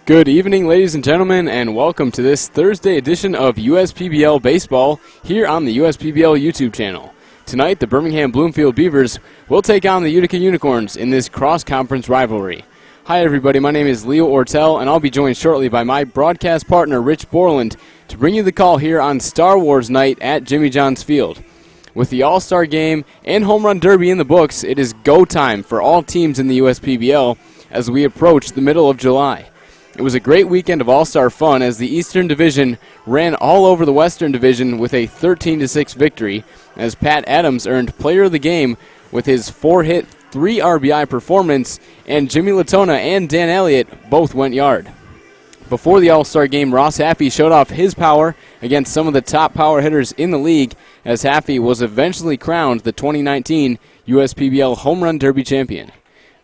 Good evening, ladies and gentlemen, and welcome to this Thursday edition of USPBL Baseball here on the USPBL YouTube channel. Tonight, the Birmingham Bloomfield Beavers will take on the Utica Unicorns in this cross-conference rivalry. Hi, everybody. My name is Leo Ortel, and I'll be joined shortly by my broadcast partner, Rich Borland, to bring you the call here on Star Wars Night at Jimmy John's Field. With the All-Star Game and Home Run Derby in the books, it is go time for all teams in the USPBL as we approach the middle of July. It was a great weekend of all-star fun as the Eastern Division ran all over the Western Division with a 13-6 victory, as Pat Adams earned Player of the Game with his 4-hit, 3 RBI performance, and Jimmy Latona and Dan Elliott both went yard. Before the All-Star Game, Ross Haffey showed off his power against some of the top power hitters in the league, as Haffey was eventually crowned the 2019 USPBL Home Run Derby champion.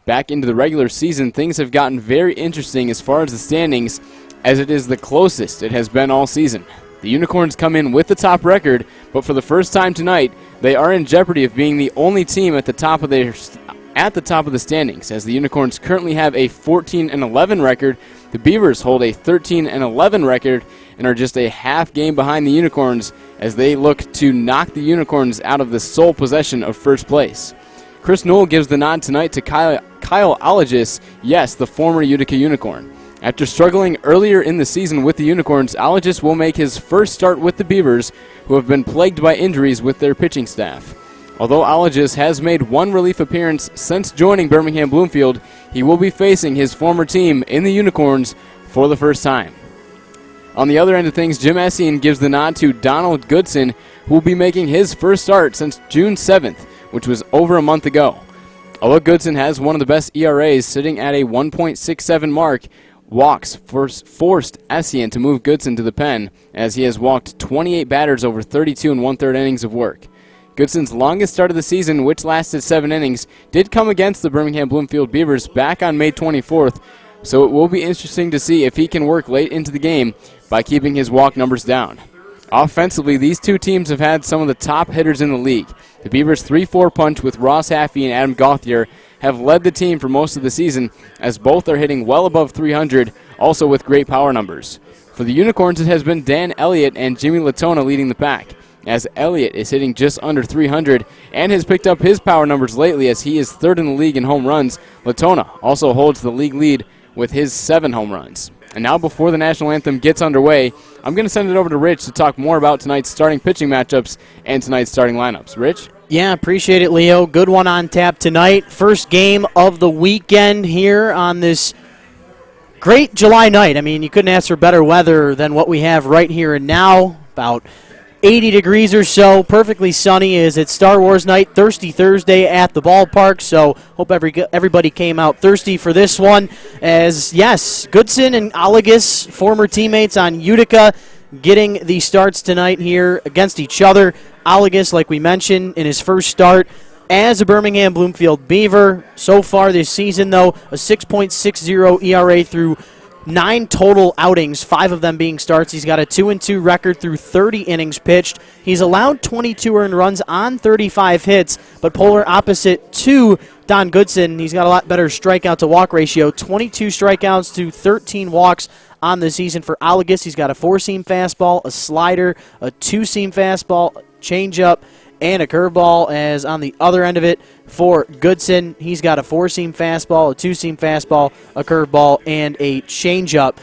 Back into the regular season, things have gotten very interesting as far as the standings, as it is the closest it has been all season. The Unicorns come in with the top record, but for the first time tonight, they are in jeopardy of being the only team at the top of the standings, as the Unicorns currently have a 14-11 record. The Beavers hold a 13-11 record and are just a half game behind the Unicorns as they look to knock the Unicorns out of the sole possession of first place. Chris Newell gives the nod tonight to Kyle Allegis, yes, the former Utica Unicorn. After struggling earlier in the season with the Unicorns, Allegis will make his first start with the Beavers, who have been plagued by injuries with their pitching staff. Although Allegis has made one relief appearance since joining Birmingham Bloomfield, he will be facing his former team in the Unicorns for the first time. On the other end of things, Jim Essien gives the nod to Donald Goodson, who will be making his first start since June 7th, which was over a month ago. Although Goodson has one of the best ERAs, sitting at a 1.67 mark, walks forced Essien to move Goodson to the pen, as he has walked 28 batters over 32 1/3 innings of work. Goodson's longest start of the season, which lasted 7 innings, did come against the Birmingham Bloomfield Beavers back on May 24th, so it will be interesting to see if he can work late into the game by keeping his walk numbers down. Offensively, these two teams have had some of the top hitters in the league. The Beavers' 3-4 punch with Ross Haffey and Adam Gauthier have led the team for most of the season, as both are hitting well above 300, also with great power numbers. For the Unicorns, it has been Dan Elliott and Jimmy Latona leading the pack, as Elliott is hitting just under 300 and has picked up his power numbers lately as he is third in the league in home runs. Latona also holds the league lead with his 7 home runs. And now, before the national anthem gets underway, I'm going to send it over to Rich to talk more about tonight's starting pitching matchups and tonight's starting lineups. Rich? Yeah, appreciate it, Leo. Good one on tap tonight. First game of the weekend here on this great July night. I mean, you couldn't ask for better weather than what we have right here and now. About 80 degrees or so, perfectly sunny as it's Star Wars Night, Thirsty Thursday at the ballpark, so hope everybody came out thirsty for this one. As, yes, Goodson and Allegis, former teammates on Utica, getting the starts tonight here against each other. Allegis, like we mentioned, in his first start as a Birmingham Bloomfield Beaver. So far this season, though, a 6.60 ERA through 9 total outings, 5 of them being starts. He's got a 2-2 record through 30 innings pitched. He's allowed 22 earned runs on 35 hits, but polar opposite to Don Goodson, he's got a lot better strikeout to walk ratio, 22 strikeouts to 13 walks on the season for Allegis. He's got a 4-seam fastball, a slider, a 2-seam fastball, changeup, and a curveball. As on the other end of it for Goodson, he's got a 4-seam fastball, a 2-seam fastball, a curveball, and a changeup.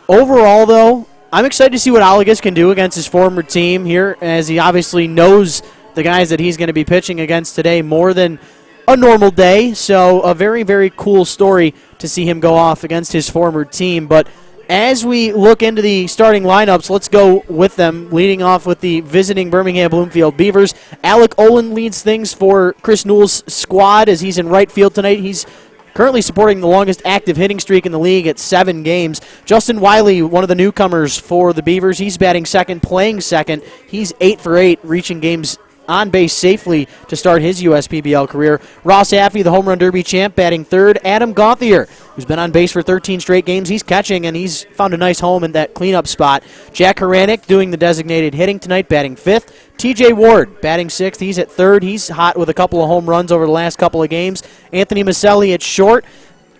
Overall, though, I'm excited to see what Allegis can do against his former team here, as he obviously knows the guys that he's going to be pitching against today more than a normal day. So a very, very cool story to see him go off against his former team. But as we look into the starting lineups, let's go with them, leading off with the visiting Birmingham Bloomfield Beavers. Alec Olin leads things for Chris Newell's squad as he's in right field tonight. He's currently supporting the longest active hitting streak in the league at 7 games. Justin Wiley, one of the newcomers for the Beavers, he's batting second, playing second. He's 8 for 8, reaching games on base safely to start his USPBL career. Ross Haffey, the home run derby champ, batting third. Adam Gauthier, who's been on base for 13 straight games. He's catching, and he's found a nice home in that cleanup spot. Jack Haranek doing the designated hitting tonight, batting fifth. TJ Ward, batting sixth. He's at third. He's hot with a couple of home runs over the last couple of games. Anthony Maselli at short.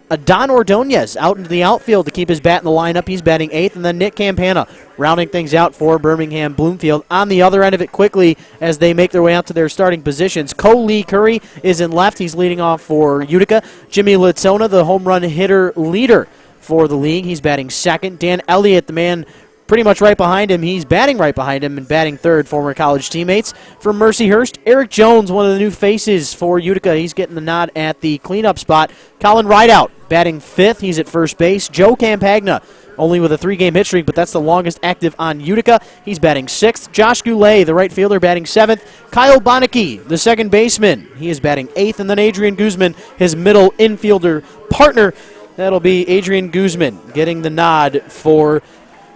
Adon Ordonez out into the outfield to keep his bat in the lineup. He's batting 8th. And then Nick Campana rounding things out for Birmingham Bloomfield. On the other end of it quickly as they make their way out to their starting positions. Lee Curry is in left. He's leading off for Utica. Jimmy Litzona, the home run hitter leader for the league. He's batting 2nd. Dan Elliott, the man pretty much right behind him. He's batting right behind him and batting 3rd, former college teammates. From Mercyhurst, Eric Jones, one of the new faces for Utica. He's getting the nod at the cleanup spot. Colin Rideout batting 5th. He's at first base. Joe Campagna, only with a 3-game hit streak, but that's the longest active on Utica. He's batting 6th. Josh Goulet, the right fielder, batting 7th. Kyle Bonneke, the second baseman. He is batting 8th. And then Adrian Guzman, his middle infielder partner. That'll be Adrian Guzman getting the nod for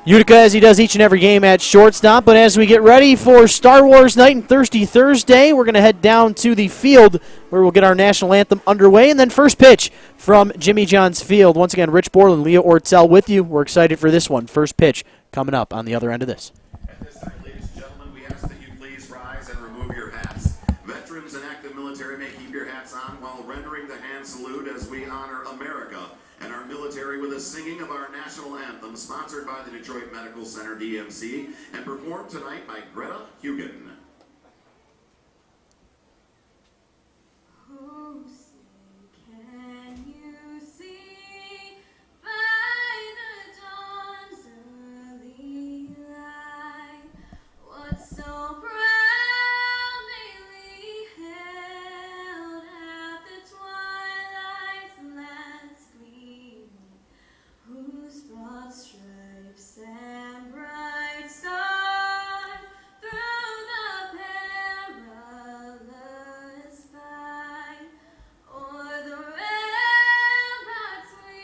Utica, as he does each and every game at shortstop. But as we get ready for Star Wars Night and Thirsty Thursday, we're going to head down to the field where we'll get our national anthem underway. And then first pitch from Jimmy John's Field. Once again, Rich Borland, Leo Ortel with you. We're excited for this one. First pitch coming up on the other end of this. At this time, ladies and gentlemen, we ask that you please rise and remove your hats. Veterans and active military may keep your hats on while rendering the hand salute as we honor America and our military with a singing of our national anthem, sponsored by the Detroit Medical Center DMC and performed tonight by Greta Hugen. Oh, say, can you see by the dawn's early light what so proudly held at the twilight's last gleam, whose broad stripes and bright stars through the perilous fight o'er the ramparts we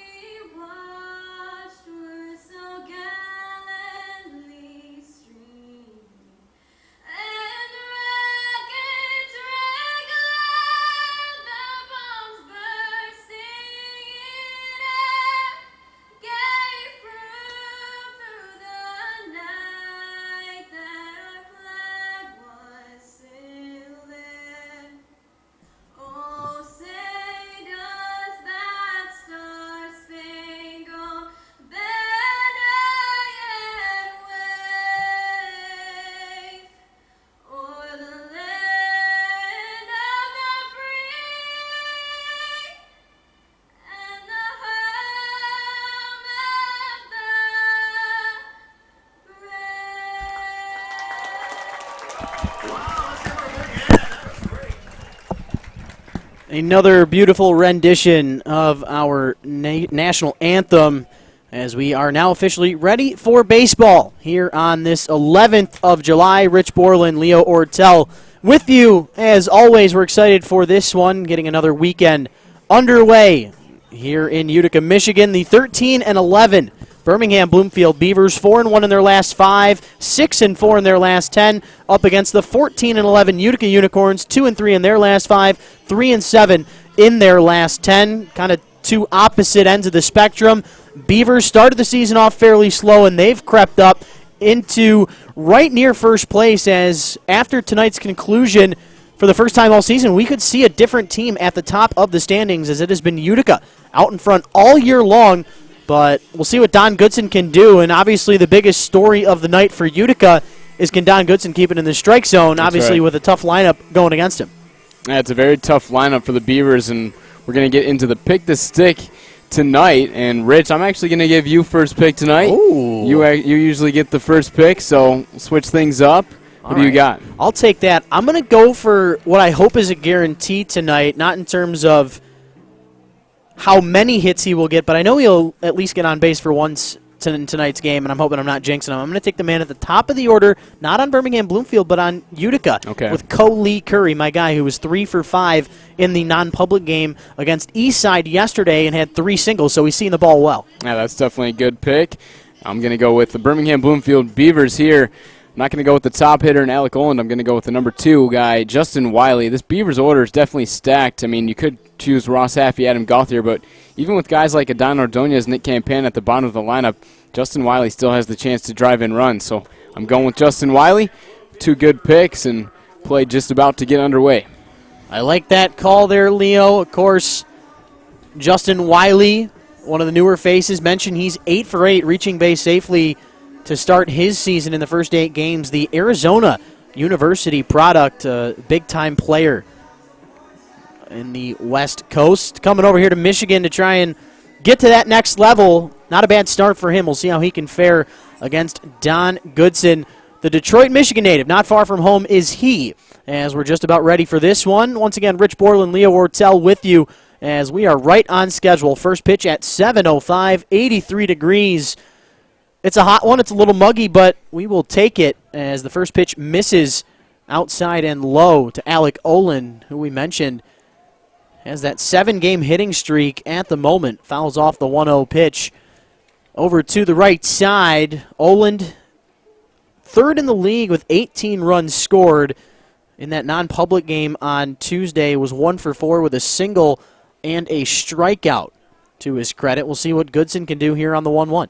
watched were so gallantly streaming, and rockets wrangling, the bombs bursting in air, gave proof through the night that our flag was still there. Oh, say does that star-spangled banner yet wave o'er the land of the free and the home of the brave? Wow, let's give her a big hand. That was great. Another beautiful rendition of our national anthem as we are now officially ready for baseball here on this 11th of July. Rich Borland, Leo Ortel with you. As always, we're excited for this one, getting another weekend underway here in Utica, Michigan. The 13-11 Birmingham Bloomfield Beavers, 4-1 in their last 5, 6-4 in their last 10, up against the 14-11 Utica Unicorns, 2-3 in their last 5, 3-7 in their last 10. Kind of two opposite ends of the spectrum. Beavers started the season off fairly slow, and they've crept up into right near first place, as after tonight's conclusion, for the first time all season, we could see a different team at the top of the standings, as it has been Utica out in front all year long. But we'll see what Don Goodson can do, and obviously the biggest story of the night for Utica is, can Don Goodson keep it in the strike zone, That's obviously right. with a tough lineup going against him. Yeah, it's a very tough lineup for the Beavers, and we're going to get into the pick the stick tonight. And Rich, I'm actually going to give you first pick tonight. Ooh. You usually get the first pick, so switch things up. What do you got? I'll take that. I'm going to go for what I hope is a guarantee tonight, not in terms of how many hits he will get, but I know he'll at least get on base for once in tonight's game, and I'm hoping I'm not jinxing him. I'm going to take the man at the top of the order, not on Birmingham Bloomfield, but on Utica, with Lee Curry, my guy, who was 3 for 5 in the non-public game against Eastside yesterday and had 3 singles, so he's seeing the ball well. Yeah, that's definitely a good pick. I'm going to go with the Birmingham Bloomfield Beavers here. I'm not going to go with the top hitter in Alec Oland. I'm going to go with the number 2 guy, Justin Wiley. This Beavers order is definitely stacked. I mean, you could choose Ross Haffey, Adam Gauthier, but even with guys like Adon Ordonez, Nick Campana at the bottom of the lineup, Justin Wiley still has the chance to drive in runs. So I'm going with Justin Wiley. 2 good picks, and play just about to get underway. I like that call there, Leo. Of course, Justin Wiley, one of the newer faces, mentioned he's 8 for 8, reaching base safely to start his season in the first 8 games. The Arizona University product, big-time player in the West Coast. Coming over here to Michigan to try and get to that next level. Not a bad start for him. We'll see how he can fare against Don Goodson. The Detroit, Michigan native, not far from home is he, as we're just about ready for this one. Once again, Rich Borland, Leo Ortel with you as we are right on schedule. First pitch at 7:05, 83 degrees. It's a hot one. It's a little muggy, but we will take it as the first pitch misses outside and low to Alec Olin, who we mentioned has that 7-game hitting streak at the moment. Fouls off the 1-0 pitch. Over to the right side, Olin, third in the league with 18 runs scored. In that non-public game on Tuesday, was 1 for 4 with a single and a strikeout to his credit. We'll see what Goodson can do here on the 1-1.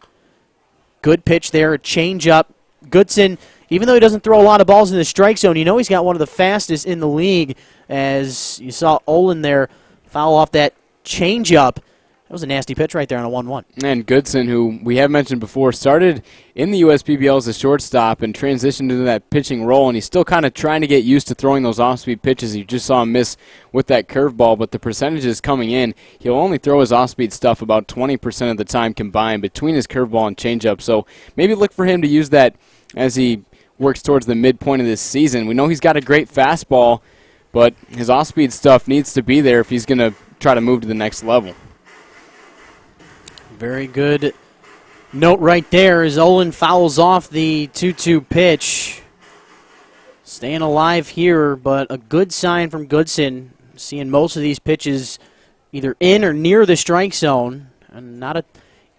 Good pitch there, a change-up. Goodson, even though he doesn't throw a lot of balls in the strike zone, you know he's got one of the fastest in the league. As you saw Olin there foul off that change-up. That was a nasty pitch right there on a 1-1. And Goodson, who we have mentioned before, started in the USPBL as a shortstop and transitioned into that pitching role, and he's still kind of trying to get used to throwing those off-speed pitches. You just saw him miss with that curveball, but the percentages coming in, he'll only throw his off-speed stuff about 20% of the time combined between his curveball and changeup. So maybe look for him to use that as he works towards the midpoint of this season. We know he's got a great fastball, but his off-speed stuff needs to be there if he's going to try to move to the next level. Very good note right there as Olin fouls off the 2-2 pitch. Staying alive here, but a good sign from Goodson. Seeing most of these pitches either in or near the strike zone. And not an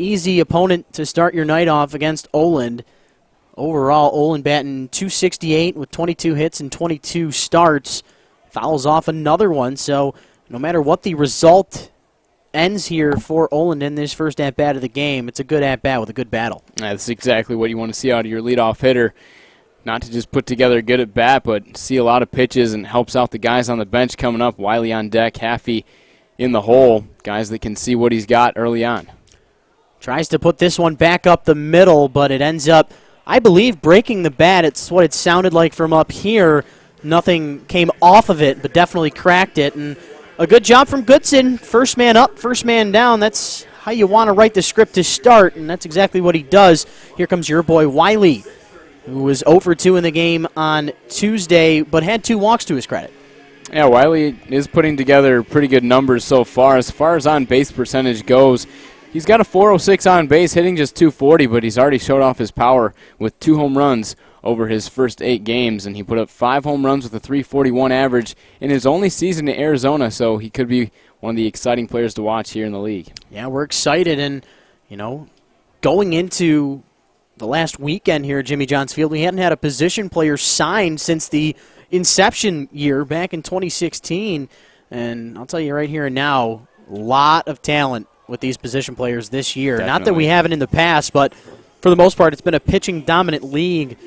easy opponent to start your night off against Olin. Overall, Olin batting .268 with 22 hits and 22 starts. Fouls off another one, so no matter what the result ends here for Olin in this first at-bat of the game, it's a good at-bat with a good battle. That's exactly what you want to see out of your leadoff hitter. Not to just put together a good at-bat, but see a lot of pitches and helps out the guys on the bench coming up. Wiley on deck, Haffey in the hole. Guys that can see what he's got early on. Tries to put this one back up the middle, but it ends up, I believe, breaking the bat. It's what it sounded like from up here. Nothing came off of it, but definitely cracked it. And a good job from Goodson. First man up, first man down. That's how you want to write the script to start, and that's exactly what he does. Here comes your boy Wiley, who was 0 for 2 in the game on Tuesday, but had 2 walks to his credit. Yeah, Wiley is putting together pretty good numbers so far. As far as on-base percentage goes, he's got a .406 on base, hitting just .240, but he's already showed off his power with 2 home runs over his first 8 games, and he put up 5 home runs with a .341 average in his only season in Arizona, so he could be one of the exciting players to watch here in the league. Yeah, we're excited, and, you know, going into the last weekend here at Jimmy John's Field, we hadn't had a position player signed since the inception year back in 2016, and I'll tell you right here and now, a lot of talent with these position players this year. Definitely. Not that we haven't in the past, but for the most part, it's been a pitching-dominant league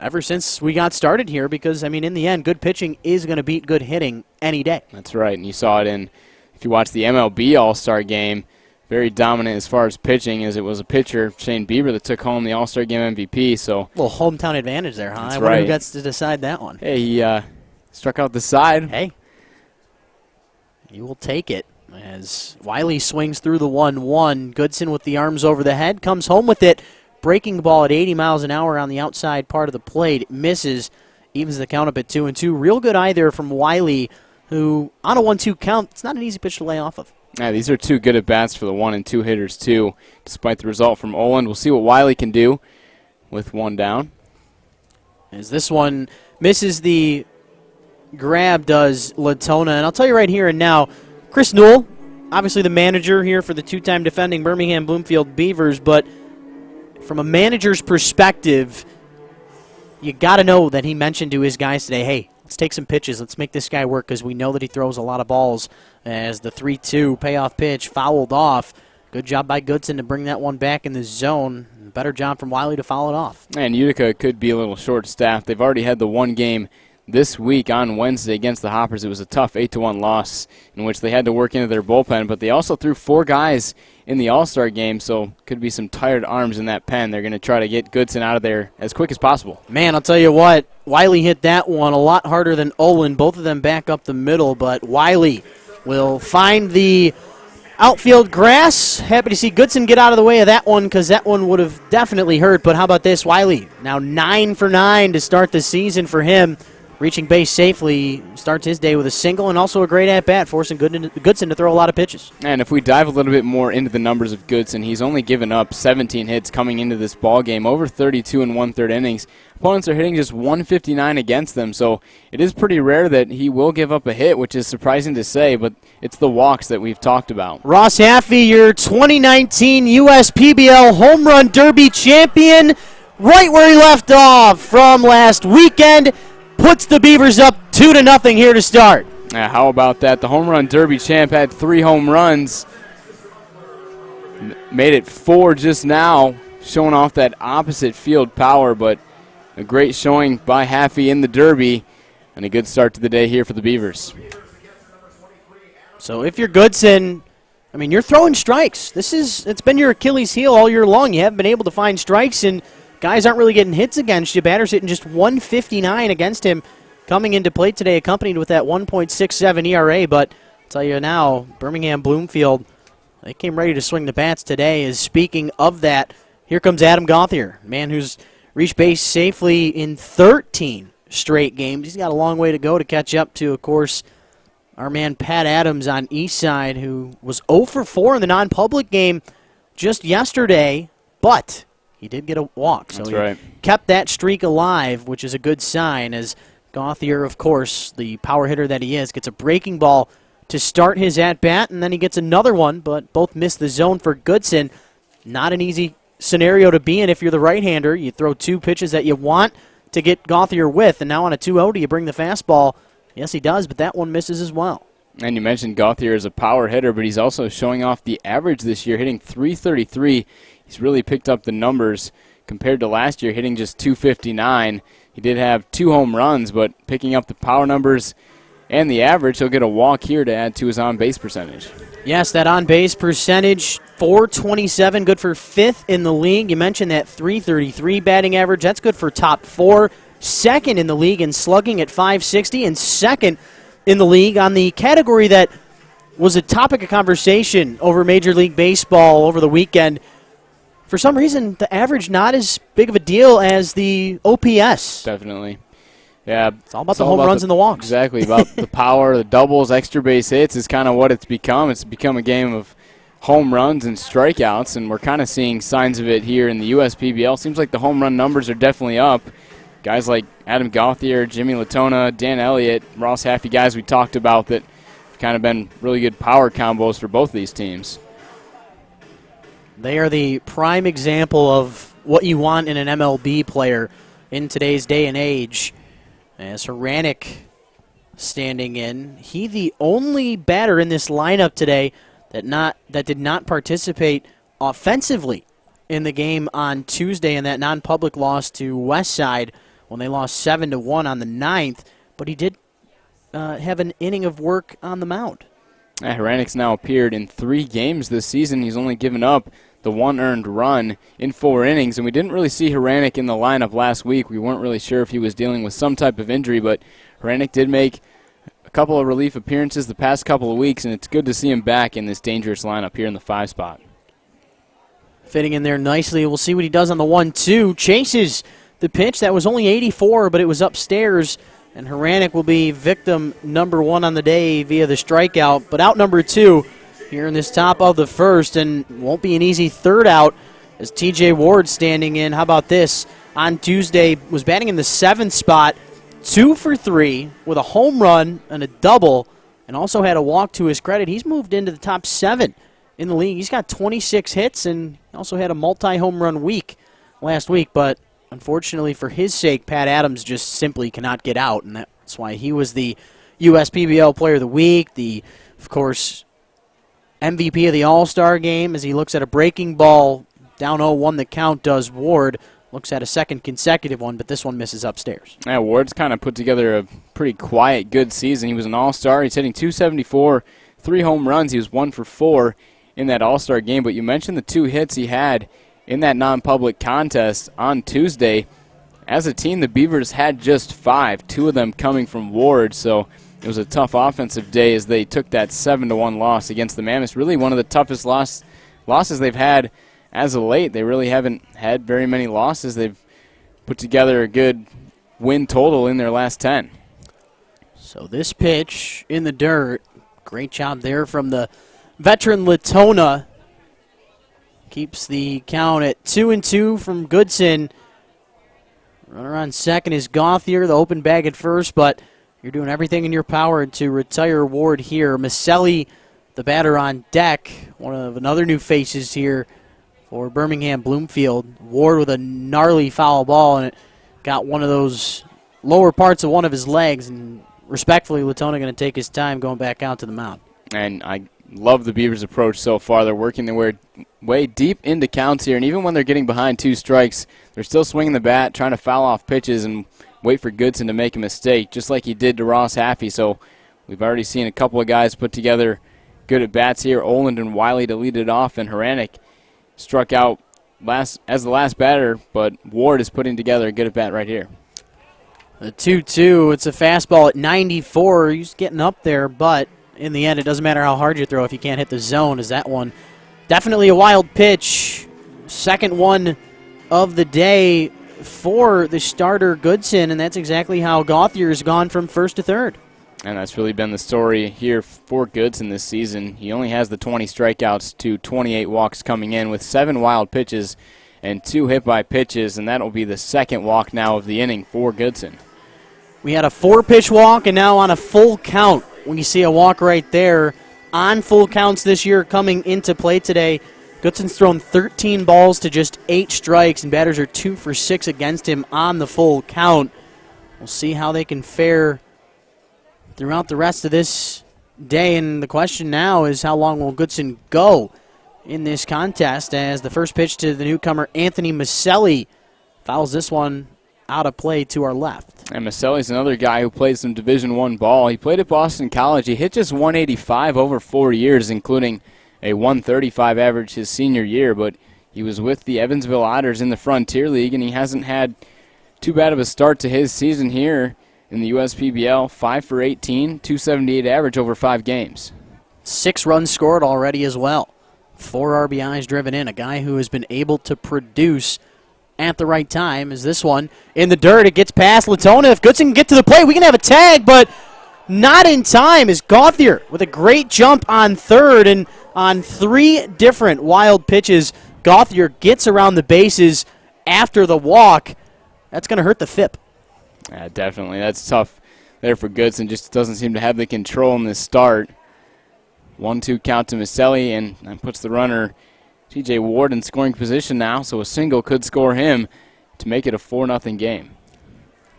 ever since we got started here because, I mean, in the end, good pitching is going to beat good hitting any day. That's right, and you saw it if you watch the MLB All-Star Game, very dominant as far as pitching as it was a pitcher, Shane Bieber, that took home the All-Star Game MVP. So a little hometown advantage there, huh? That's I wonder right. who gets to decide that one. Hey, he struck out the side. Hey, you will take it as Wiley swings through the 1-1. Goodson with the arms over the head, comes home with it. Breaking the ball at 80 miles an hour on the outside part of the plate. It misses, evens the count up at 2-2. Real good eye there from Wiley, who on a 1-2 count, it's not an easy pitch to lay off of. Yeah, these are 2 good at-bats for the 1 and 2 hitters, too, despite the result from Olin. We'll see what Wiley can do with 1 down. As this one misses the grab, does Latona. And I'll tell you right here and now, Chris Newell, obviously the manager here for the 2-time defending Birmingham Bloomfield Beavers, but from a manager's perspective, you got to know that he mentioned to his guys today, hey, let's take some pitches. Let's make this guy work because we know that he throws a lot of balls. As the 3-2 payoff pitch fouled off. Good job by Goodson to bring that one back in the zone. Better job from Wiley to foul it off. And Utica could be a little short-staffed. They've already had the 1 game this week on Wednesday against the Hoppers. It was a tough 8-1 loss in which they had to work into their bullpen, but they also threw 4 guys in the All-Star game, so could be some tired arms in that pen. They're going to try to get Goodson out of there as quick as possible. Man, I'll tell you what, Wiley hit that one a lot harder than Olin. Both of them back up the middle, but Wiley will find the outfield grass. Happy to see Goodson get out of the way of that one because that one would have definitely hurt. But how about this? Wiley now 9 for 9 to start the season for him. Reaching base safely, starts his day with a single and also a great at-bat, forcing Goodson to throw a lot of pitches. And if we dive a little bit more into the numbers of Goodson, he's only given up 17 hits coming into this ball game, over 32 1/3 innings. Opponents are hitting just 159 against them, so it is pretty rare that he will give up a hit, which is surprising to say, but it's the walks that we've talked about. Ross Haffey, your 2019 USPBL Home Run Derby champion, right where he left off from last weekend, puts the Beavers up 2-0 here to start. How about that? The Home Run Derby champ had 3 home runs, made it 4 just now, showing off that opposite field power, but a great showing by Haffey in the Derby, and a good start to the day here for the Beavers. So if you're Goodson, I mean, you're throwing strikes. It's been your Achilles heel all year long. You haven't been able to find strikes, and guys aren't really getting hits against you. Batters hitting just 159 against him coming into play today, accompanied with that 1.67 ERA. But I'll tell you now, Birmingham Bloomfield, they came ready to swing the bats today. As speaking of that, here comes Adam Gauthier, man who's reached base safely in 13 straight games. He's got a long way to go to catch up to, of course, our man Pat Adams on East Side, who was 0 for 4 in the non-public game just yesterday, but he did get a walk, so he kept that streak alive, which is a good sign, as Gauthier, of course, the power hitter that he is, gets a breaking ball to start his at-bat, and then he gets another one, but both miss the zone for Goodson. Not an easy scenario to be in if you're the right-hander. You throw 2 pitches that you want to get Gauthier with, and now on a 2-0, do you bring the fastball? Yes, he does, but that one misses as well. And you mentioned Gauthier as a power hitter, but he's also showing off the average this year, hitting .333. He's really picked up the numbers compared to last year, hitting just .259. He did have 2 home runs, but picking up the power numbers and the average, he'll get a walk here to add to his on-base percentage. Yes, that on-base percentage, .427, good for 5th in the league. You mentioned that .333 batting average. That's good for top 4. 2nd in the league in slugging at .560, and 2nd in the league on the category that was a topic of conversation over Major League Baseball over the weekend. For some reason, the average not as big of a deal as the OPS. Definitely. Yeah. It's all about the home runs and the walks. Exactly, about the power, the doubles, extra base hits is kind of what it's become. It's become a game of home runs and strikeouts, and we're kind of seeing signs of it here in the USPBL. Seems like the home run numbers are definitely up. Guys like Adam Gauthier, Jimmy Latona, Dan Elliott, Ross Haffey, guys we talked about that have kind of been really good power combos for both these teams. They are the prime example of what you want in an MLB player in today's day and age. As Haranek standing in, he the only batter in this lineup today that did not participate offensively in the game on Tuesday in that non-public loss to Westside when they lost 7-1 on the 9th, but he did have an inning of work on the mound. Haranek's now appeared in 3 games this season. He's only given up the 1 earned run in 4 innings, and we didn't really see Haranek in the lineup last week. We weren't really sure if he was dealing with some type of injury, but Haranek did make a couple of relief appearances the past couple of weeks, and it's good to see him back in this dangerous lineup here in the 5 spot. Fitting in there nicely. We'll see what he does on the 1-2. Chases the pitch. That was only 84, but it was upstairs, and Haranek will be victim number 1 on the day via the strikeout, but out number 2 here in this top of the 1st, and won't be an easy 3rd out as TJ Ward standing in. How about this? On Tuesday, was batting in the 7th spot, 2 for 3 with a home run and a double, and also had a walk to his credit. He's moved into the top 7 in the league. He's got 26 hits and also had a multi-home run week last week, but unfortunately for his sake, Pat Adams just simply cannot get out, and that's why he was the USPBL Player of the Week, of course, MVP of the All-Star game as he looks at a breaking ball down 0-1 the count does Ward. looks at a second consecutive one, but this one misses upstairs. Yeah, Ward's kind of put together a pretty quiet, good season. He was an all-star. He's hitting .274, 3 home runs. He was 1 for 4 in that all-star game. But you mentioned the 2 hits he had in that non-public contest on Tuesday. As a team, the Beavers had just 5, 2 of them coming from Ward. So it was a tough offensive day as they took that 7-1 loss against the Mammoths. Really one of the toughest losses they've had as of late. They really haven't had very many losses. They've put together a good win total in their last 10. So this pitch in the dirt, great job there from the veteran Latona. Keeps the count at 2-2 from Goodson. Runner on second is Gauthier, the open bag at first, but you're doing everything in your power to retire Ward here. Maselli, the batter on deck, one of another new faces here for Birmingham Bloomfield. Ward with a gnarly foul ball, and it got one of those lower parts of one of his legs, and respectfully, Latona going to take his time going back out to the mound. And I love the Beavers' approach so far. They're working their way deep into counts here, and even when they're getting behind 2 strikes, they're still swinging the bat, trying to foul off pitches and wait for Goodson to make a mistake, just like he did to Ross Haffey. So we've already seen a couple of guys put together good at bats here. Oland and Wiley to lead it off, and Haranek struck out as the last batter, but Ward is putting together a good at bat right here. The 2-2, it's a fastball at 94. He's getting up there, but in the end, it doesn't matter how hard you throw if you can't hit the zone, as that one definitely a wild pitch. Second one of the day for the starter Goodson, and that's exactly how Gauthier has gone from first to third. And that's really been the story here for Goodson this season. He only has the 20 strikeouts to 28 walks coming in with 7 wild pitches and 2 hit by pitches, and that'll be the second walk now of the inning for Goodson. We had a 4-pitch walk, and now on a full count. When you see a walk right there, on full counts this year coming into play today, Goodson's thrown 13 balls to just 8 strikes, and batters are 2 for 6 against him on the full count. We'll see how they can fare throughout the rest of this day, and the question now is how long will Goodson go in this contest, as the first pitch to the newcomer Anthony Maselli fouls this one out of play to our left. And Maselli's another guy who played some Division I ball. He played at Boston College. He hit just 185 over 4 years, including a 135 average his senior year, but he was with the Evansville Otters in the Frontier League, and he hasn't had too bad of a start to his season here in the USPBL. 5 for 18, 278 average over 5 games. 6 runs scored already as well. 4 RBIs driven in. A guy who has been able to produce at the right time is this one. In the dirt, it gets past Latona. If Goodson can get to the plate, we can have a tag, but not in time is Gauthier with a great jump on third, and on 3 different wild pitches, Gauthier gets around the bases after the walk. That's going to hurt the FIP. Yeah, definitely. That's tough there for Goodson. Just doesn't seem to have the control in this start. 1-2 count to Maselli, and that puts the runner T.J. Ward in scoring position now, so a single could score him to make it a 4-0 game.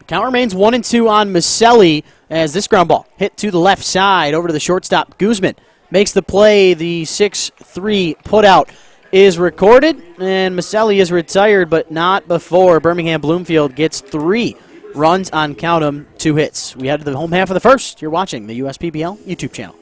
Count remains 1-2 on Maselli as this ground ball hit to the left side over to the shortstop. Guzman makes the play. The 6-3 putout is recorded, and Maselli is retired, but not before Birmingham Bloomfield gets 3 runs on, count 'em, 2 hits. We head to the home half of the first. You're watching the USPBL YouTube channel.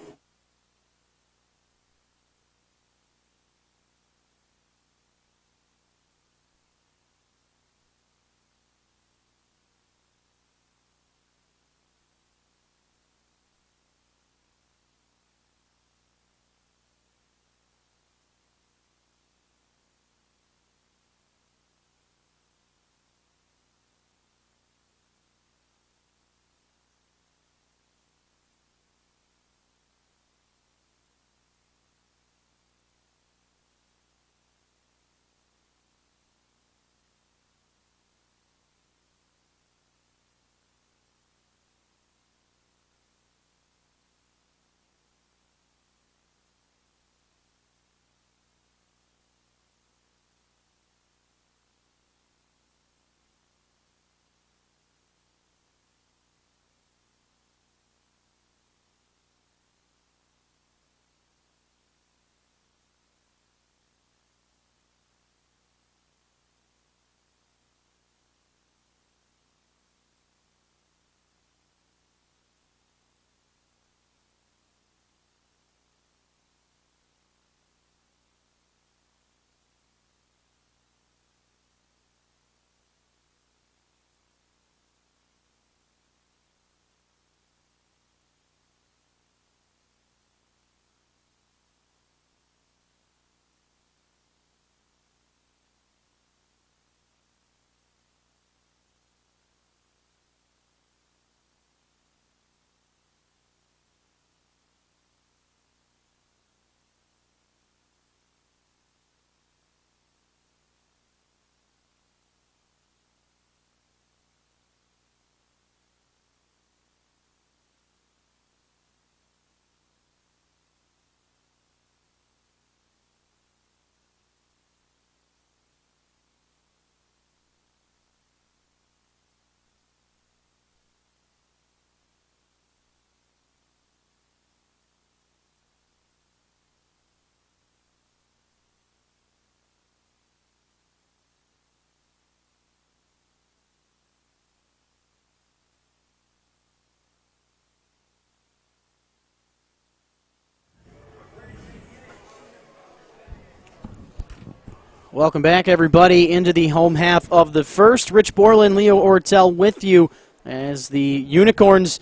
Welcome back, everybody, into the home half of the first. Rich Borland, Leo Ortel with you as the Unicorns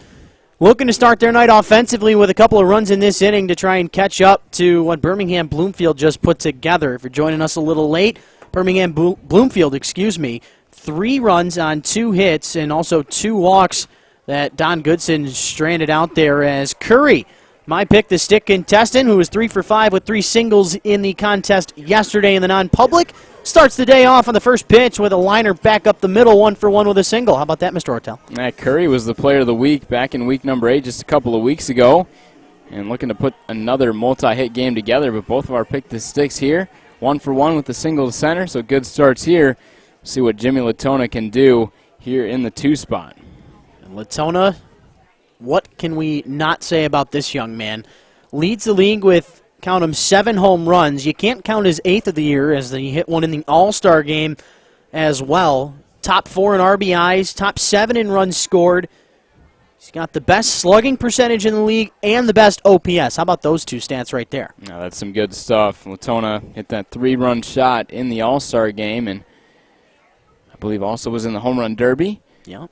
looking to start their night offensively with a couple of runs in this inning to try and catch up to what Birmingham Bloomfield just put together. If you're joining us a little late, Birmingham Bloomfield, 3 runs on 2 hits and also 2 walks that Don Goodson stranded out there as Curry, my pick, the stick contestant, who was 3 for 5 with 3 singles in the contest yesterday in the non-public, starts the day off on the first pitch with a liner back up the middle, 1 for 1 with a single. How about that, Mr. Ortel? Curry was the player of the week back in week number 8 just a couple of weeks ago, and looking to put another multi-hit game together, but both of our pick the sticks here, 1 for 1 with the single to center, so good starts here. See what Jimmy Latona can do here in the 2 spot. And Latona, what can we not say about this young man? Leads the league with, count them, 7 home runs. You can't count his 8th of the year as he hit one in the All-Star game as well. Top 4 in RBIs, top 7 in runs scored. He's got the best slugging percentage in the league and the best OPS. How about those 2 stats right there? Now that's some good stuff. Latona hit that 3-run shot in the All-Star game, and I believe also was in the Home Run Derby. Yep.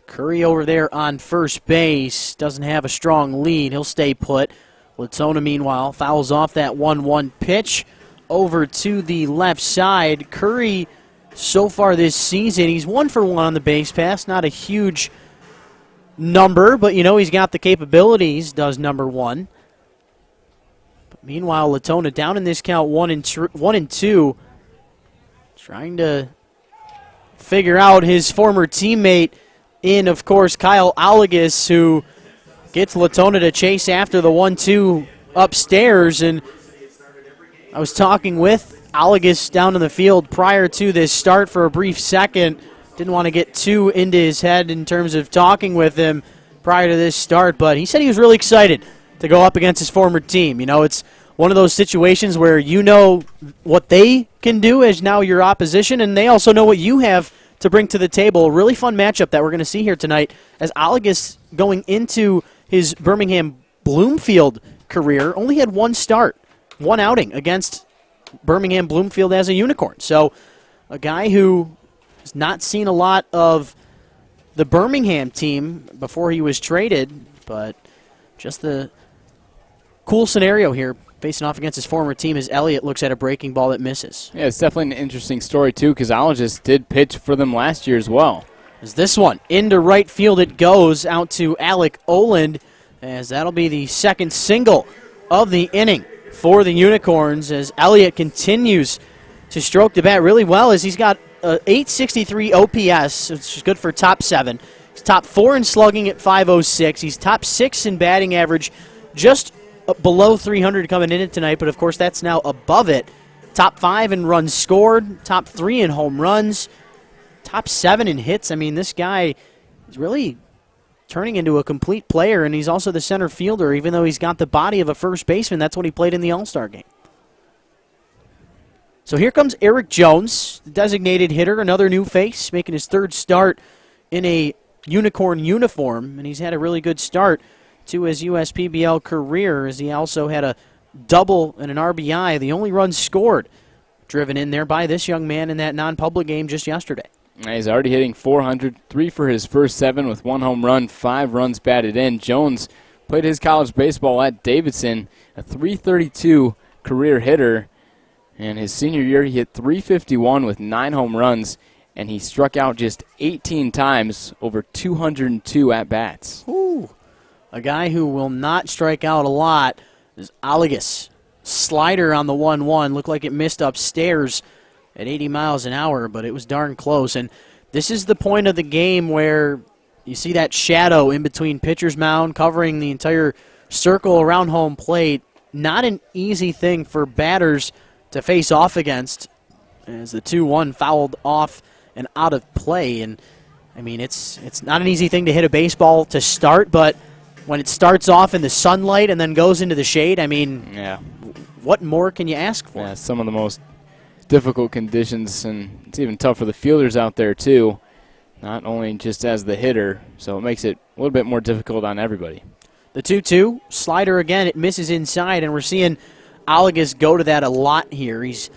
Curry over there on first base doesn't have a strong lead. He'll stay put. Latona, meanwhile, fouls off that 1-1 pitch over to the left side. Curry, so far this season, he's 1 for 1 on the base pass. Not a huge number, but you know he's got the capabilities, does number 1. But meanwhile, Latona down in this count 1-2, trying to figure out his former teammate in, of course, Kyle Allegas, who gets Latona to chase after the 1-2 upstairs. And I was talking with Allegas down in the field prior to this start for a brief second. Didn't want to get too into his head in terms of talking with him prior to this start, but he said he was really excited to go up against his former team. You know, it's one of those situations where you know what they can do as now your opposition, and they also know what you have to bring to the table. A really fun matchup that we're going to see here tonight as Allegas, going into his Birmingham Bloomfield career, only had 1 start, 1 outing against Birmingham Bloomfield as a Unicorn. So a guy who has not seen a lot of the Birmingham team before he was traded, but just the cool scenario here, facing off against his former team as Elliott looks at a breaking ball that misses. Yeah, it's definitely an interesting story, too, because Allegas did pitch for them last year as well. As this one, into right field it goes, out to Alec Oland, as that'll be the second single of the inning for the Unicorns, as Elliott continues to stroke the bat really well, as he's got .863 OPS, which is good for top 7. He's top 4 in slugging at .506. He's top 6 in batting average, just below 300 coming in it tonight, but of course that's now above it. Top 5 in runs scored, top 3 in home runs, top 7 in hits. I mean, this guy is really turning into a complete player, and he's also the center fielder, even though he's got the body of a first baseman. That's what he played in the All-Star game. So here comes Eric Jones, the designated hitter, another new face, making his 3rd start in a Unicorn uniform, and he's had a really good start to his USPBL career, as he also had a double and an RBI, the only run scored, driven in there by this young man in that non-public game just yesterday. He's already hitting .400, 3 for his first 7 with 1 home run, 5 runs batted in. Jones played his college baseball at Davidson, a .332 career hitter, and his senior year he hit .351 with 9 home runs, and he struck out just 18 times over 202 at-bats. Ooh. A guy who will not strike out a lot is Allegas. Slider on the 1-1. Looked like it missed upstairs at 80 miles an hour, but it was darn close. And this is the point of the game where you see that shadow in between pitcher's mound covering the entire circle around home plate. Not an easy thing for batters to face off against, as the 2-1 fouled off and out of play. And, I mean, it's not an easy thing to hit a baseball to start, but when it starts off in the sunlight and then goes into the shade, I mean, yeah, what more can you ask for? Yeah, some of the most difficult conditions, and it's even tough for the fielders out there, too, not only just as the hitter, so it makes it a little bit more difficult on everybody. The 2-2, slider again, it misses inside, and we're seeing Alagas go to that a lot here. He's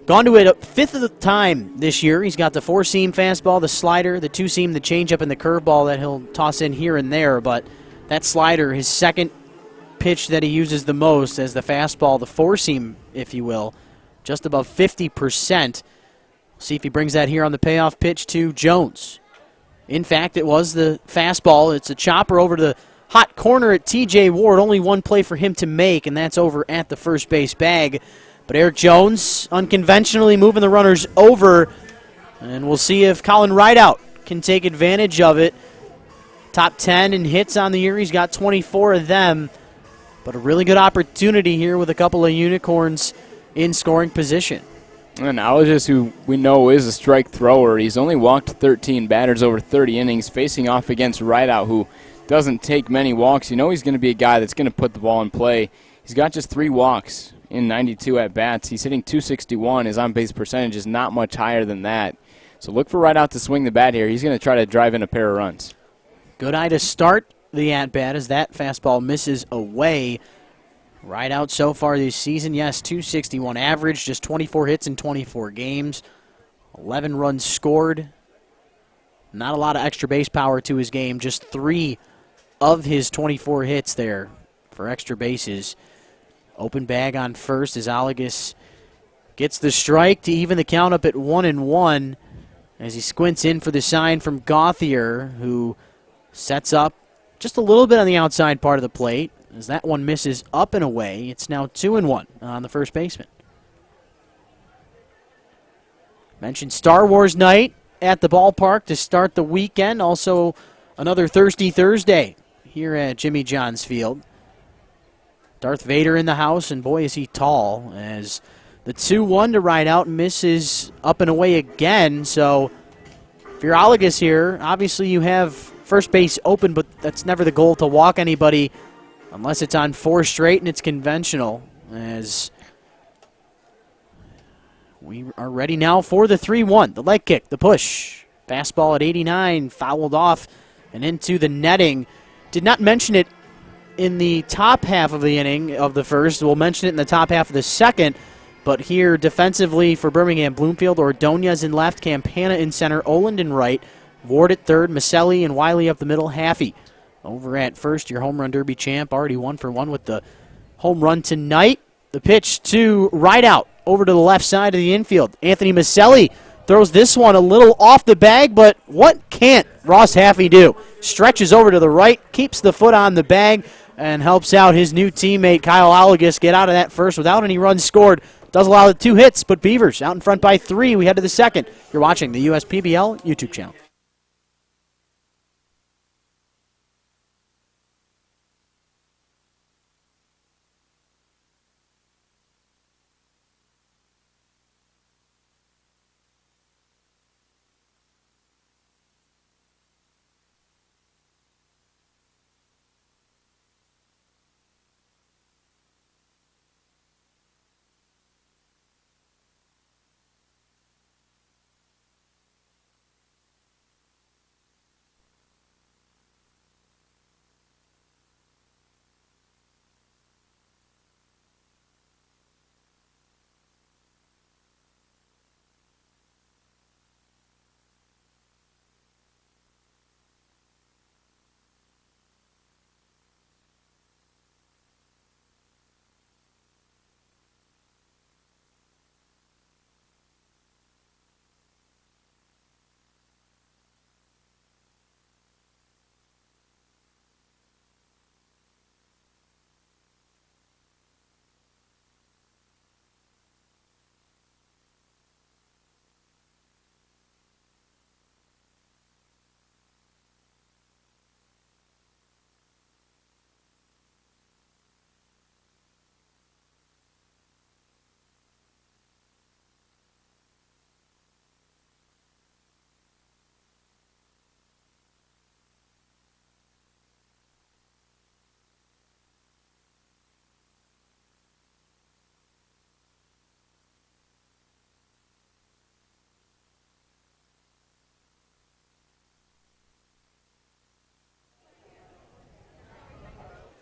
gone to it a fifth of the time this year. He's got the four-seam fastball, the slider, the two-seam, the changeup, and the curveball that he'll toss in here and there. But that slider, his second pitch that he uses the most as the fastball, the four-seam, if you will, just above 50%. See if he brings that here on the payoff pitch to Jones. In fact, it was the fastball. It's a chopper over to the hot corner at TJ Ward. Only one play for him to make, and that's over at the first base bag. But Eric Jones unconventionally moving the runners over, and we'll see if Colin Rideout can take advantage of it. Top 10 in hits on the year. He's got 24 of them, but a really good opportunity here with a couple of unicorns in scoring position. And Alagas, who we know is a strike thrower, he's only walked 13 batters over 30 innings, facing off against Rideout, who doesn't take many walks. You know he's going to be a guy that's going to put the ball in play. He's got just 3 walks in 92 at-bats. He's hitting .261. His on-base percentage is not much higher than that. So look for Rideout to swing the bat here. He's going to try to drive in a pair of runs. Good eye to start the at-bat as that fastball misses away. Rideout so far this season, yes, .261 average, just 24 hits in 24 games, 11 runs scored. Not a lot of extra base power to his game, just 3 of his 24 hits there for extra bases. Open bag on first as Alagas gets the strike to even the count up at 1-1 as he squints in for the sign from Gauthier, who sets up just a little bit on the outside part of the plate. As that one misses up and away, it's now 2-1 on the first baseman. Mentioned Star Wars night at the ballpark to start the weekend. Also another Thirsty Thursday here at Jimmy John's Field. Darth Vader in the house, and boy is he tall, as the 2-1 to Rideout misses up and away again. So if you're Alagas here, obviously you have first base open, but that's never the goal to walk anybody unless it's on 4 straight and it's conventional, as we are ready now for the 3-1. The leg kick, the push. Fastball at 89, fouled off and into the netting. Did not mention it in the top half of the inning of the first. We'll mention it in the top half of the second. But here defensively for Birmingham Bloomfield, Ordonez in left, Campana in center, Oland in right, Ward at third, Maselli and Wiley up the middle, Haffey over at first, your home run derby champ, already 1 for 1 with the home run tonight. The pitch to Rideout over to the left side of the infield. Anthony Maselli throws this one a little off the bag, but what can't Ross Haffey do? Stretches over to the right, keeps the foot on the bag, and helps out his new teammate Kyle Alagas get out of that first without any runs scored. Does allow the 2 hits, but Beavers out in front by 3. We head to the second. You're watching the USPBL YouTube channel.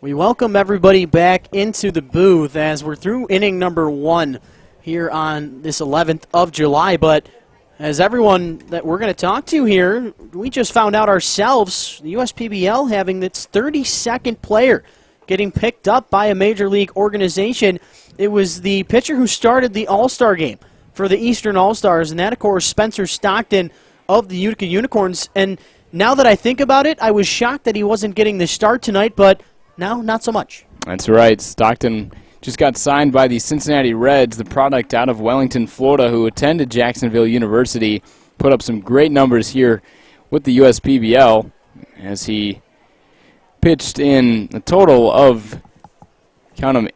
We welcome everybody back into the booth as we're through inning number 1 here on this 11th of July. But as everyone that we're going to talk to here, we just found out ourselves, the USPBL having its 32nd player getting picked up by a major league organization. It was the pitcher who started the All-Star game for the Eastern All-Stars, and that, of course, Spencer Stockton of the Utica Unicorns. And now that I think about it, I was shocked that he wasn't getting the start tonight, but now not so much. That's right. Stockton just got signed by the Cincinnati Reds, the product out of Wellington, Florida, who attended Jacksonville University, put up some great numbers here with the USPBL as he pitched in a total of, count them,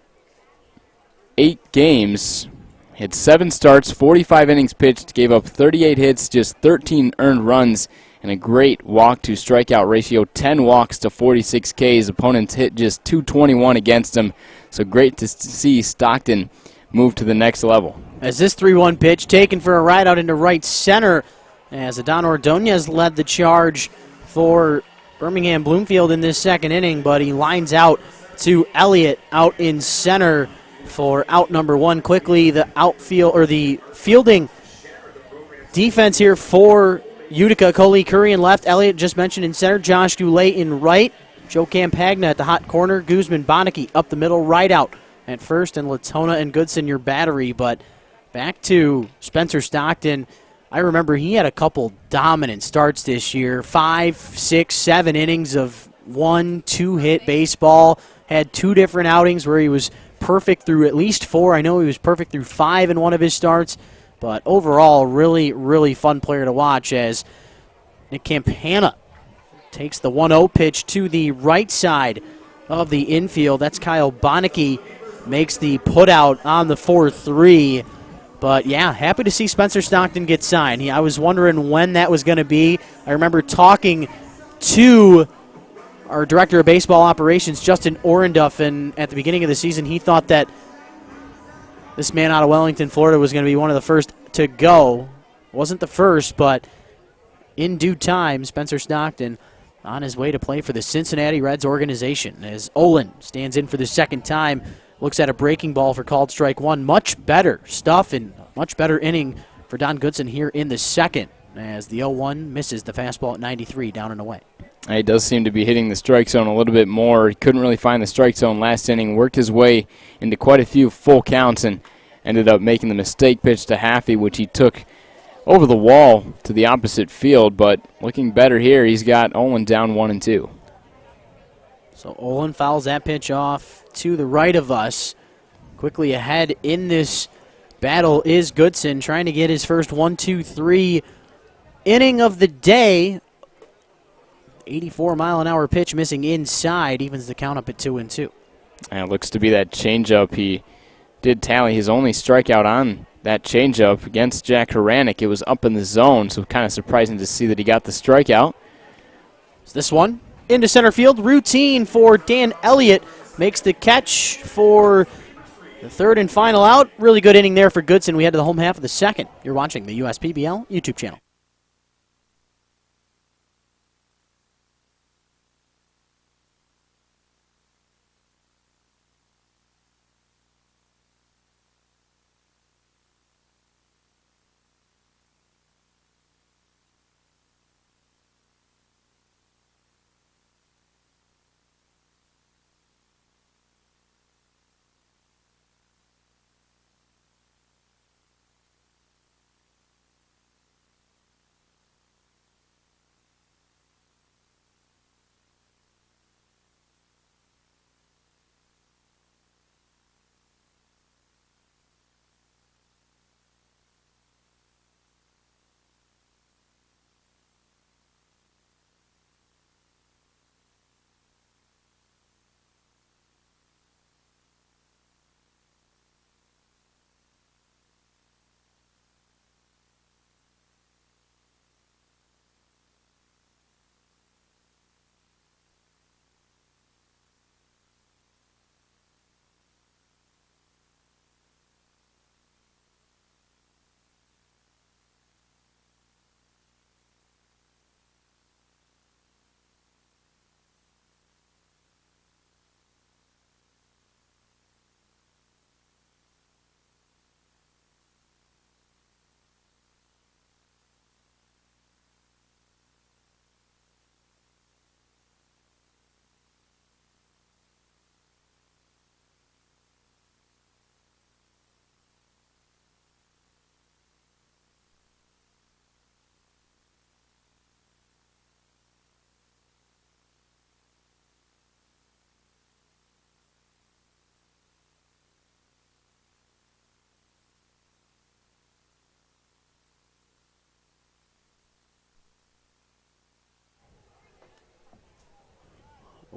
8 games. Had 7 starts, 45 innings pitched, gave up 38 hits, just 13 earned runs, and a great walk to strikeout ratio, 10 walks to 46 Ks. Opponents hit just 221 against him. So great to see Stockton move to the next level. As this 3-1 pitch taken for a ride out into right center, as Adon Ordonez led the charge for Birmingham Bloomfield in this second inning, but he lines out to Elliott out in center for out number 1. Quickly, the outfield or the fielding defense here for Utica. Coley Curry in left, Elliott just mentioned in center, Josh Goulet in right, Joe Campagna at the hot corner, Guzman Bonneke up the middle, right out at first, and Latona and Goodson your battery. But back to Spencer Stockton. I remember he had a couple dominant starts this year, 5, 6, 7 innings of 1-2 hit baseball, had 2 different outings where he was perfect through at least 4. I know he was perfect through 5 in one of his starts. But overall, really, really fun player to watch as Nick Campana takes the 1-0 pitch to the right side of the infield. That's Kyle Bonneke, makes the putout on the 4-3. But, yeah, happy to see Spencer Stockton get signed. I was wondering when that was going to be. I remember talking to our director of baseball operations, Justin Orenduff, and at the beginning of the season, he thought that this man out of Wellington, Florida, was going to be one of the first to go. Wasn't the first, but in due time, Spencer Stockton on his way to play for the Cincinnati Reds organization. As Olin stands in for the second time, looks at a breaking ball for called strike 1. Much better stuff and much better inning for Don Goodson here in the second, as the 0-1 misses the fastball at 93 down and away. He does seem to be hitting the strike zone a little bit more. He couldn't really find the strike zone last inning, worked his way into quite a few full counts, and ended up making the mistake pitch to Haffey, which he took over the wall to the opposite field. But looking better here, he's got Olin down 1-2. So Olin fouls that pitch off to the right of us. Quickly ahead in this battle is Goodson, trying to get his first 1-2-3 inning of the day. 84-mile-an-hour pitch missing inside, evens the count up at 2-2. And it looks to be that changeup. He did tally his only strikeout on that changeup against Jack Haranek. It was up in the zone, so kind of surprising to see that he got the strikeout. This one into center field, routine for Dan Elliott, makes the catch for the third and final out. Really good inning there for Goodson. We head to the home half of the second. You're watching the USPBL YouTube channel.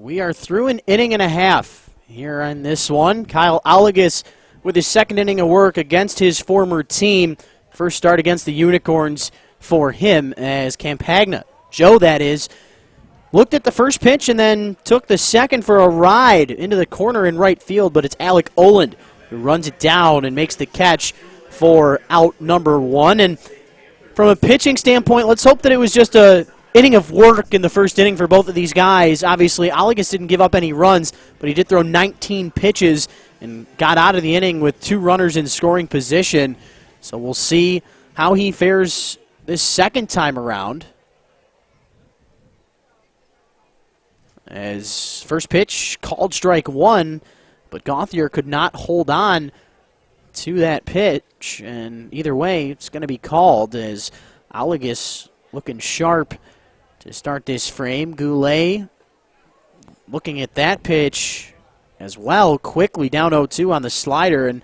We are through an inning and a half here on this one. Kyle Alagus with his second inning of work against his former team. First start against the Unicorns for him as Campagna, Joe that is, looked at the first pitch and then took the second for a ride into the corner in right field, but it's Alec Oland who runs it down and makes the catch for out number one. And from a pitching standpoint, let's hope that it was just a inning of work in the first inning for both of these guys. Obviously, Alagus didn't give up any runs, but he did throw 19 pitches and got out of the inning with 2 runners in scoring position. So we'll see how he fares this second time around. As first pitch called strike 1, but Gauthier could not hold on to that pitch, and either way it's going to be called as Alagus looking sharp to start this frame. Goulet looking at that pitch as well, quickly down 0-2 on the slider. And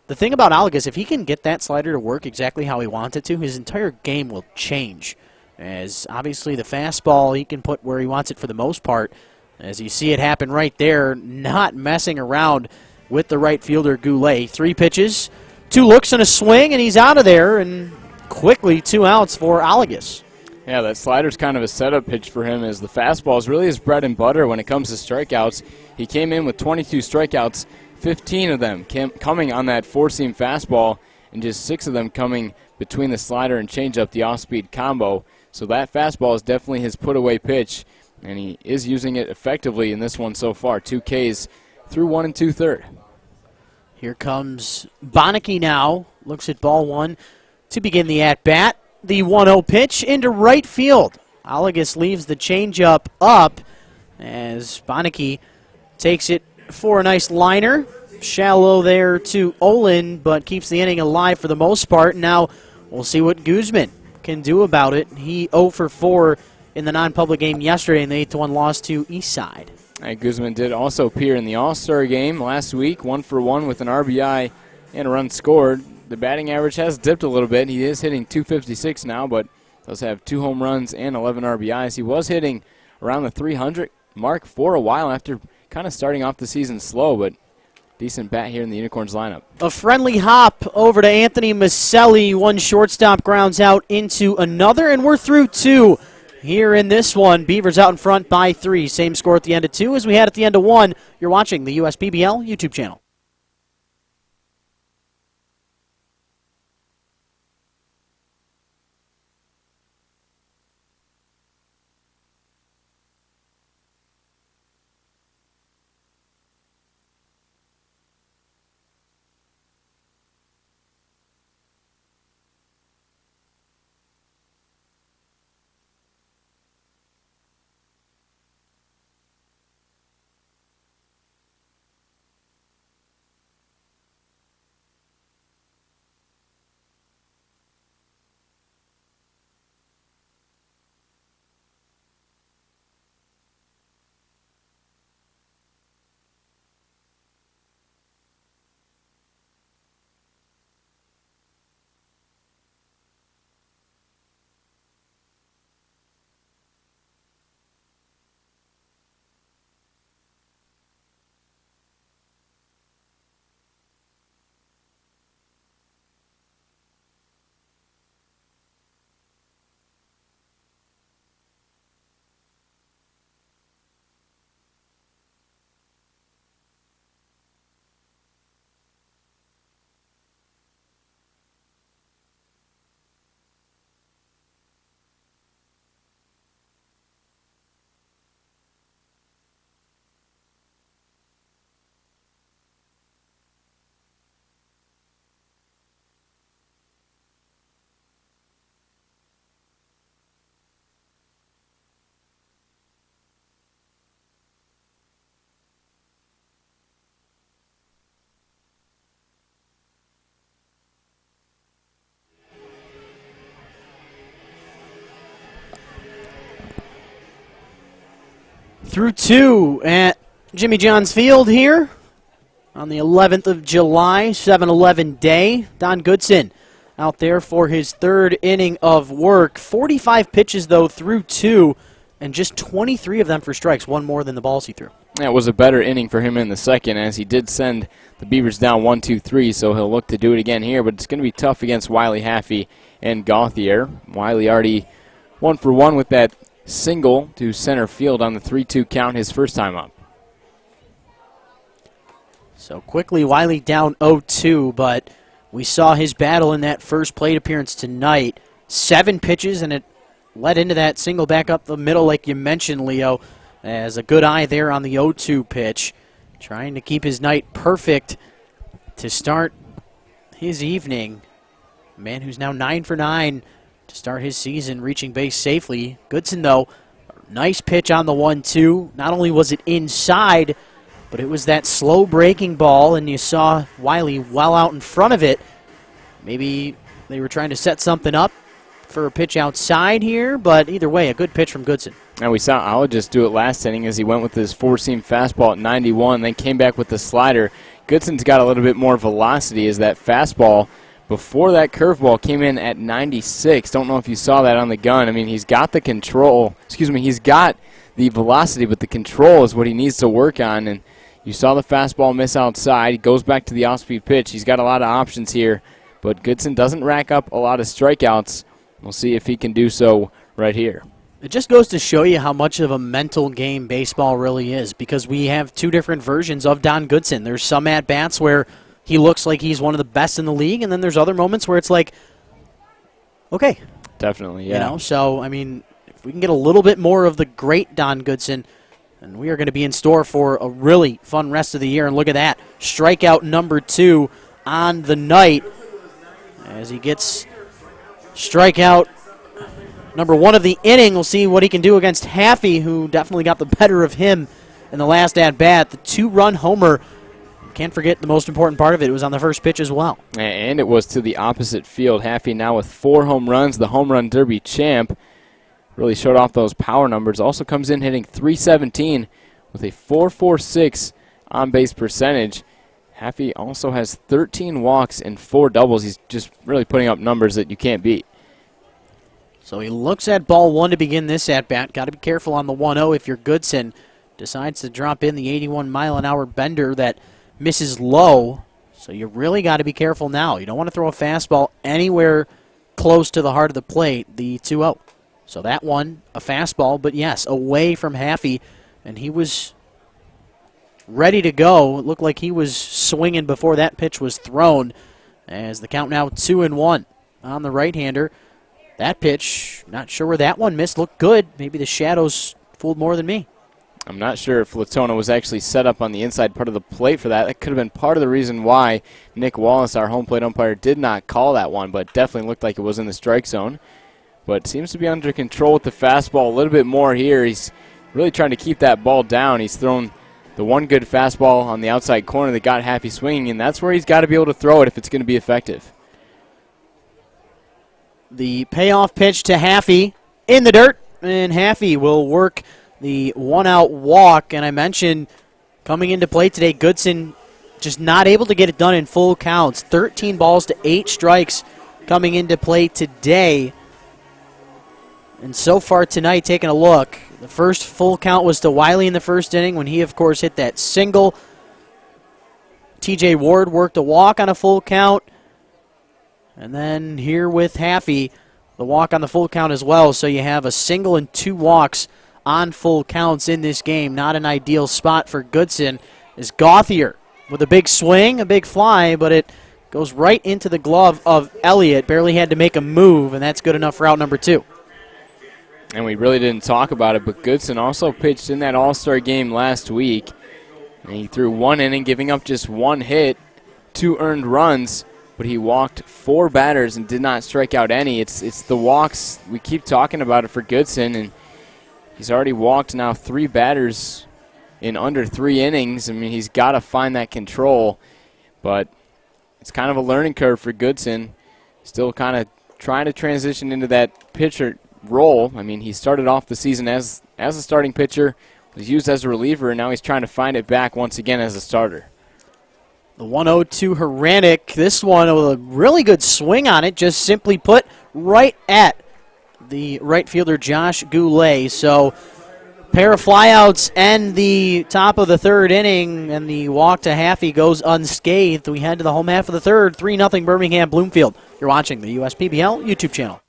the thing about Alagus, if he can get that slider to work exactly how he wants it to, his entire game will change. As obviously the fastball he can put where he wants it for the most part. As you see it happen right there, not messing around with the right fielder Goulet. 3 pitches, 2 looks and a swing, and he's out of there, and quickly 2 outs for Alagus. Yeah, that slider's kind of a setup pitch for him, as the fastball is really his bread and butter when it comes to strikeouts. He came in with 22 strikeouts, 15 of them coming on that four-seam fastball, and just 6 of them coming between the slider and changeup, the off-speed combo. So that fastball is definitely his put-away pitch, and he is using it effectively in this one so far. 2 Ks through 1 2/3. Here comes Bonneke now. Looks at ball 1 to begin the at-bat. The 1-0 pitch into right field. Alagus leaves the changeup up as Bonneke takes it for a nice liner. Shallow there to Olin, but keeps the inning alive for the most part. Now we'll see what Guzman can do about it. He 0 for 4 in the non-public game yesterday in the 8-1 loss to Eastside. Guzman did also appear in the All-Star game last week, 1 for 1 with an RBI and a run scored. The batting average has dipped a little bit. He is hitting .256 now, but does have 2 home runs and 11 RBIs. He was hitting around the 300 mark for a while after kind of starting off the season slow, but decent bat here in the Unicorns lineup. A friendly hop over to Anthony Maselli. 1 shortstop grounds out into another, and we're through 2 here in this one. Beavers out in front by 3. Same score at the end of 2 as we had at the end of 1. You're watching the USPBL YouTube channel. Through 2 at Jimmy John's Field here on the 11th of July, 7-11 day. Don Goodson out there for his 3rd inning of work. 45 pitches, though, through 2. and just 23 of them for strikes, one more than the balls he threw. That was a better inning for him in the second, as he did send the Beavers down 1-2-3, so he'll look to do it again here, but it's going to be tough against Wiley Haffey and Gauthier. Wiley already 1 for 1 with that single to center field on the 3-2 count his first time up. So quickly, Wiley down 0-2, but we saw his battle in that first plate appearance tonight. 7 pitches, and it led into that single back up the middle like you mentioned, Leo, as a good eye there on the 0-2 pitch. Trying to keep his night perfect to start his evening. A man who's now 9 for 9 to start his season, reaching base safely. Goodson, though, nice pitch on the 1-2. Not only was it inside, but it was that slow breaking ball, and you saw Wiley well out in front of it. Maybe they were trying to set something up for a pitch outside here, but either way, a good pitch from Goodson. And we saw Ologist do it last inning as he went with his four-seam fastball at 91, then came back with the slider. Goodson's got a little bit more velocity as that fastball before that curveball came in at 96. Don't know if you saw that on the gun. I mean, he's got the control. He's got the velocity, but the control is what he needs to work on. And you saw the fastball miss outside. He goes back to the off-speed pitch. He's got a lot of options here, but Goodson doesn't rack up a lot of strikeouts. We'll see if he can do so right here. It just goes to show you how much of a mental game baseball really is, because we have two different versions of Don Goodson. There's some at-bats where he looks like he's one of the best in the league, and then there's other moments where it's like, okay. Definitely, yeah. So, I mean, if we can get a little bit more of the great Don Goodson, and we are going to be in store for a really fun rest of the year. And look at that, strikeout number 2 on the night as he gets strikeout number 1 of the inning. We'll see what he can do against Haffey, who definitely got the better of him in the last at-bat. The 2-run homer. Can't forget the most important part of it. It was on the first pitch as well. And it was to the opposite field. Haffey now with 4 home runs, the home run derby champ. Really showed off those power numbers. Also comes in hitting .317 with a .446 on-base percentage. Haffey also has 13 walks and 4 doubles. He's just really putting up numbers that you can't beat. So he looks at ball 1 to begin this at-bat. Got to be careful on the 1-0 if you're Goodson. Decides to drop in the 81-mile-an-hour bender that misses low. So you really got to be careful now. You don't want to throw a fastball anywhere close to the heart of the plate, the 2-0. So that one, a fastball, but yes, away from Haffey, and he was ready to go. It looked like he was swinging before that pitch was thrown, as the count now 2-1 on the right-hander. That pitch, not sure where that one missed, looked good. Maybe the shadows fooled more than me. I'm not sure if Latona was actually set up on the inside part of the plate for that. That could have been part of the reason why Nick Wallace, our home plate umpire, did not call that one, but definitely looked like it was in the strike zone. But seems to be under control with the fastball a little bit more here. He's really trying to keep that ball down. He's thrown the one good fastball on the outside corner that got Haffey swinging, and that's where he's got to be able to throw it if it's going to be effective. The payoff pitch to Haffey in the dirt, and Haffey will work the one-out walk. And I mentioned coming into play today, Goodson just not able to get it done in full counts. 13 balls to 8 strikes coming into play today. And so far tonight, taking a look, the first full count was to Wiley in the first inning when he, of course, hit that single. T.J. Ward worked a walk on a full count. And then here with Haffey, the walk on the full count as well. So you have a single and 2 walks on full counts in this game. Not an ideal spot for Goodson. Is Gauthier with a big swing, a big fly, but it goes right into the glove of Elliott. Barely had to make a move, and that's good enough for out number 2. And we really didn't talk about it, but Goodson also pitched in that All-Star game last week. And he threw 1 inning, giving up just 1 hit, 2 earned runs, but he walked 4 batters and did not strike out any. It's the walks. We keep talking about it for Goodson, and he's already walked now 3 batters in under 3 innings. I mean, he's got to find that control, but it's kind of a learning curve for Goodson. Still kind of trying to transition into that pitcher role. I mean, he started off the season as a starting pitcher, was used as a reliever, and now he's trying to find it back once again as a starter. The 1-0 to Hranek. This one with a really good swing on it, just simply put right at the right fielder Josh Goulet. So pair of flyouts and the top of the third inning, and the walk to Haffey goes unscathed. We head to the home half of the third, 3-0 Birmingham Bloomfield. You're watching the USPBL YouTube channel.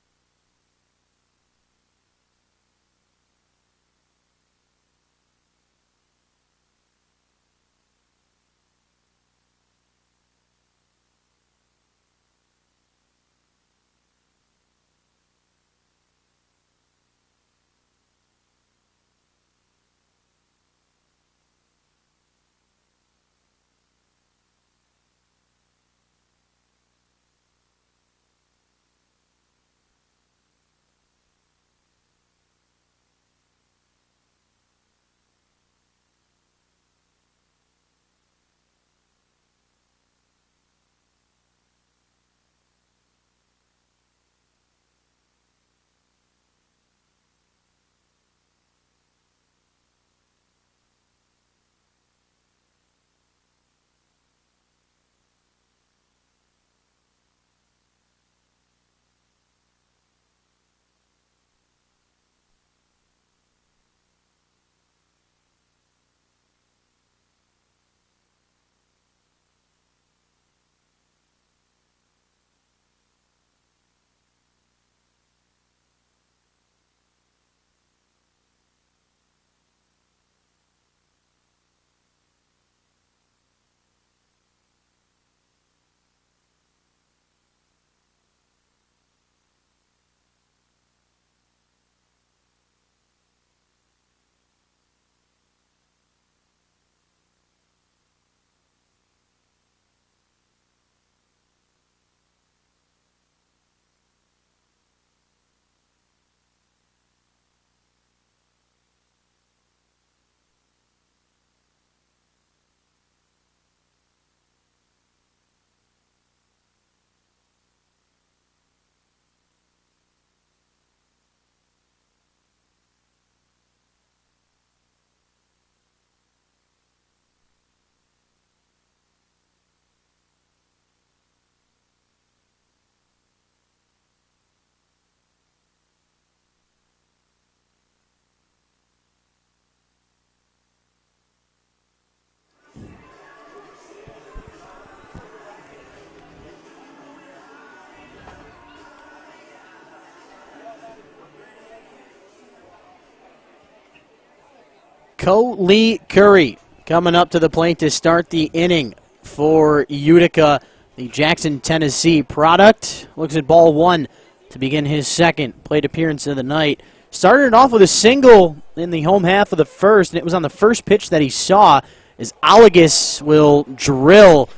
Lee Curry coming up to the plate to start the inning for Utica, the Jackson, Tennessee product. Looks at ball one to begin his second plate appearance of the night. Started it off with a single in the home half of the first, and it was on the first pitch that he saw as Allegas will drill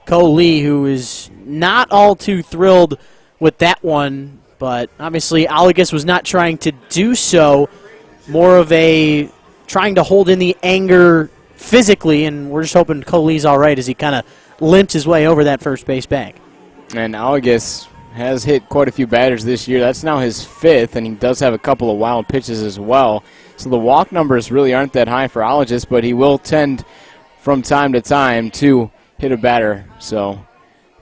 Lee, who is not all too thrilled with that one, but obviously Allegas was not trying to do so, more of a trying to hold in the anger physically, and we're just hoping Lee's all right as he kind of limps his way over that first base bag. And Allegas has hit quite a few batters this year. That's now his fifth, and he does have a couple of wild pitches as well. So the walk numbers really aren't that high for Allegas, but he will tend from time to time to hit a batter. So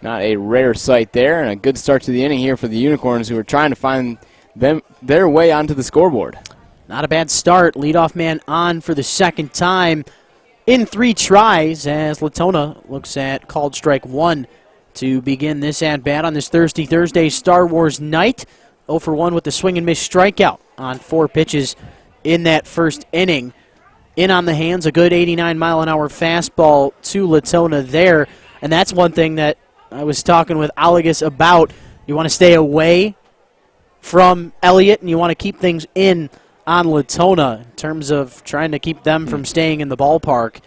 not a rare sight there, and a good start to the inning here for the Unicorns, who are trying to find their way onto the scoreboard. Not a bad start. Leadoff man on for the second time in 3 tries as Latona looks at called strike one to begin this at-bat on this Thursday Star Wars night. 0 for 1 with the swing and miss strikeout on 4 pitches in that first inning. In on the hands, a good 89-mile-an-hour fastball to Latona there. And that's one thing that I was talking with Allegas about. You want to stay away from Elliott, and you want to keep things in on Latona in terms of trying to keep them from staying in the ballpark,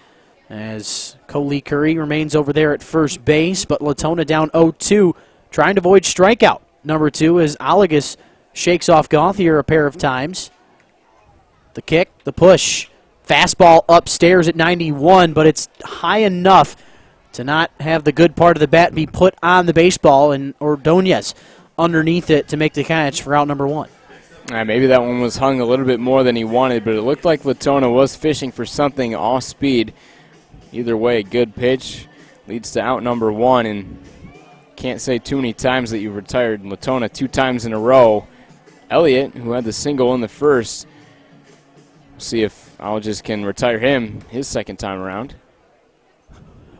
as Lee Curry remains over there at first base, but Latona down 0-2, trying to avoid strikeout number 2 as Allegas shakes off Gauthier a pair of times. The kick, the push, fastball upstairs at 91, but it's high enough to not have the good part of the bat be put on the baseball, and Ordonez underneath it to make the catch for out number 1. Maybe that one was hung a little bit more than he wanted, but it looked like Latona was fishing for something off speed. Either way, good pitch leads to out number 1, and can't say too many times that you've retired Latona 2 times in a row Elliott, who had the single in the first. See if Algis can retire him his second time around.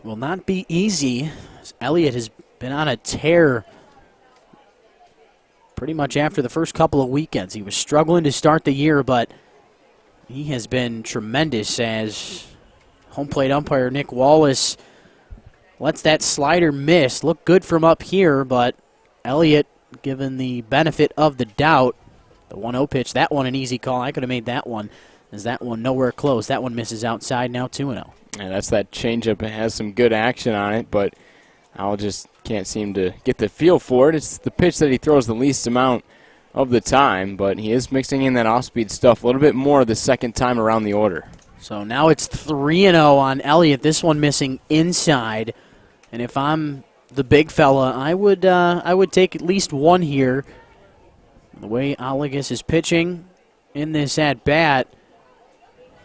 Will not be easy. Elliott has been on a tear pretty much after the first couple of weekends. He was struggling to start the year, but he has been tremendous as home plate umpire Nick Wallace lets that slider miss. Look good from up here, but Elliott, given the benefit of the doubt, the 1-0 pitch, that one an easy call. I could have made that one, as that one nowhere close. That one misses outside, now 2-0. And that's that changeup. It has some good action on it, but Al just can't seem to get the feel for it. It's the pitch that he throws the least amount of the time, but he is mixing in that off-speed stuff a little bit more the second time around the order. So now it's 3-0 on Elliott. This one missing inside. And if I'm the big fella, I would take at least one here. The way Algis is pitching in this at-bat,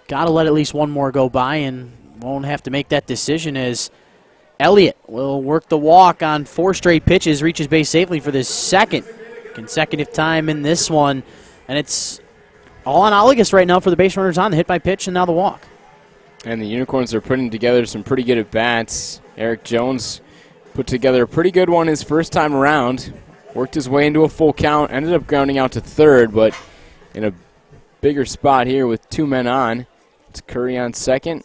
got to let at least one more go by and won't have to make that decision as Elliott will work the walk on 4 straight pitches, reaches base safely for this second consecutive time in this one. And it's all on Algis right now for the base runners on, the hit by pitch and now the walk. And the Unicorns are putting together some pretty good at-bats. Eric Jones put together a pretty good one his first time around. Worked his way into a full count, ended up grounding out to third, but in a bigger spot here with 2 men on. It's Curry on second.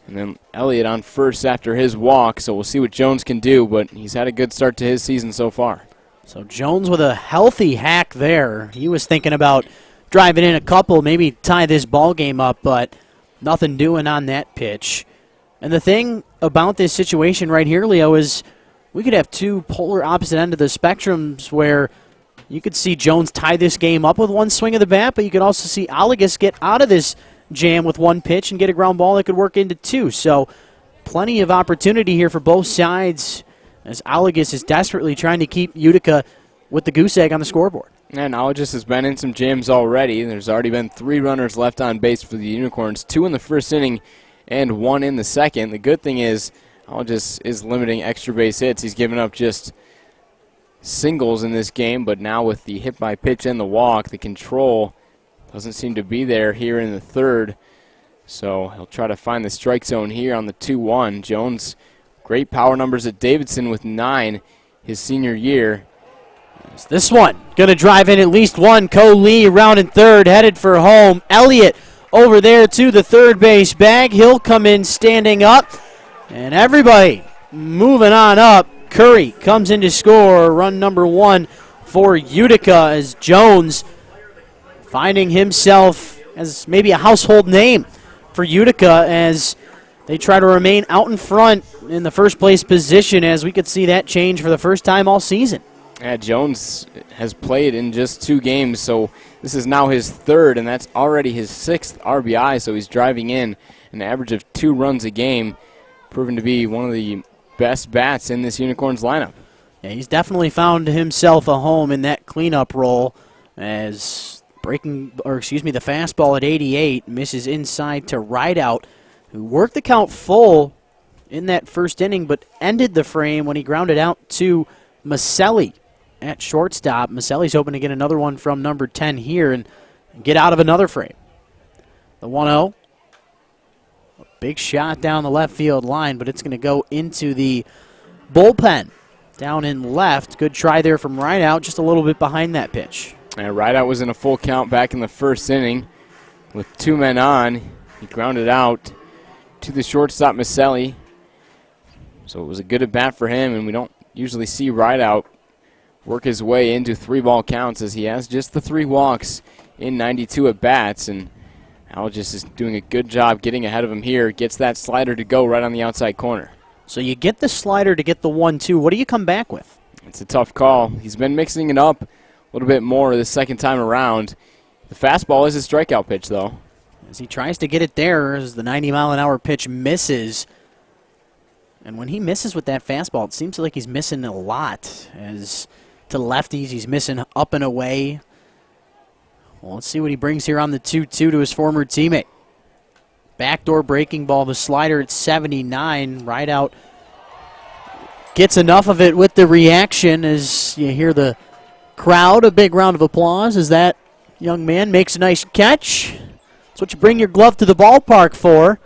And then Elliott on first after his walk, so we'll see what Jones can do, but he's had a good start to his season so far. So Jones with a healthy hack there. He was thinking about driving in a couple, maybe tie this ball game up, but nothing doing on that pitch. And the thing about this situation right here, Leo, is we could have two polar opposite end of the spectrums where you could see Jones tie this game up with one swing of the bat, but you could also see Algis get out of this jam with one pitch and get a ground ball that could work into 2. So plenty of opportunity here for both sides as Algis is desperately trying to keep Utica with the goose egg on the scoreboard. And Algis has been in some jams already. There's already been 3 runners left on base for the Unicorns, 2 in the first inning and 1 in the second. The good thing is Algis is limiting extra base hits. He's given up just singles in this game, but now with the hit by pitch and the walk, the control doesn't seem to be there here in the third. So he'll try to find the strike zone here on the 2-1. Jones, great power numbers at Davidson with 9 his senior year. This one going to drive in at least one. Lee around in third, headed for home. Elliott over there to the third base bag. He'll come in standing up. And everybody moving on up. Curry comes in to score run number 1 for Utica as Jones finding himself as maybe a household name for Utica as they try to remain out in front in the first place position, as we could see that change for the first time all season. Yeah, Jones has played in just 2 games, so this is now his 3rd, and that's already his 6th RBI, so he's driving in an average of 2 runs a game, proven to be one of the best bats in this Unicorns lineup. Yeah, he's definitely found himself a home in that cleanup role as the fastball at 88 misses inside to Rideout, who worked the count full in that first inning, but ended the frame when he grounded out to Maselli at shortstop. Maselli's hoping to get another one from number 10 here and get out of another frame. The 1-0. A big shot down the left field line, but it's going to go into the bullpen down in left. Good try there from Rideout, just a little bit behind that pitch. And Rideout was in a full count back in the first inning with 2 men on. He grounded out to the shortstop, Maselli. So it was a good at-bat for him, and we don't usually see Rideout work his way into 3-ball counts, as he has just the 3 walks in 92 at-bats, and Algis is doing a good job getting ahead of him here. Gets that slider to go right on the outside corner. So you get the slider to get the 1-2. What do you come back with? It's a tough call. He's been mixing it up a little bit more the second time around. The fastball is his strikeout pitch, though. As he tries to get it there, as the 90-mile-an-hour pitch misses. And when he misses with that fastball, it seems like he's missing a lot. As to the lefties, he's missing up and away. Well, let's see what he brings here on the 2-2 to his former teammate. Backdoor breaking ball, the slider at 79. Rideout gets enough of it with the reaction as you hear the crowd a big round of applause as that young man makes a nice catch. That's what you bring your glove to the ballpark for.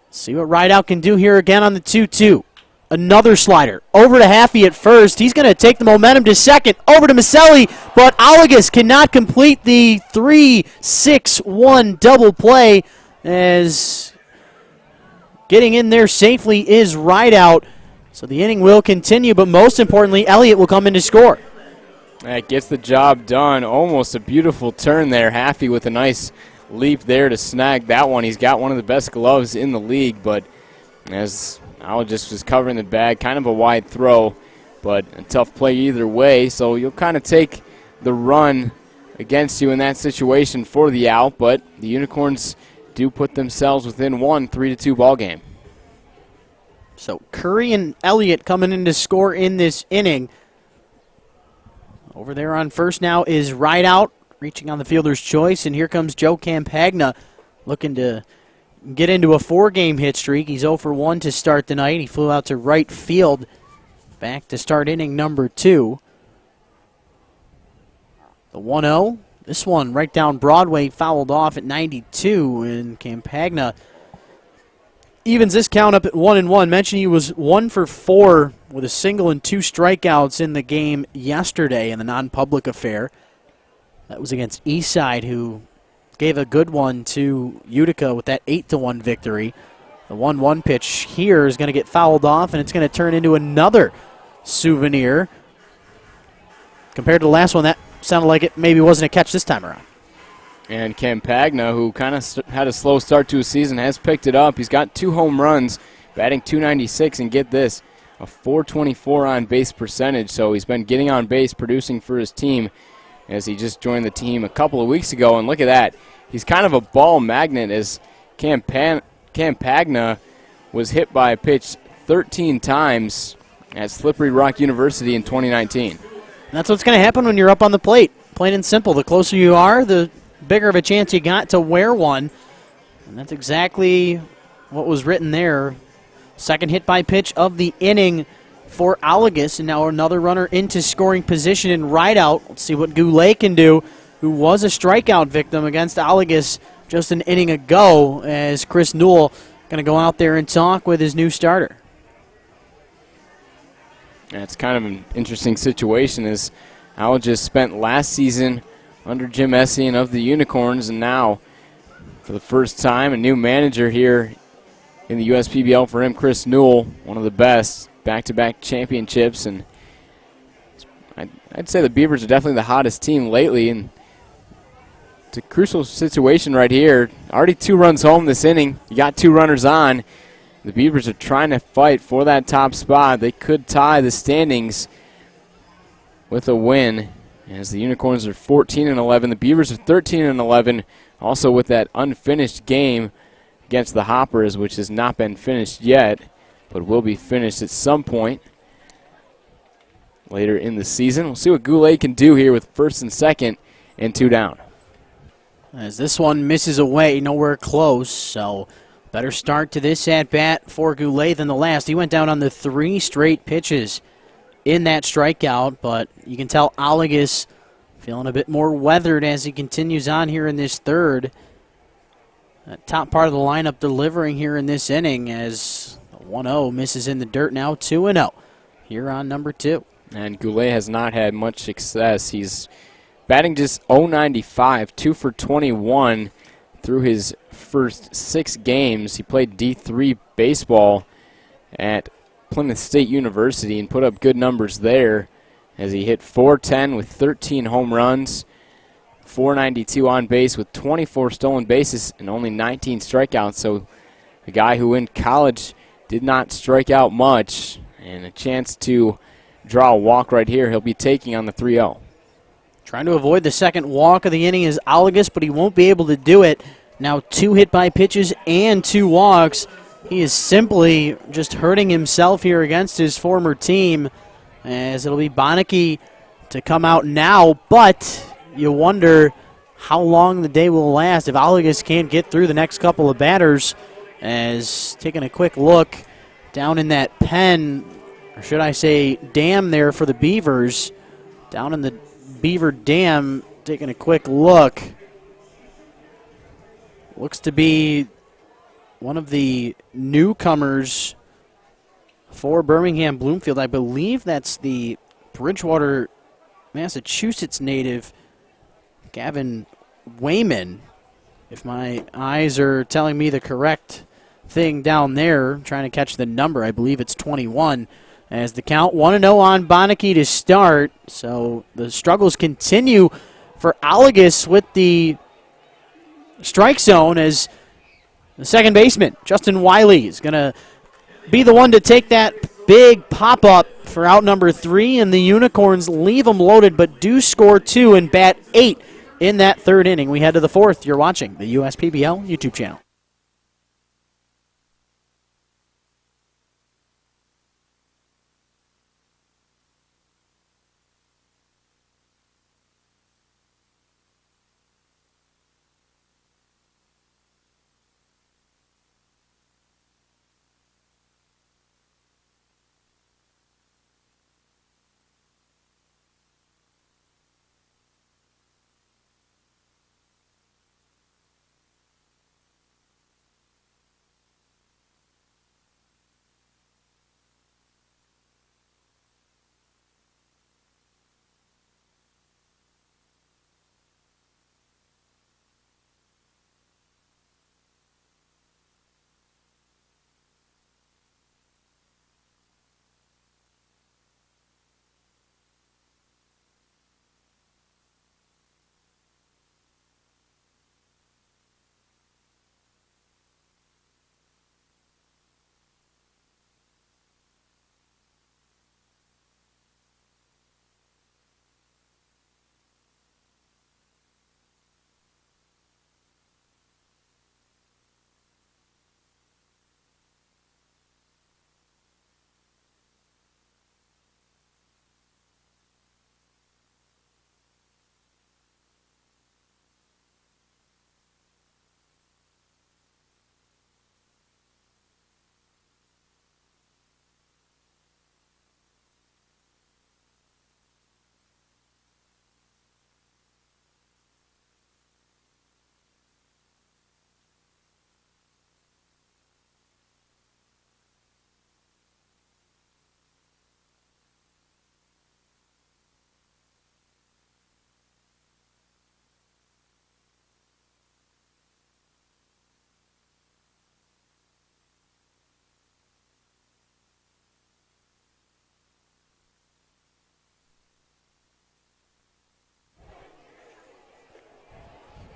See what Rideout can do here again on the 2-2. Another slider. Over to Haffey at first. He's going to take the momentum to second. Over to Maselli, but Alagas cannot complete the 3-6-1 double play as getting in there safely is Rideout. So the inning will continue, but most importantly, Elliott will come in to score. That gets the job done. Almost a beautiful turn there. Haffey with a nice leap there to snag that one. He's got one of the best gloves in the league, but as Allegis was covering the bag, kind of a wide throw, but a tough play either way. So you'll kind of take the run against you in that situation for the out, but the Unicorns do put themselves within one 3-2 ball game. So Curry and Elliott coming in to score in this inning. Over there on first now is Rideout, reaching on the fielder's choice, and here comes Joe Campagna looking to get into a 4-game hit streak. He's 0 for 1 to start the night. He flew out to right field, back to start inning number 2. The 1-0, this one right down Broadway, fouled off at 92, and Campagna evens this count up at 1-1. Mentioned he was 1 for 4 with a single and 2 strikeouts in the game yesterday in the non-public affair. That was against Eastside, who gave a good one to Utica with that 8-1 victory. The 1-1 pitch here is going to get fouled off, and it's going to turn into another souvenir. Compared to the last one, that sounded like it maybe wasn't a catch this time around. And Campagna, who kind of had a slow start to his season, has picked it up. He's got 2 home runs, batting .296, and get this, a .424 on base percentage. So he's been getting on base, producing for his team as he just joined the team a couple of weeks ago. And look at that. He's kind of a ball magnet as Campagna was hit by a pitch 13 times at Slippery Rock University in 2019. And that's what's going to happen when you're up on the plate. Plain and simple. The closer you are, the bigger of a chance you got to wear one. And that's exactly what was written there. Second hit by pitch of the inning for Alagas, and now another runner into scoring position in Rideout. Let's see what Goulet can do, who was a strikeout victim against Alagas just an inning ago, as Chris Newell going to go out there and talk with his new starter. That's kind of an interesting situation as Alagas spent last season under Jim Essien of the Unicorns, and now for the first time a new manager here in the USPBL for him, Chris Newell, one of the best, back-to-back championships, and I'd say the Beavers are definitely the hottest team lately, and it's a crucial situation right here. Already 2 runs home this inning. You got 2 runners on. The Beavers are trying to fight for that top spot. They could tie the standings with a win, as the Unicorns are 14-11. The Beavers are 13-11, also with that unfinished game against the Hoppers, which has not been finished yet, but will be finished at some point later in the season. We'll see what Goulet can do here with first and second and 2 down. As this one misses away, nowhere close, so better start to this at-bat for Goulet than the last. He went down on the 3 straight pitches in that strikeout, but you can tell Alagas feeling a bit more weathered as he continues on here in this third. That top part of the lineup delivering here in this inning as 1-0 misses in the dirt now, 2-0 here on number 2. And Goulet has not had much success. He's batting just .095, 2 for 21 through his first 6 games. He played D3 baseball at Plymouth State University and put up good numbers there as he hit .410 with 13 home runs, .492 on base with 24 stolen bases and only 19 strikeouts. So a guy who in college did not strike out much, and a chance to draw a walk right here he'll be taking on the 3-0. Trying to avoid the second walk of the inning is Alagas, but he won't be able to do it. Now 2 hit by pitches and 2 walks. He is simply just hurting himself here against his former team, as it'll be Bonneke to come out now, but you wonder how long the day will last if Alagas can't get through the next couple of batters. As taking a quick look down in that pen, or should I say dam there for the Beavers. Down in the Beaver Dam, taking a quick look. Looks to be one of the newcomers for Birmingham Bloomfield. I believe that's the Bridgewater, Massachusetts native, Gavin Wayman. If my eyes are telling me the correct thing down there, trying to catch the number, I believe it's 21. As the count 1-0 on Bonneke to start. So the struggles continue for Alagus with the strike zone, as the second baseman, Justin Wiley, is going to be the one to take that big pop-up for out number 3, and the Unicorns leave them loaded but do score 2 and bat 8 in that third inning. We head to the fourth. You're watching the USPBL YouTube channel.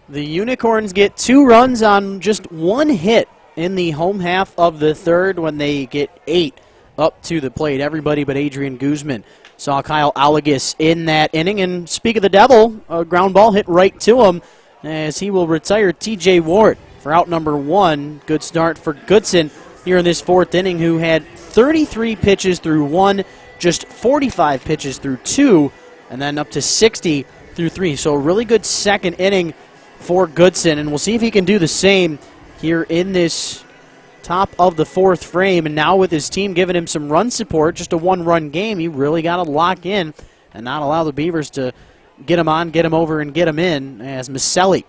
The Unicorns get 2 runs on just 1 hit in the home half of the third when they get 8 up to the plate. Everybody but Adrian Guzman saw Kyle Alagus in that inning. And speak of the devil, a ground ball hit right to him as he will retire TJ Ward for out number 1. Good start for Goodson here in this fourth inning, who had 33 pitches through 1, just 45 pitches through 2, and then up to 60 through 3. So a really good second inning for Goodson, and we'll see if he can do the same here in this top of the fourth frame. And now with his team giving him some run support, just a 1-run game, he really got to lock in and not allow the Beavers to get him on, get him over, and get him in, as Maselli,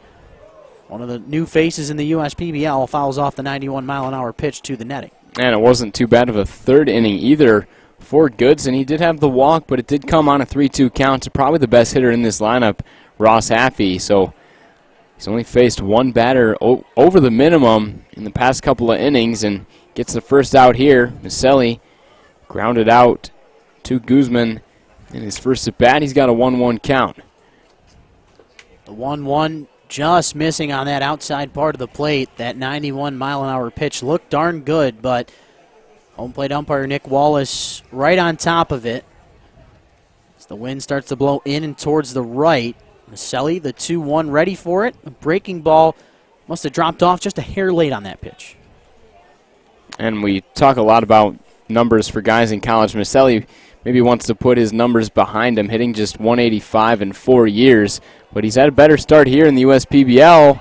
one of the new faces in the USPBL, fouls off the 91-mile-an-hour pitch to the netting. And it wasn't too bad of a third inning either for Goodson. He did have the walk, but it did come on a 3-2 count to probably the best hitter in this lineup, Ross Haffey. So he's only faced one batter over the minimum in the past couple of innings and gets the first out here. Maselli grounded out to Guzman in his first at bat. He's got a 1-1 count. The 1-1 just missing on that outside part of the plate. That 91-mile-an-hour pitch looked darn good, but home plate umpire Nick Wallace right on top of it. As the wind starts to blow in and towards the right, Maselli, the 2-1, ready for it. A breaking ball must have dropped off just a hair late on that pitch. And we talk a lot about numbers for guys in college. Maselli maybe wants to put his numbers behind him, hitting just 185 in 4 years. But he's had a better start here in the USPBL.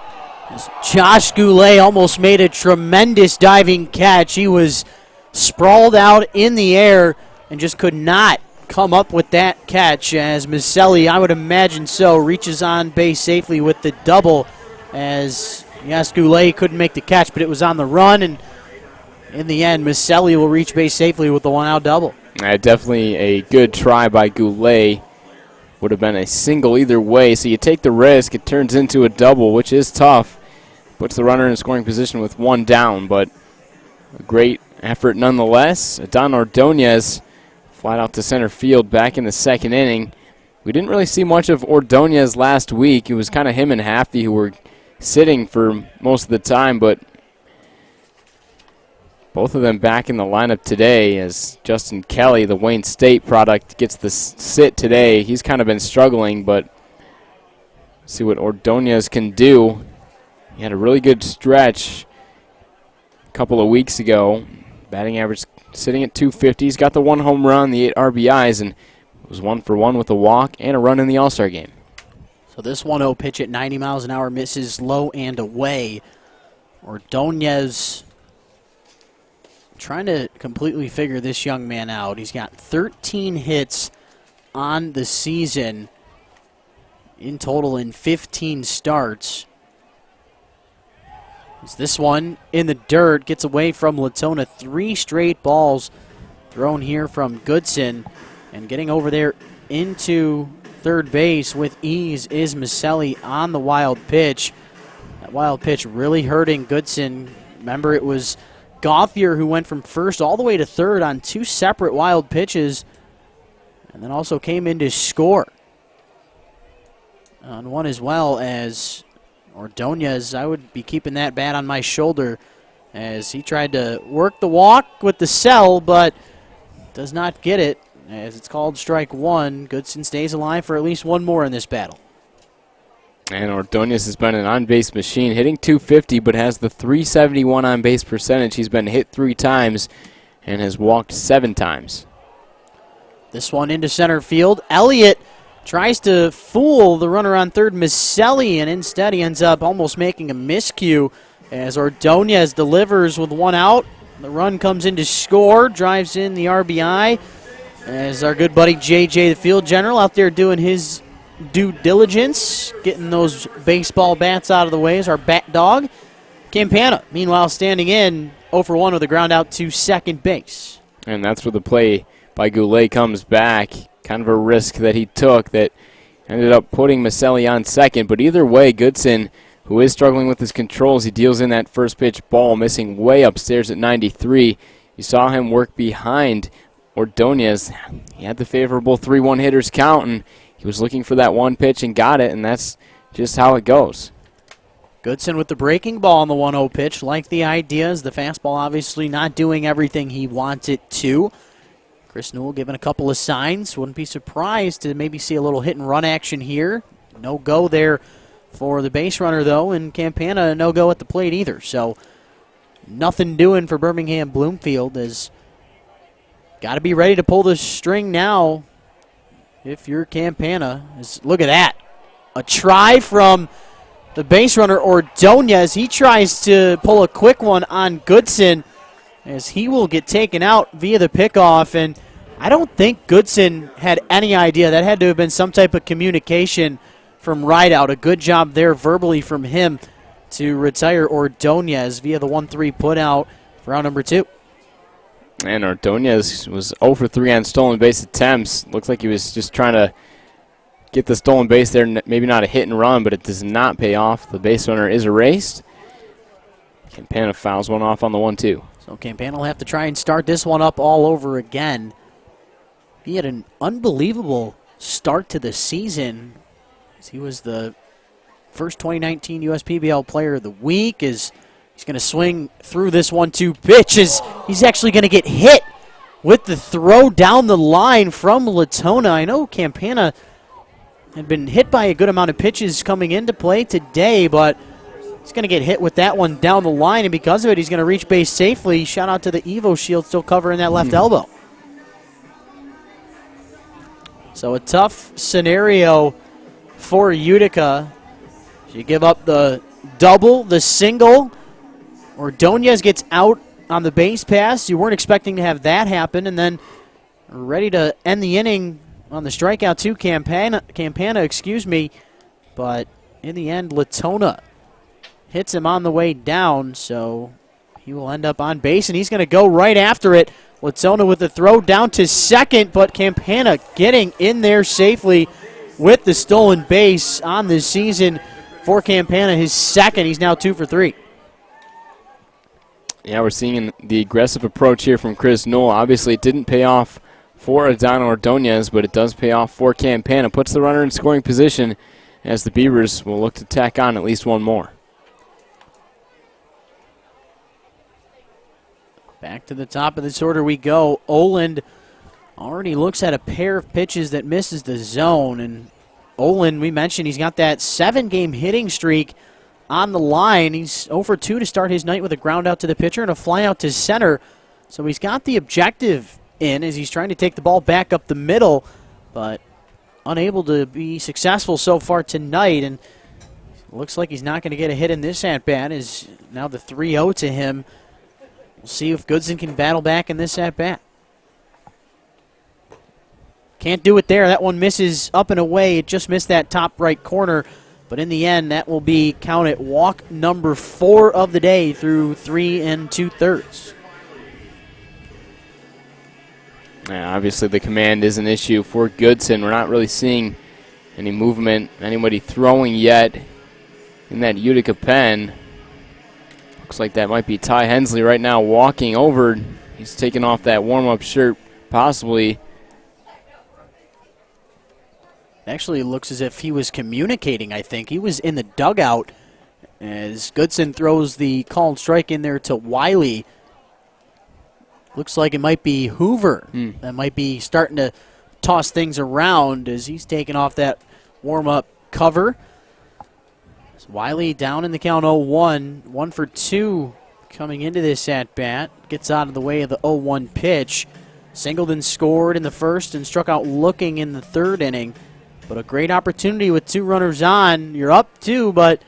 Josh Goulet almost made a tremendous diving catch. He was sprawled out in the air, and just could not come up with that catch as Maselli, I would imagine so, reaches on base safely with the double as, yes, Goulet couldn't make the catch, but it was on the run, and in the end, Maselli will reach base safely with the one-out double. Definitely a good try by Goulet. Would have been a single either way, so you take the risk. It turns into a double, which is tough. Puts the runner in scoring position with one down, but a great effort nonetheless. Don Ordonez flat out to center field back in the second inning. We didn't really see much of Ordonez last week. It was kind of him and Haffey who were sitting for most of the time, but both of them back in the lineup today as Justin Kelly, the Wayne State product, gets the sit today. He's kind of been struggling, but see what Ordonez can do. He had a really good stretch a couple of weeks ago. Batting average sitting at 250. He's got the 1 home run, the 8 RBIs, and was 1 for 1 with a walk and a run in the All-Star game. So this 1-0 pitch at 90 miles an hour misses low and away. Ordonez trying to completely figure this young man out. He's got 13 hits on the season in total in 15 starts. As this one in the dirt gets away from Latona. 3 straight balls thrown here from Goodson. And getting over there into third base with ease is Maselli on the wild pitch. That wild pitch really hurting Goodson. Remember, it was Gauthier who went from first all the way to third on 2 separate wild pitches, and then also came in to score on one as well as Ordonez. I would be keeping that bat on my shoulder as he tried to work the walk with the sell, but does not get it as it's called strike 1. Goodson stays alive for at least one more in this battle. And Ordonez has been an on-base machine, hitting 250, but has the 371 on-base percentage. He's been hit 3 times and has walked 7 times. This one into center field. Elliott tries to fool the runner on third, Maselli, and instead he ends up almost making a miscue as Ordonez delivers with 1 out. The run comes in to score, drives in the RBI as our good buddy JJ, the field general, out there doing his due diligence, getting those baseball bats out of the way as our bat dog. Campana, meanwhile, standing in 0 for 1 with a ground out to second base. And that's where the play by Goulet comes back. Kind of a risk that he took that ended up putting Maselli on second. But either way, Goodson, who is struggling with his controls, he deals in that first pitch ball, missing way upstairs at 93. You saw him work behind Ordonez. He had the favorable 3-1 hitters count, and he was looking for that one pitch and got it, and that's just how it goes. Goodson with the breaking ball on the 1-0 pitch. Like the ideas, the fastball obviously not doing everything he wants it to. Chris Newell giving a couple of signs. Wouldn't be surprised to maybe see a little hit and run action here. No go there for the base runner, though, and Campana no go at the plate either. So nothing doing for Birmingham Bloomfield. Is got to be ready to pull the string now if you're Campana. Look at that. A try from the base runner, Ordonez. He tries to pull a quick one on Goodson as he will get taken out via the pickoff. And I don't think Goodson had any idea. That had to have been some type of communication from Rideout. A good job there verbally from him to retire Ordonez via the 1-3 put out for round number 2. And Ordonez was 0 for 3 on stolen base attempts. Looks like he was just trying to get the stolen base there. Maybe not a hit and run, but it does not pay off. The base runner is erased. Campana fouls one off on the 1-2. So Campana will have to try and start this one up all over again. He had an unbelievable start to the season. He was the first 2019 USPBL Player of the Week. He's going to swing through this 1-2 pitch. He's actually going to get hit with the throw down the line from Latona. I know Campana had been hit by a good amount of pitches coming into play today, but he's going to get hit with that one down the line, and because of it, he's going to reach base safely. Shout out to the Evo Shield still covering that left elbow. So a tough scenario for Utica. You give up the double, the single. Ordonez gets out on the base pass. You weren't expecting to have that happen, and then ready to end the inning on the strikeout too, Campana, excuse me. But in the end, Latona hits him on the way down, so he will end up on base, and he's going to go right after it. Latona with the throw down to second, but Campana getting in there safely with the stolen base on this season for Campana, his second. He's now 2 for 3. Yeah, we're seeing the aggressive approach here from Chris Knoll. Obviously, it didn't pay off for Adano Ordonez, but it does pay off for Campana. Puts the runner in scoring position as the Beavers will look to tack on at least one more. Back to the top of this order we go. Oland already looks at a pair of pitches that misses the zone. And Oland, we mentioned, he's got that 7-game hitting streak on the line. He's 0 for 2 to start his night with a ground out to the pitcher and a fly out to center. So he's got the objective in as he's trying to take the ball back up the middle, but unable to be successful so far tonight. And looks like he's not going to get a hit in this at-bat. Is now the 3-0 to him. We'll see if Goodson can battle back in this at-bat. Can't do it there. That one misses up and away. It just missed that top right corner. But in the end, that will be counted walk number 4 of the day through 3 2/3. Yeah, obviously, the command is an issue for Goodson. We're not really seeing any movement, anybody throwing yet in that Utica pen. Looks like that might be Ty Hensley right now walking over. He's taking off that warm-up shirt, possibly. Actually, it looks as if he was communicating, I think. He was in the dugout as Goodson throws the called strike in there to Wiley. Looks like it might be Hoover that might be starting to toss things around as he's taking off that warm-up cover. So Wiley down in the count 0-1, 1 for 2 coming into this at-bat. Gets out of the way of the 0-1 pitch. Singleton scored in the first and struck out looking in the third inning. But a great opportunity with 2 runners on. You're up 2, but,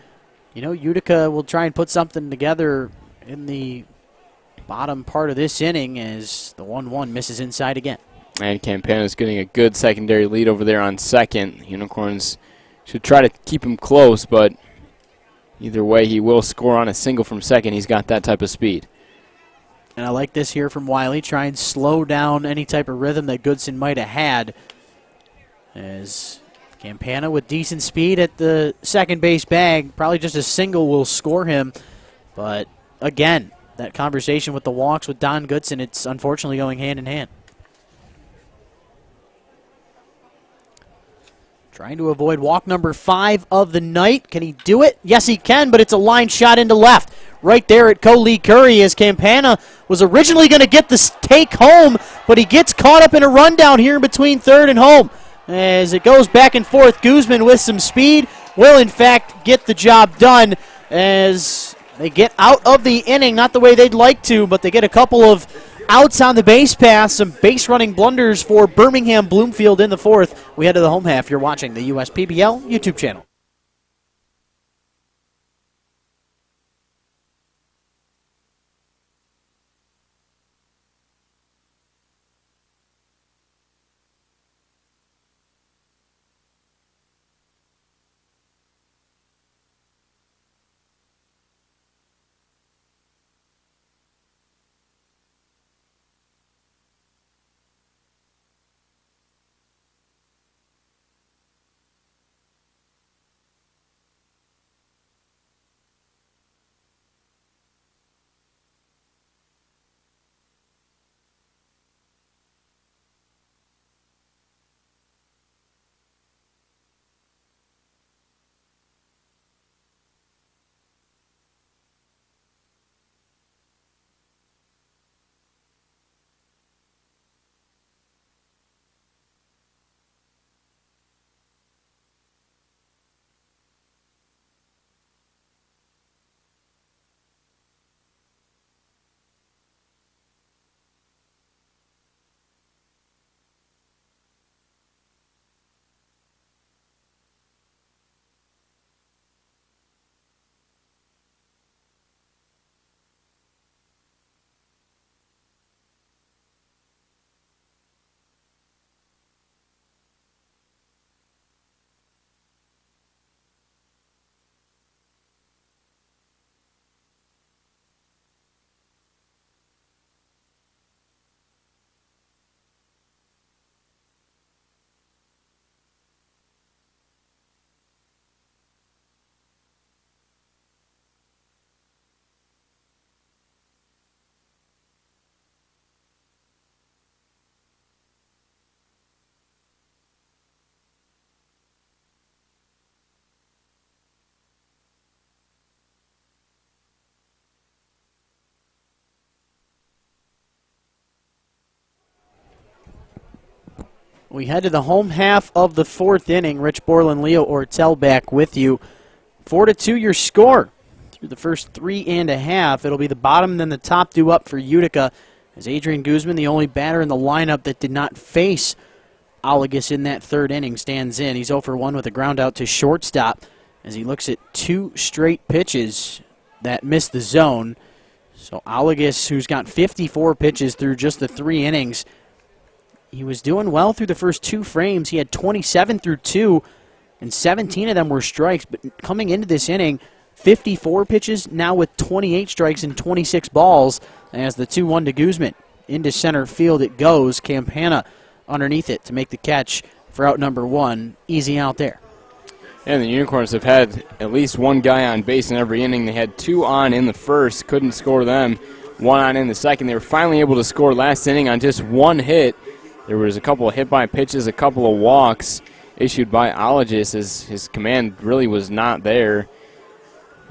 you know, Utica will try and put something together in the bottom part of this inning as the 1-1 misses inside again. And Campana's getting a good secondary lead over there on second. Unicorns should try to keep him close, but either way, he will score on a single from second. He's got that type of speed. And I like this here from Wiley. Try and slow down any type of rhythm that Goodson might have had. As Campana with decent speed at the second base bag. Probably just a single will score him. But again, that conversation with the walks with Don Goodson, it's unfortunately going hand in hand. Trying to avoid walk number 5 of the night. Can he do it? Yes, he can, but it's a line shot into left. Right there at Lee Curry as Campana was originally going to get the take home, but he gets caught up in a rundown here in between third and home. As it goes back and forth, Guzman with some speed will, in fact, get the job done as they get out of the inning. Not the way they'd like to, but they get a couple of outs on the base pass. Some base running blunders for Birmingham Bloomfield in the fourth. We head to the home half. You're watching the USPBL YouTube channel. We head to the home half of the fourth inning. Rich Borland, Leo Ortel back with you. 4-2 your score. Through the first 3.5, it'll be the bottom and then the top due up for Utica, as Adrian Guzman, the only batter in the lineup that did not face Alagus in that third inning, stands in. He's 0 for 1 with a ground out to shortstop as he looks at 2 straight pitches that missed the zone. So Alagus, who's got 54 pitches through just the 3 innings, he was doing well through the first 2 frames. He had 27 through 2, and 17 of them were strikes. But coming into this inning, 54 pitches, now with 28 strikes and 26 balls, as the 2-1 to Guzman. Into center field it goes. Campana underneath it to make the catch for out number 1. Easy out there. And the Unicorns have had at least one guy on base in every inning. They had 2 on in the first, couldn't score them. 1 on in the second. They were finally able to score last inning on just 1 hit. There was a couple of hit-by pitches, a couple of walks issued by Alagus, as his command really was not there.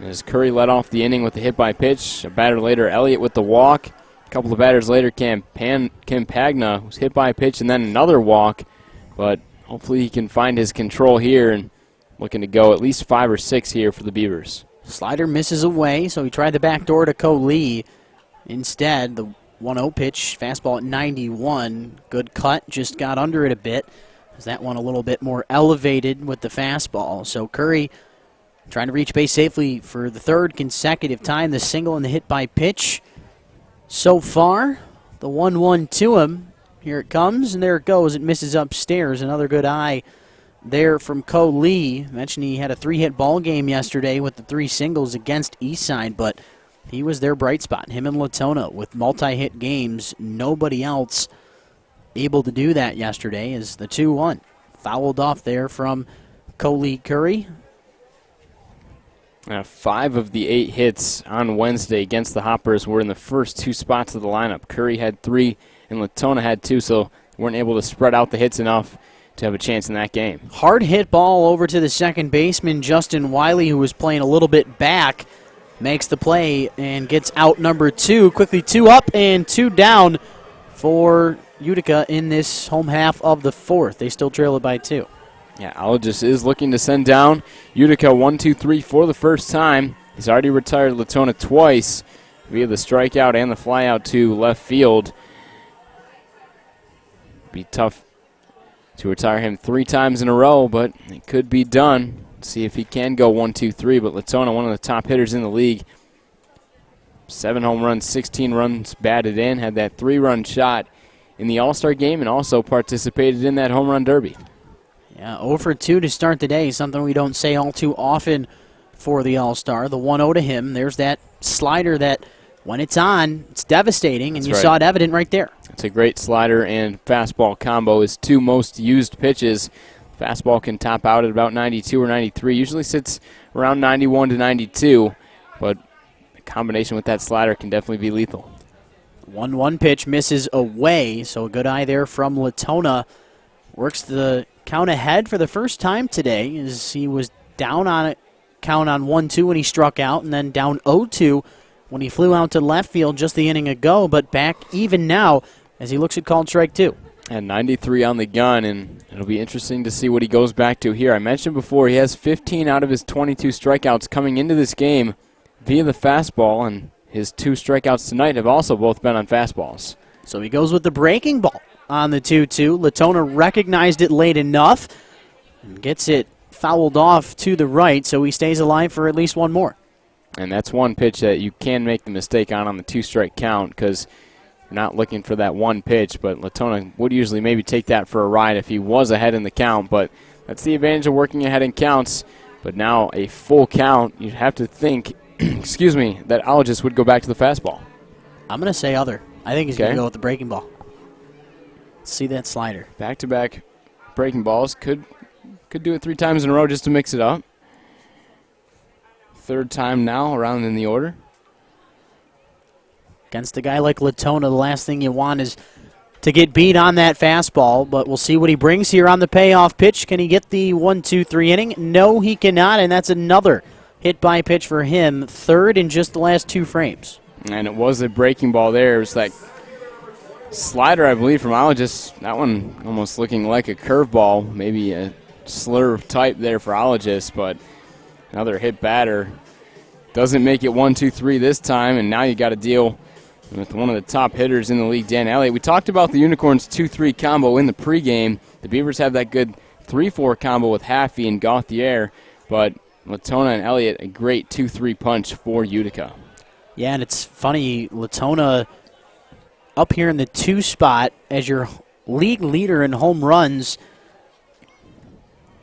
As Curry led off the inning with the hit by pitch, a batter later, Elliott with the walk. A couple of batters later, Campagna was hit by a pitch and then another walk. But hopefully he can find his control here and looking to go at least 5 or 6 here for the Beavers. Slider misses away, so he tried the back door to Lee. Instead, the 1-0 pitch, fastball at 91. Good cut, just got under it a bit. As that one a little bit more elevated with the fastball. So Curry trying to reach base safely for the 3rd consecutive time. The single and the hit by pitch. So far, the 1-1 to him. Here it comes, and there it goes. It misses upstairs. Another good eye there from Lee. Mentioned he had a 3-hit ball game yesterday with the 3 singles against Eastside, but he was their bright spot. Him and Latona with multi-hit games. Nobody else able to do that yesterday as the 2-1. Fouled off there from Lee Curry. 5 of the 8 hits on Wednesday against the Hoppers were in the first 2 spots of the lineup. Curry had 3 and Latona had 2, so weren't able to spread out the hits enough to have a chance in that game. Hard hit ball over to the second baseman, Justin Wiley, who was playing a little bit back, makes the play and gets out number 2. Quickly 2 up and 2 down for Utica in this home half of the 4th. They still trail it by 2. Yeah, Alagus is looking to send down Utica 1-2-3 for the first time. He's already retired Latona twice via the strikeout and the flyout to left field. Be tough to retire him 3 times in a row, but it could be done. See if he can go 1-2-3, but Latona, one of the top hitters in the league. 7 home runs, 16 runs batted in, had that 3-run shot in the All-Star game and also participated in that home run derby. Yeah, 0 for 2 to start the day, something we don't say all too often for the All-Star. The 1-0 to him. There's that slider that, when it's on, it's devastating, and That's you right. saw it evident right there. It's a great slider and fastball combo. His 2 most used pitches. Fastball can top out at about 92 or 93. Usually sits around 91 to 92, but the combination with that slider can definitely be lethal. 1-1 pitch misses away, so a good eye there from Latona. Works the count ahead for the first time today as he was down on it, count on 1-2 when he struck out, and then down 0-2 when he flew out to left field just the inning ago, but back even now as he looks at called strike 2. And 93 on the gun, and it'll be interesting to see what he goes back to here. I mentioned before he has 15 out of his 22 strikeouts coming into this game via the fastball, and his 2 strikeouts tonight have also both been on fastballs. So he goes with the breaking ball on the 2-2. Latona recognized it late enough and gets it fouled off to the right, so he stays alive for at least one more. And that's one pitch that you can make the mistake on the 2-strike count because you're not looking for that one pitch, but Latona would usually maybe take that for a ride if he was ahead in the count, but that's the advantage of working ahead in counts. But now a full count, you'd have to think, excuse me, that Alagus would go back to the fastball. I'm going to say other. I think he's going to go with the breaking ball. See that slider. Back-to-back breaking balls. Could do it 3 times in a row just to mix it up. 3rd time now around in the order. Against a guy like Latona, the last thing you want is to get beat on that fastball, but we'll see what he brings here on the payoff pitch. Can he get the 1-2-3 inning? No, he cannot, and that's another hit by pitch for him, 3rd in just the last 2 frames. And it was a breaking ball there. It was that slider, I believe, from Ologist. That one almost looking like a curveball, maybe a slur type there for Ologist, but another hit batter. Doesn't make it 1-2-3 this time, and now you got to deal with one of the top hitters in the league, Dan Elliott. We talked about the Unicorns 2-3 combo in the pregame. The Beavers have that good 3-4 combo with Haffey and Gauthier, but Latona and Elliott, a great 2-3 punch for Utica. Yeah, and it's funny, Latona up here in the 2 spot as your league leader in home runs.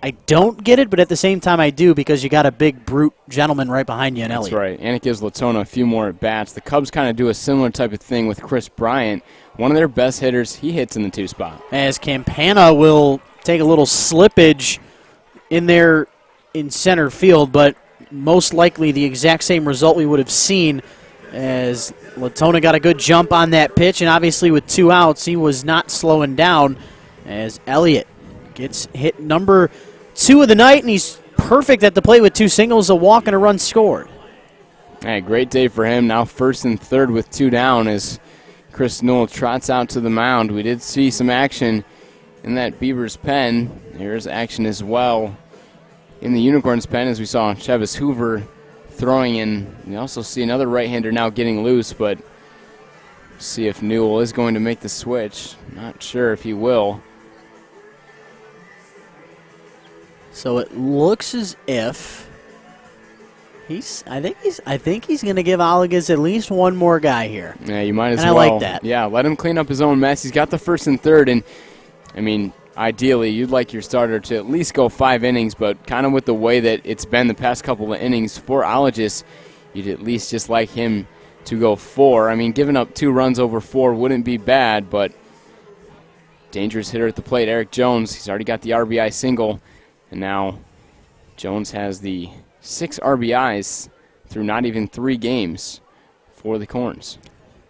I don't get it, but at the same time I do, because you got a big brute gentleman right behind you in Elliott. That's right, and it gives Latona a few more at-bats. The Cubs kind of do a similar type of thing with Chris Bryant. One of their best hitters, he hits in the 2 spot. As Campana will take a little slippage in there in center field, but most likely the exact same result we would have seen, as Latona got a good jump on that pitch, and obviously with 2 outs, he was not slowing down as Elliott gets hit number 2 of the night, and he's perfect at the plate with 2 singles, a walk, and a run scored. Hey, great day for him. Now 1st and 3rd with 2 down as Chris Newell trots out to the mound. We did see some action in that Beavers pen. There's action as well in the Unicorns pen, as we saw Chevis Hoover throwing in. We also see another right-hander now getting loose, but see if Newell is going to make the switch. Not sure if he will. So it looks as if I think he's going to give Oligas at least one more guy here. Yeah, you might as well. well. I like that. Yeah, let him clean up his own mess. He's got the 1st and 3rd, and I mean, ideally, you'd like your starter to at least go 5 innings, but kind of with the way that it's been the past couple of innings for Ologist, you'd at least just like him to go 4. I mean, giving up 2 runs over 4 wouldn't be bad, but dangerous hitter at the plate, Eric Jones. He's already got the RBI single, and now Jones has the 6 RBIs through not even 3 games for the Corns.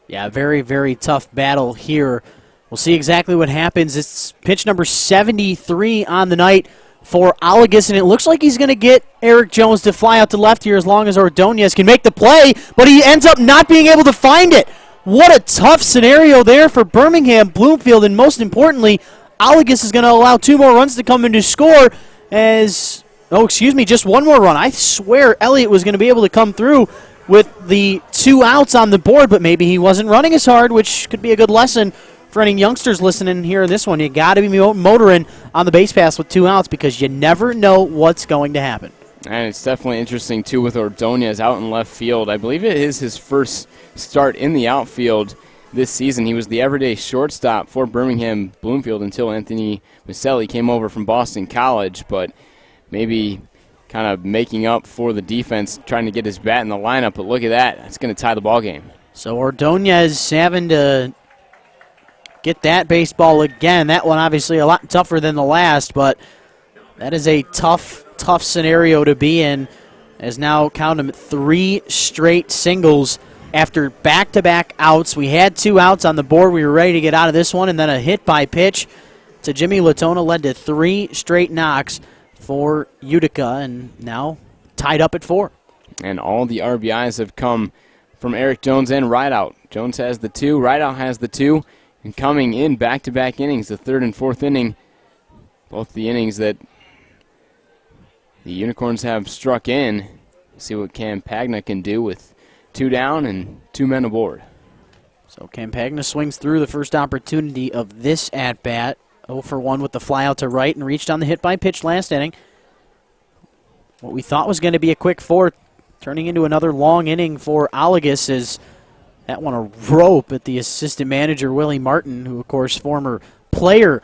Yeah, very, very tough battle here. We'll see exactly what happens. It's pitch number 73 on the night for Ologist, and it looks like he's going to get Eric Jones to fly out to left here as long as Ordonez can make the play, but he ends up not being able to find it. What a tough scenario there for Birmingham Bloomfield, and most importantly, Ologist is going to allow 2 more runs to come in to score as, just 1 more run. I swear Elliott was going to be able to come through with the 2 outs on the board, but maybe he wasn't running as hard, which could be a good lesson for any youngsters listening here in this one. You got to be motoring on the base pass with 2 outs because you never know what's going to happen. And it's definitely interesting, too, with Ordonez out in left field. I believe it is his first start in the outfield this season. He was the everyday shortstop for Birmingham Bloomfield until Anthony Maselli came over from Boston College, but maybe kind of making up for the defense, trying to get his bat in the lineup. But look at that. That's going to tie the ball game. So Ordonez having to get that baseball again. That one obviously a lot tougher than the last, but that is a tough scenario to be in, as now count them 3 straight singles after back-to-back outs. We had 2 outs on the board. We were ready to get out of this one, and then a hit by pitch to Jimmy Latona led to 3 straight knocks for Utica, and now tied up at 4. And all the RBIs have come from Eric Jones and Rideout. Jones has the 2, Rideout has the 2, and coming in back-to-back innings, the 3rd and 4th inning, both the innings that the Unicorns have struck in. See what Campagna can do with 2 down and 2 men aboard. So Campagna swings through the first opportunity of this at-bat. 0 for 1 with the fly out to right and reached on the hit by pitch last inning. What we thought was going to be a quick 4th, turning into another long inning for Ologist, as that one a rope at the assistant manager, Willie Martin, who, of course, former player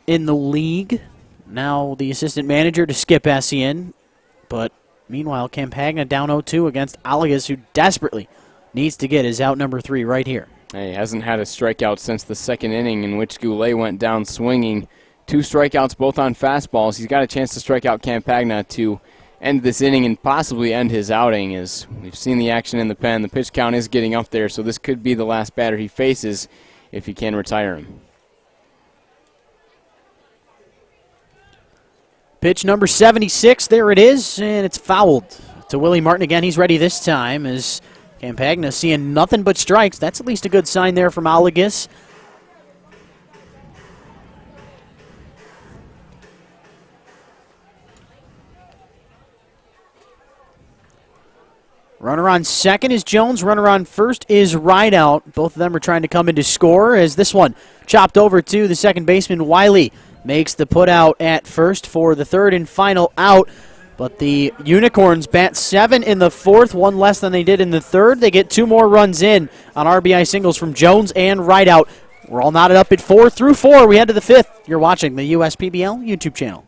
in the league. Now the assistant manager to Skip Essien. But meanwhile, Campagna down 0-2 against Ologist, who desperately needs to get his out number 3 right here. He hasn't had a strikeout since the 2nd inning, in which Goulet went down swinging. 2 strikeouts, both on fastballs. He's got a chance to strike out Campagna to end this inning and possibly end his outing, as we've seen the action in the pen. The pitch count is getting up there, so this could be the last batter he faces if he can retire him. Pitch number 76, there it is, and it's fouled to Willie Martin again. He's ready this time, as Campagna seeing nothing but strikes. That's at least a good sign there from Ologist. Runner on second is Jones. Runner on first is Rideout. Both of them are trying to come in to score as this one chopped over to the second baseman. Wiley makes the put out at first for the third and final out. But the Unicorns bat 7 in the fourth, one less than they did in the third. They get 2 more runs in on RBI singles from Jones and Rideout. We're all knotted up at 4 through 4. We head to the fifth. You're watching the USPBL YouTube channel.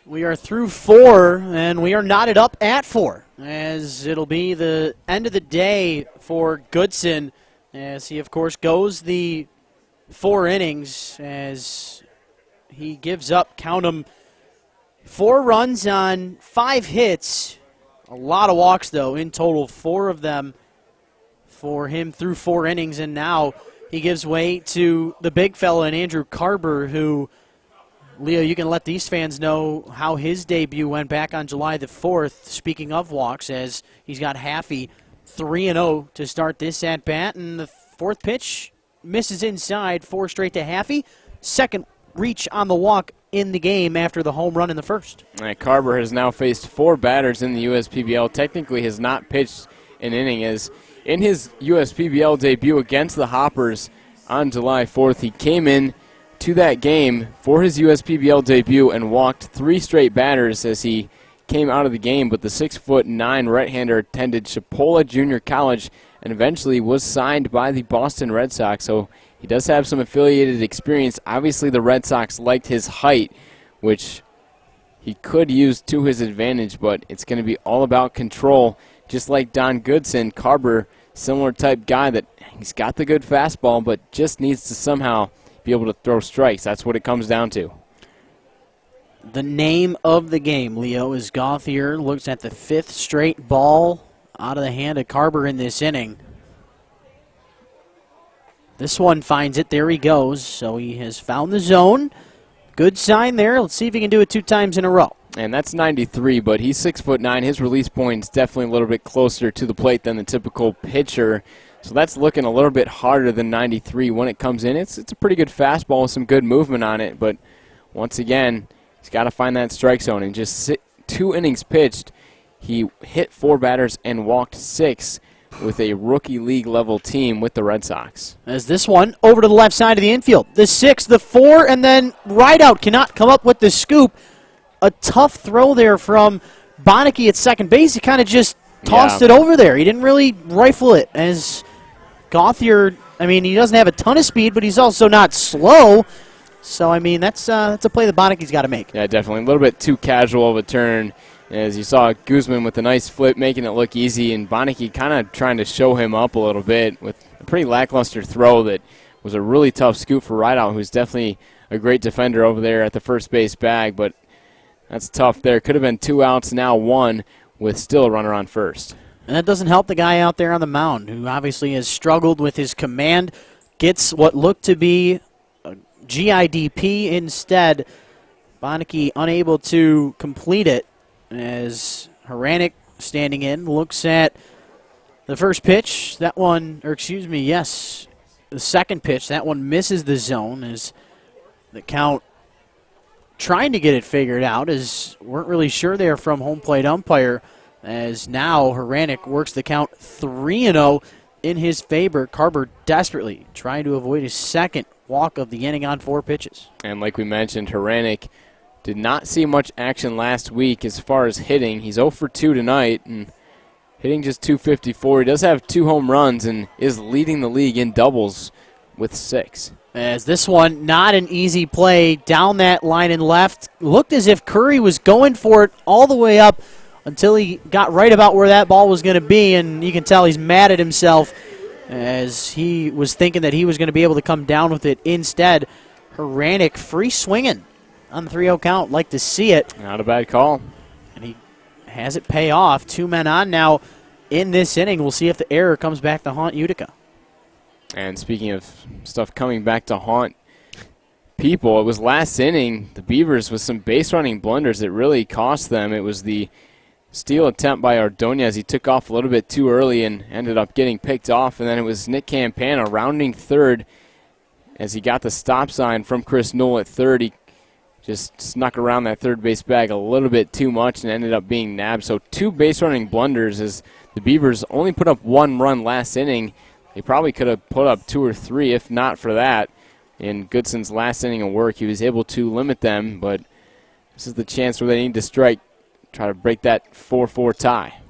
We are through 4, and we are knotted up at 4, as it'll be the end of the day for Goodson, as he, of course, goes the 4 innings, as he gives up, count 'em, 4 runs on 5 hits. A lot of walks, though, in total, 4 of them for him through 4 innings, and now he gives way to the big fella in Andrew Carber, who, Leo, you can let these fans know how his debut went back on July the 4th, speaking of walks, as he's got Haffey 3-0 to start this at-bat, and the 4th pitch misses inside, 4 straight to Haffey. Second reach on the walk in the game after the home run in the first. Carver has now faced 4 batters in the USPBL. Technically has not pitched an inning, as in his USPBL debut against the Hoppers on July 4th, he came in to that game for his USPBL debut and walked 3 straight batters as he came out of the game, but the 6'9" right-hander attended Chipola Junior College and eventually was signed by the Boston Red Sox, so he does have some affiliated experience. Obviously the Red Sox liked his height, which he could use to his advantage, but it's going to be all about control. Just like Don Goodson, Carber, similar type guy that he's got the good fastball, but just needs to somehow be able to throw strikes. That's what it comes down to. The name of the game, Leo, is Gauthier looks at the 5th straight ball out of the hand of Carber in this inning. This one finds it. There he goes. So he has found the zone. Good sign there. Let's see if he can do it 2 times in a row. And that's 93, but he's 6'9". His release point is definitely a little bit closer to the plate than the typical pitcher. So that's looking a little bit harder than 93 when it comes in. It's a pretty good fastball with some good movement on it, but once again, he's got to find that strike zone. And just 2 innings pitched, he hit 4 batters and walked 6 with a rookie league level team with the Red Sox. As this one over to the left side of the infield. The 6, the 4, and then right out. Cannot come up with the scoop. A tough throw there from Bonneke at second base. He kind of just tossed it over there. He didn't really rifle it. As Gauthier, I mean, he doesn't have a ton of speed, but he's also not slow. So, I mean, that's a play that Bonneke's got to make. Yeah, definitely. A little bit too casual of a turn. As you saw Guzman with a nice flip, making it look easy, and Bonneke kind of trying to show him up a little bit with a pretty lackluster throw that was a really tough scoop for Rideout, who's definitely a great defender over there at the first base bag, but that's tough there. Could have been 2 outs, now 1, with still a runner on first. And that doesn't help the guy out there on the mound, who obviously has struggled with his command, gets what looked to be a GIDP instead. Bonneke unable to complete it. As Haranek standing in, looks at the first pitch. That one, or excuse me, yes, the second pitch. That one misses the zone as the count trying to get it figured out, as weren't really sure there from home plate umpire, as now Haranek works the count 3-0 in his favor. Carber desperately trying to avoid his second walk of the inning on 4 pitches. And like we mentioned, Haranek did not see much action last week as far as hitting. He's 0 for 2 tonight and hitting just .254. He does have 2 home runs and is leading the league in doubles with 6. As this one, not an easy play down that line and left. Looked as if Curry was going for it all the way up until he got right about where that ball was going to be, and you can tell he's mad at himself as he was thinking that he was going to be able to come down with it. Instead, Haranek free swinging on the 3-0 count. Like to see it. Not a bad call. And he has it pay off. 2 men on now in this inning. We'll see if the error comes back to haunt Utica. And speaking of stuff coming back to haunt people, it was last inning, the Beavers with some base running blunders that really cost them. It was the steal attempt by Ordonez. He took off a little bit too early and ended up getting picked off. And then it was Nick Campana rounding third as he got the stop sign from Chris Knoll at third. He just snuck around that third base bag a little bit too much and ended up being nabbed. So 2 base running blunders as the Beavers only put up 1 run last inning. They probably could have put up 2 or 3 if not for that. In Goodson's last inning of work, he was able to limit them, but this is the chance where they need to strike, try to break that 4-4 tie.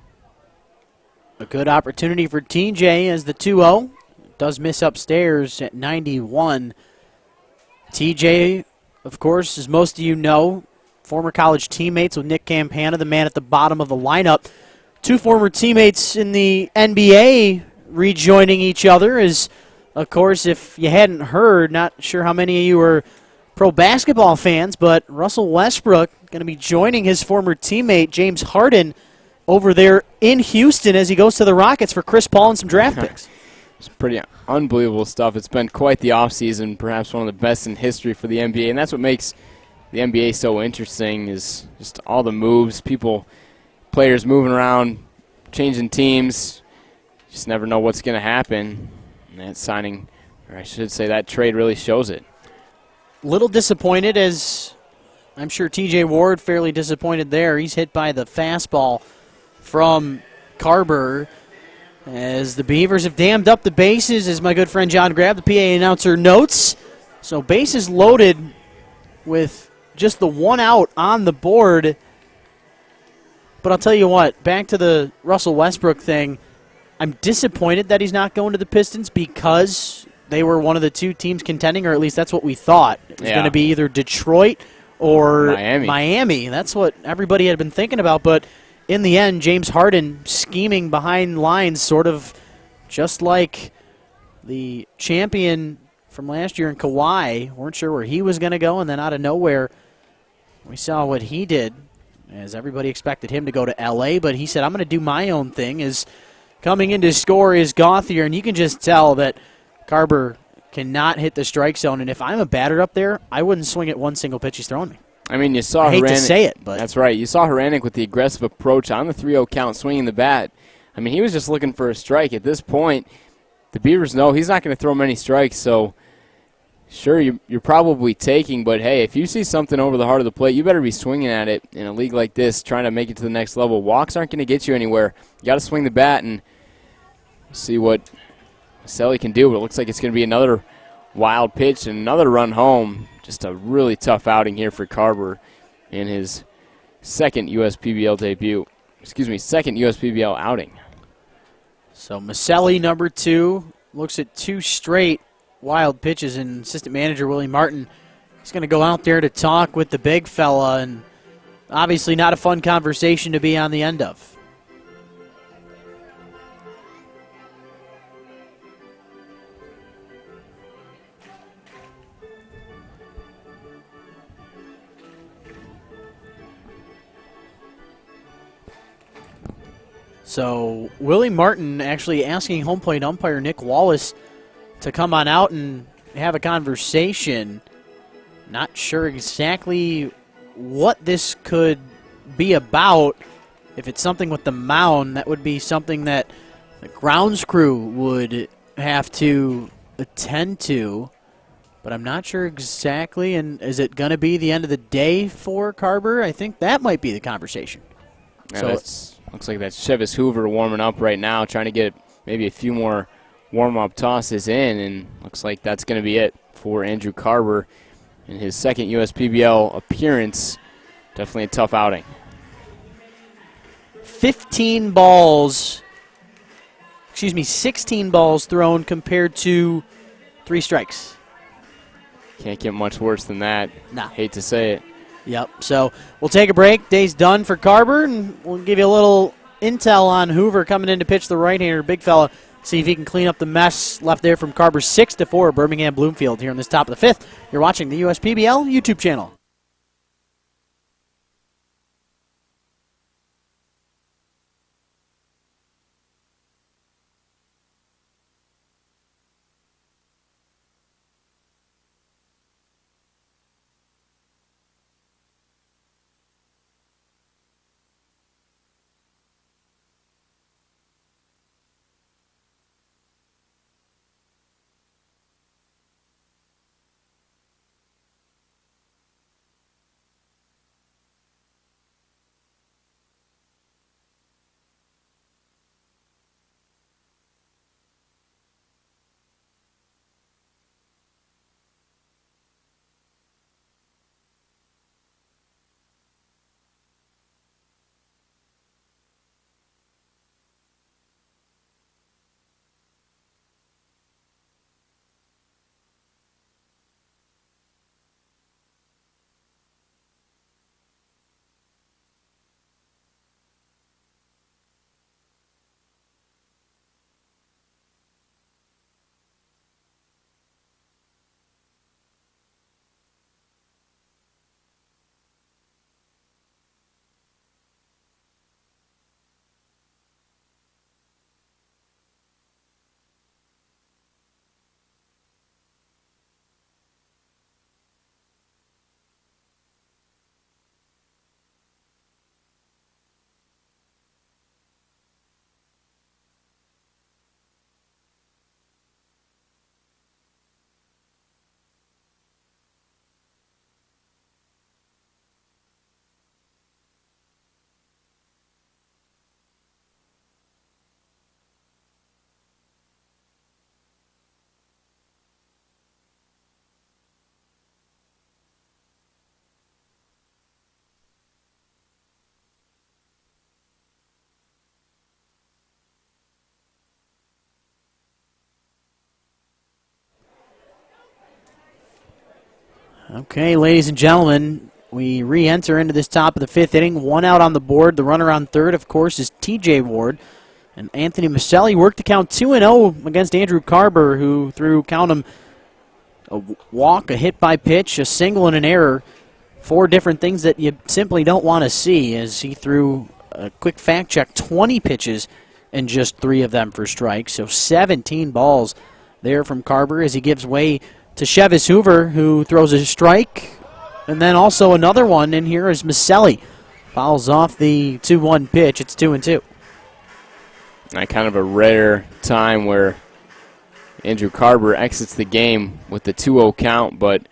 A good opportunity for TJ as the 2-0 does miss upstairs at 91. TJ, of course, as most of you know, former college teammates with Nick Campana, the man at the bottom of the lineup. 2 former teammates in the NBA rejoining each other. As, of course, if you hadn't heard, not sure how many of you are pro basketball fans, but Russell Westbrook going to be joining his former teammate James Harden over there in Houston as he goes to the Rockets for Chris Paul and some draft picks. It's pretty unbelievable stuff. It's been quite the offseason, perhaps one of the best in history for the NBA, and that's what makes the NBA so interesting is just all the moves, players moving around, changing teams. You just never know what's going to happen. And that signing, or I should say that trade really shows it. Little disappointed, as I'm sure TJ Ward fairly disappointed there. He's hit by the fastball from Carber. As the Beavers have dammed up the bases, as my good friend John Grabb, the PA announcer, notes. So bases loaded with just the 1 out on the board. But I'll tell you what, back to the Russell Westbrook thing, I'm disappointed that he's not going to the Pistons because they were one of the 2 teams contending, or at least that's what we thought. It was going to be either Detroit or Miami. That's what everybody had been thinking about, but in the end, James Harden scheming behind lines, sort of just like the champion from last year in Kawhi. Weren't sure where he was going to go, and then out of nowhere, we saw what he did, as everybody expected him to go to L.A., but he said, I'm going to do my own thing. As coming in to score is Gauthier, and you can just tell that Carber cannot hit the strike zone. And if I'm a batter up there, I wouldn't swing at one single pitch he's throwing me. I mean, you saw I hate Hranek. to say it, but That's right. You saw Hranek with the aggressive approach on the 3-0 count, swinging the bat. I mean, he was just looking for a strike. At this point, the Beavers know he's not going to throw many strikes, so sure, you're probably taking, but hey, if you see something over the heart of the plate, you better be swinging at it in a league like this, trying to make it to the next level. Walks aren't going to get you anywhere. You got to swing the bat and see what Maselli can do, but it looks like it's going to be another wild pitch and another run home. Just a really tough outing here for Carver in his second USPBL debut. Second USPBL outing. So Maselli, number 2, looks at 2 straight wild pitches, and assistant manager Willie Martin is going to go out there to talk with the big fella, and obviously not a fun conversation to be on the end of. So Willie Martin actually asking home plate umpire Nick Wallace to come on out and have a conversation. Not sure exactly what this could be about. If it's something with the mound, that would be something that the grounds crew would have to attend to. But I'm not sure exactly. And is it going to be the end of the day for Carver? I think that might be the conversation. Yeah, So looks like that's Chevis Hoover warming up right now, trying to get maybe a few more warm-up tosses in, and looks like that's going to be it for Andrew Carver in his second USPBL appearance. Definitely a tough outing. 16 balls thrown compared to 3 strikes. Can't get much worse than that. Nah. Hate to say it. Yep. So we'll take a break. Day's done for Carver, and we'll give you a little intel on Hoover coming in to pitch the right-hander, big fella. See if he can clean up the mess left there from Carver's 6-4 Birmingham Bloomfield here in this top of the 5th. You're watching the USPBL YouTube channel. Okay, ladies and gentlemen, we re-enter into this top of the 5th inning. 1 out on the board. The runner on third, of course, is T.J. Ward. And Anthony Maselli worked to count 2-0 against Andrew Carver, who threw, count him, a walk, a hit by pitch, a single, and an error. 4 different things that you simply don't want to see, as he threw, a quick fact check, 20 pitches and just 3 of them for strikes. So 17 balls there from Carver as he gives way to Chevis Hoover, who throws a strike. And then also another one in here is Maselli. Fouls off the 2-1 pitch. It's 2-2. Kind of a rare time where Andrew Carver exits the game with the 2-0 count, but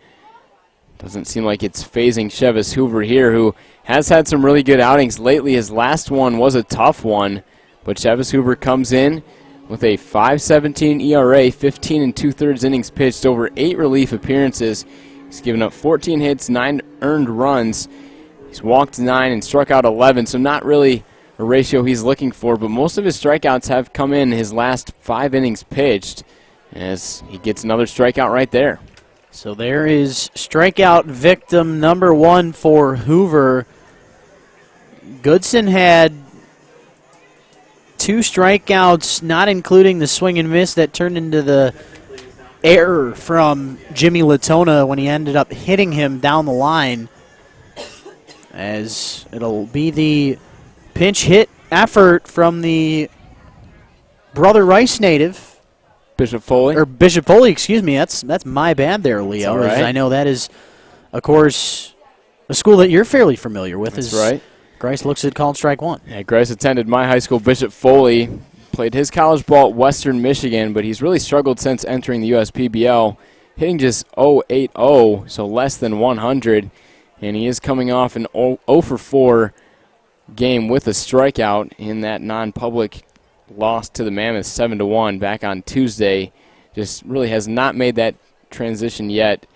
doesn't seem like it's phasing Chevis Hoover here, who has had some really good outings lately. His last one was a tough one, but Chevis Hoover comes in with a 5.17 ERA, 15 2/3 innings pitched, over 8 relief appearances. He's given up 14 hits, 9 earned runs. He's walked 9 and struck out 11, so not really a ratio he's looking for, but most of his strikeouts have come in his last 5 innings pitched, as he gets another strikeout right there. So there is strikeout victim number 1 for Hoover. Goodson had 2 strikeouts, not including the swing and miss that turned into the error from Jimmy Latona when he ended up hitting him down the line. As it'll be the pinch hit effort from the Brother Rice native. Bishop Foley? Bishop Foley, excuse me. That's my bad there, Leo. All right. As I know that is, of course, a school that you're fairly familiar with. That's right. Grice looks at called strike 1. Yeah, Grice attended my high school. Bishop Foley played his college ball at Western Michigan, but he's really struggled since entering the USPBL, hitting just .080, so less than 100, and he is coming off an 0 for 4 game with a strikeout in that non-public loss to the Mammoth 7-1 back on Tuesday. Just really has not made that transition yet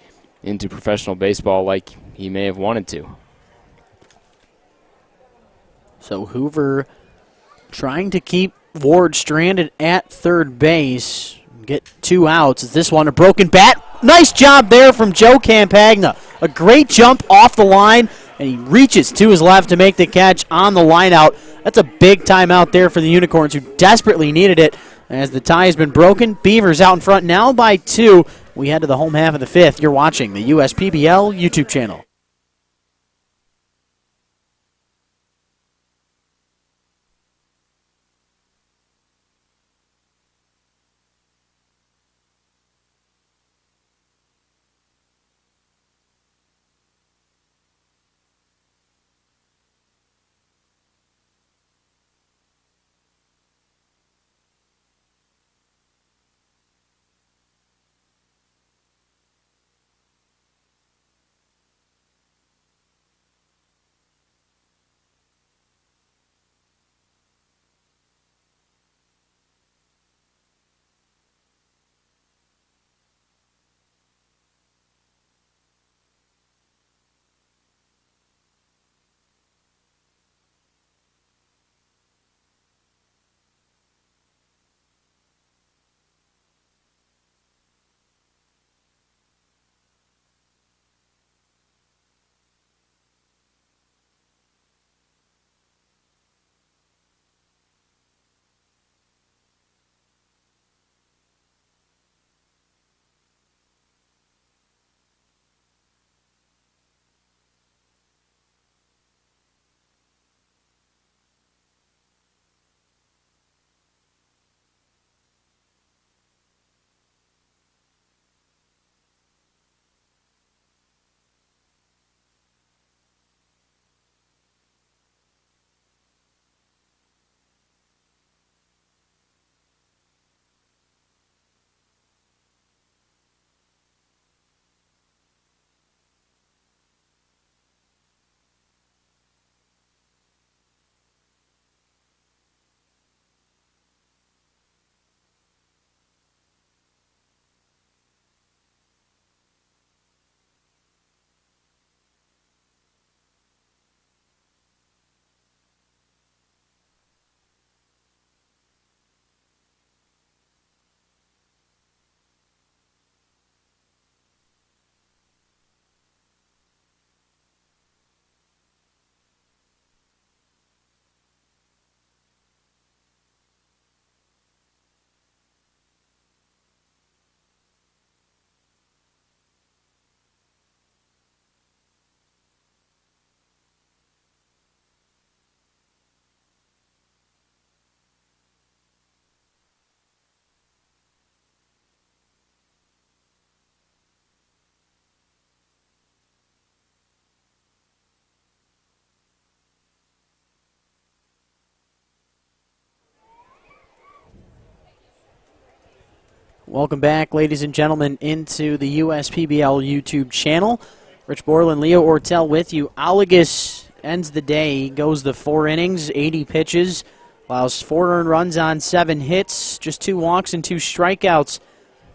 into professional baseball like he may have wanted to. So Hoover trying to keep Ward stranded at third base. Get 2 outs. Is this one a broken bat? Nice job there from Joe Campagna. A great jump off the line, and he reaches to his left to make the catch on the line out. That's a big time out there for the Unicorns, who desperately needed it as the tie has been broken. Beavers out in front now by 2. We head to the home half of the 5th. You're watching the USPBL YouTube channel. Welcome back, ladies and gentlemen, into the USPBL YouTube channel. Rich Borland, Leo Ortel with you. Alagus ends the day. He goes the 4 innings, 80 pitches, allows 4 earned runs on 7 hits, just 2 walks and 2 strikeouts.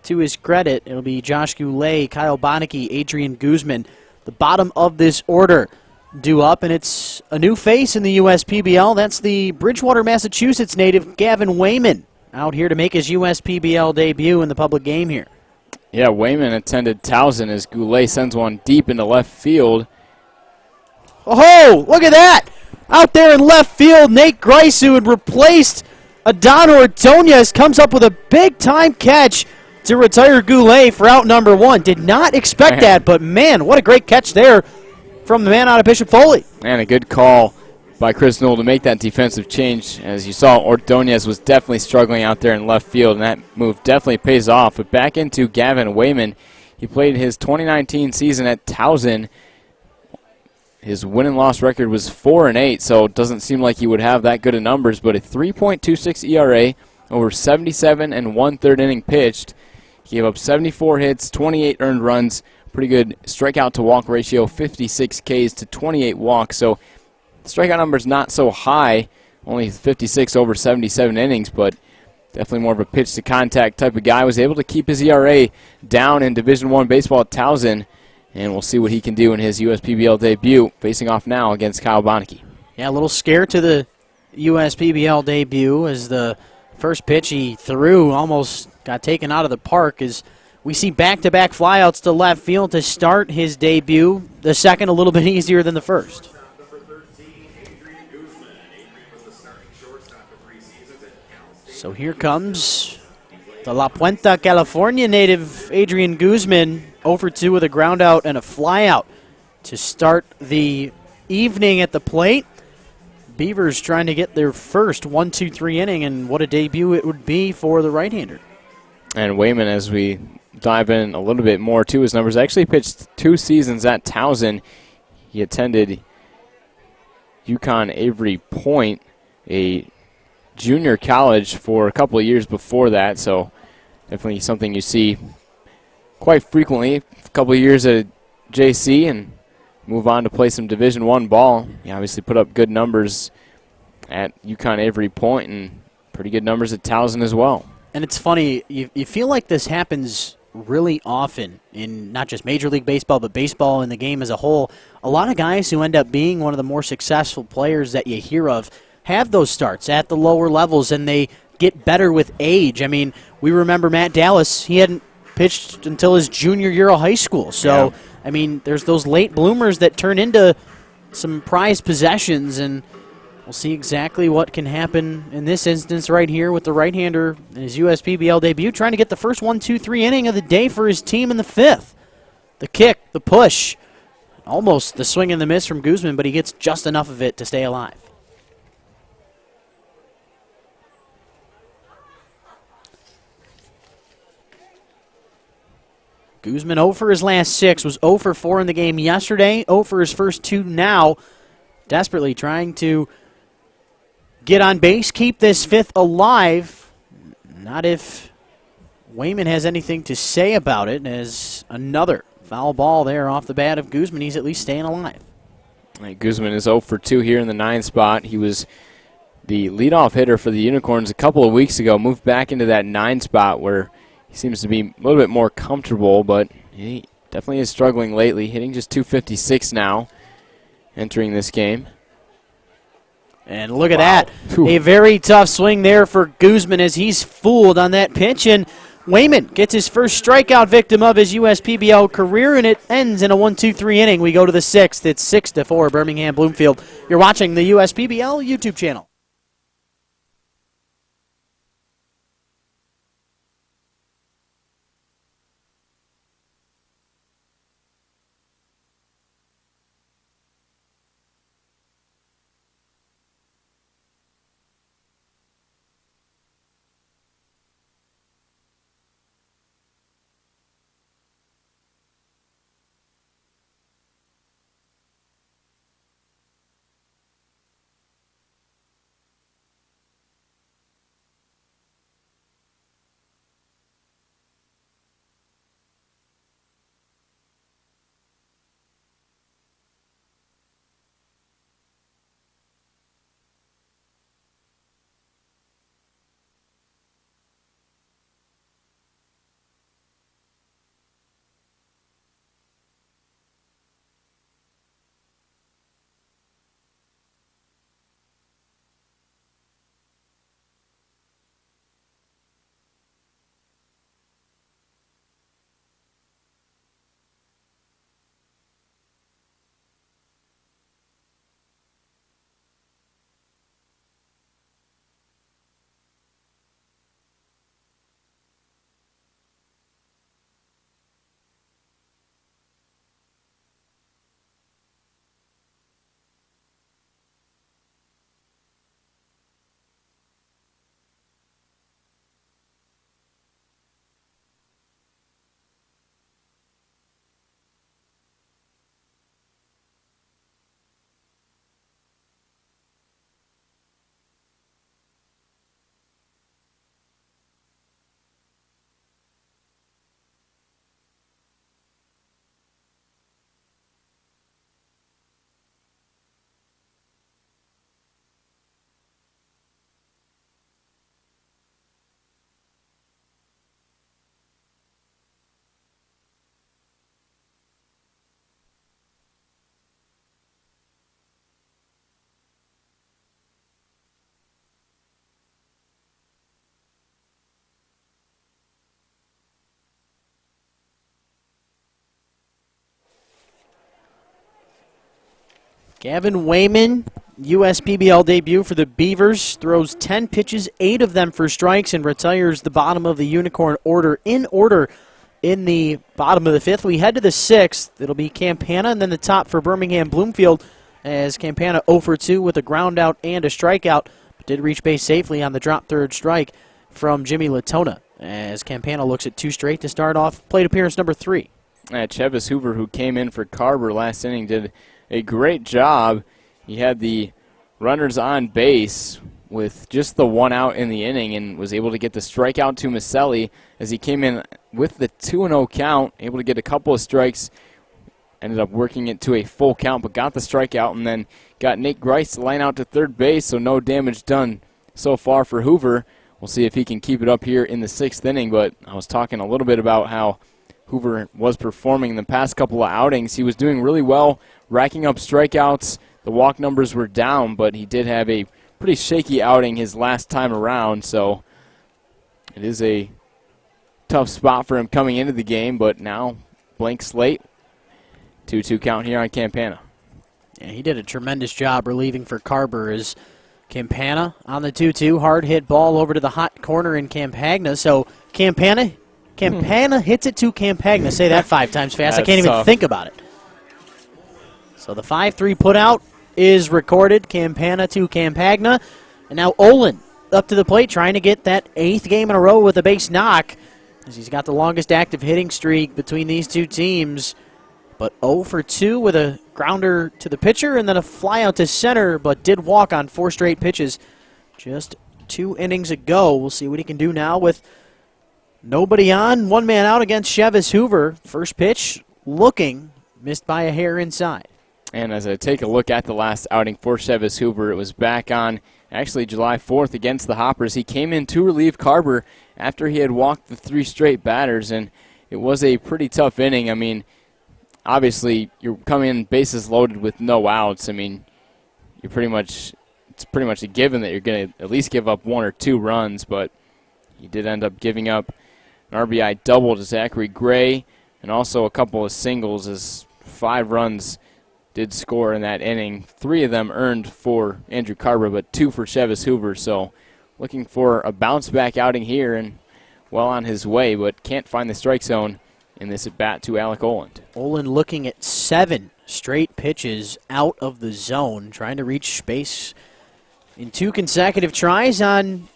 To his credit, it'll be Josh Goulet, Kyle Bonneke, Adrian Guzman. The bottom of this order due up, and it's a new face in the USPBL. That's the Bridgewater, Massachusetts native Gavin Wayman, out here to make his USPBL debut in the public game here. Yeah, Wayman attended Towson as Goulet sends one deep into left field. Oh, look at that! Out there in left field, Nate Grice, who had replaced Adon Ordonez, comes up with a big-time catch to retire Goulet for out number 1. Did not expect that, but man, what a great catch there from the man out of Bishop Foley. And a good call by Chris Newell to make that defensive change. As you saw, Ordonez was definitely struggling out there in left field, and that move definitely pays off. But back into Gavin Wayman. He played his 2019 season at Towson. His win and loss record was 4-8, so it doesn't seem like he would have that good of numbers, but a 3.26 ERA, over 77 1/3 inning pitched. He gave up 74 hits, 28 earned runs, pretty good strikeout to walk ratio, 56 Ks to 28 walks. So the strikeout number's not so high, only 56 over 77 innings, but definitely more of a pitch to contact type of guy. Was able to keep his ERA down in Division I baseball at Towson, and we'll see what he can do in his USPBL debut, facing off now against Kyle Bonneke. Yeah, a little scare to the USPBL debut as the first pitch he threw almost got taken out of the park as we see back-to-back flyouts to left field to start his debut. The second a little bit easier than the first. So here comes the La Puente, California native Adrian Guzman, 0-for-2 with a ground out and a flyout to start the evening at the plate. Beavers trying to get their first 1-2-3 inning, and what a debut it would be for the right-hander. And Wayman, as we dive in a little bit more to his numbers, actually pitched 2 seasons at Towson. He attended UConn Avery Point, a junior college, for a couple of years before that, so definitely something you see quite frequently. A couple of years at JC and move on to play some Division I ball. He obviously put up good numbers at UConn Avery Point and pretty good numbers at Towson as well. And it's funny, you feel like this happens really often in not just Major League Baseball, but baseball in the game as a whole. A lot of guys who end up being one of the more successful players that you hear of have those starts at the lower levels, and they get better with age. I mean, we remember Matt Dallas. He hadn't pitched until his junior year of high school. So, yeah. I mean, there's those late bloomers that turn into some prized possessions, and we'll see exactly what can happen in this instance right here with the right-hander in his USPBL debut, trying to get the first 1-2-3 inning of the day for his team in the 5th. The kick, the push, almost the swing and the miss from Guzman, but he gets just enough of it to stay alive. Guzman 0 for his last 6, was 0 for 4 in the game yesterday, 0 for his first 2 now, desperately trying to get on base, keep this 5th alive. Not if Wayman has anything to say about it, as another foul ball there off the bat of Guzman. He's at least staying alive. Right, Guzman is 0 for 2 here in the 9 spot. He was the leadoff hitter for the Unicorns a couple of weeks ago, moved back into that 9 spot where he seems to be a little bit more comfortable, but he definitely is struggling lately, hitting just .256 now entering this game. And look at that. A very tough swing there for Guzman as he's fooled on that pitch. And Wayman gets his first strikeout victim of his USPBL career, and it ends in a 1-2-3 inning. We go to the 6th. It's 6-4 Birmingham Bloomfield. You're watching the USPBL YouTube channel. Gavin Wayman, USPBL debut for the Beavers, throws 10 pitches, 8 of them for strikes, and retires the bottom of the Unicorn order in the bottom of the 5th. We head to the 6th. It'll be Campana and then the top for Birmingham Bloomfield as Campana 0 for 2 with a ground out and a strikeout, but did reach base safely on the drop third strike from Jimmy Latona as Campana looks at 2 straight to start off plate appearance number 3. Chevis Hoover, who came in for Carver last inning, did a great job. He had the runners on base with just the 1 out in the inning and was able to get the strikeout to Maselli as he came in with the 2-0 count, able to get a couple of strikes, ended up working it to a full count, but got the strikeout and then got Nate Grice to line out to third base, so no damage done so far for Hoover. We'll see if he can keep it up here in the 6th inning, but I was talking a little bit about how Hoover was performing in the past couple of outings. He was doing really well, racking up strikeouts. The walk numbers were down, but he did have a pretty shaky outing his last time around, so it is a tough spot for him coming into the game, but now blank slate. 2-2 count here on Campana. Yeah, he did a tremendous job relieving for Carver as Campana on the 2-2. Hard hit ball over to the hot corner in Campagna. So Campana hits it to Campagna. Say that 5 times fast. I can't even think about it. So the 5-3 put out is recorded. Campana to Campagna. And now Olin up to the plate trying to get that 8th game in a row with a base knock as he's got the longest active hitting streak between these two teams. But 0 for 2 with a grounder to the pitcher and then a fly out to center, but did walk on 4 straight pitches just 2 innings ago. We'll see what he can do now with nobody on, 1 man out against Chevis Hoover. First pitch looking, missed by a hair inside. And as I take a look at the last outing for Chevis Hoover, it was back on actually July 4th against the Hoppers. He came in to relieve Carver after he had walked the 3 straight batters, and it was a pretty tough inning. I mean, obviously, you're coming in bases loaded with no outs. I mean, it's pretty much a given that you're going to at least give up 1 or 2 runs, but he did end up giving up an RBI double to Zachary Gray and also a couple of singles as 5 runs did score in that inning. 3 of them earned for Andrew Carver, but 2 for Chevis Hoover. So looking for a bounce-back outing here and well on his way, but can't find the strike zone in this at-bat to Alec Oland. Olin looking at 7 straight pitches out of the zone, trying to reach space in 2 consecutive tries on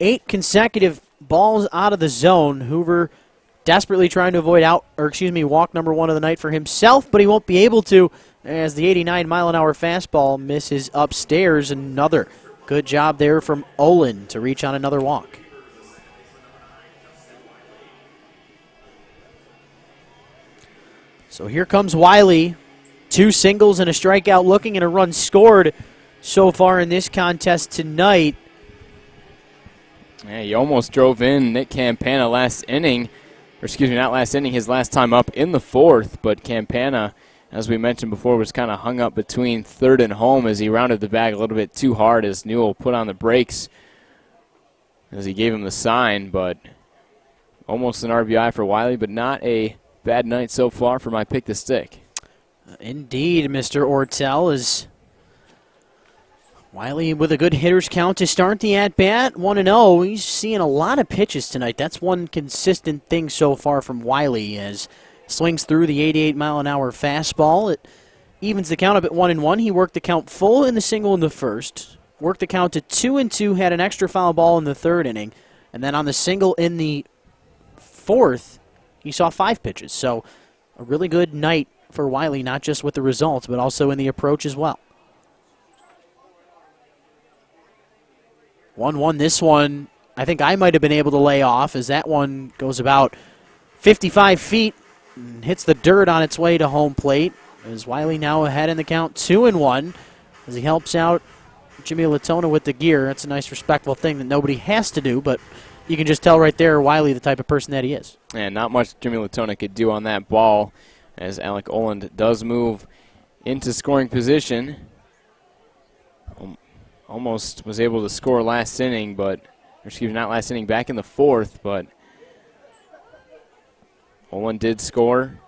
8 consecutive balls out of the zone. Hoover desperately trying to avoid walk number 1 of the night for himself, but he won't be able to as the 89-mile-an-hour fastball misses upstairs. Another good job there from Olin to reach on another walk. So here comes Wiley. 2 singles and a strikeout looking and a run scored so far in this contest tonight. Yeah, he almost drove in Nick Campana last inning. Or excuse me, not last inning, his last time up in the 4th. But Campana, as we mentioned before, was kind of hung up between third and home as he rounded the bag a little bit too hard as Newell put on the brakes as he gave him the sign. But almost an RBI for Wiley, but not a bad night so far for my pick to stick. Indeed, Mr. Ortel, is Wiley with a good hitter's count to start the at-bat, 1-0. He's seeing a lot of pitches tonight. That's one consistent thing so far from Wiley as swings through the 88-mile-an-hour fastball. It evens the count up at 1-1. He worked the count full in the single in the first, worked the count to 2-2, had an extra foul ball in the 3rd inning, and then on the single in the 4th, he saw 5 pitches. So a really good night for Wiley, not just with the results, but also in the approach as well. 1-1 this one. I think I might have been able to lay off as that one goes about 55 feet and hits the dirt on its way to home plate. As Wiley now ahead in the count 2-1 as he helps out Jimmy Latona with the gear. That's a nice respectful thing that nobody has to do, but you can just tell right there Wiley the type of person that he is. And not much Jimmy Latona could do on that ball as Alec Oland does move into scoring position. Almost was able to score last inning, but, or excuse me, not last inning, back in the 4th, but Oland did score.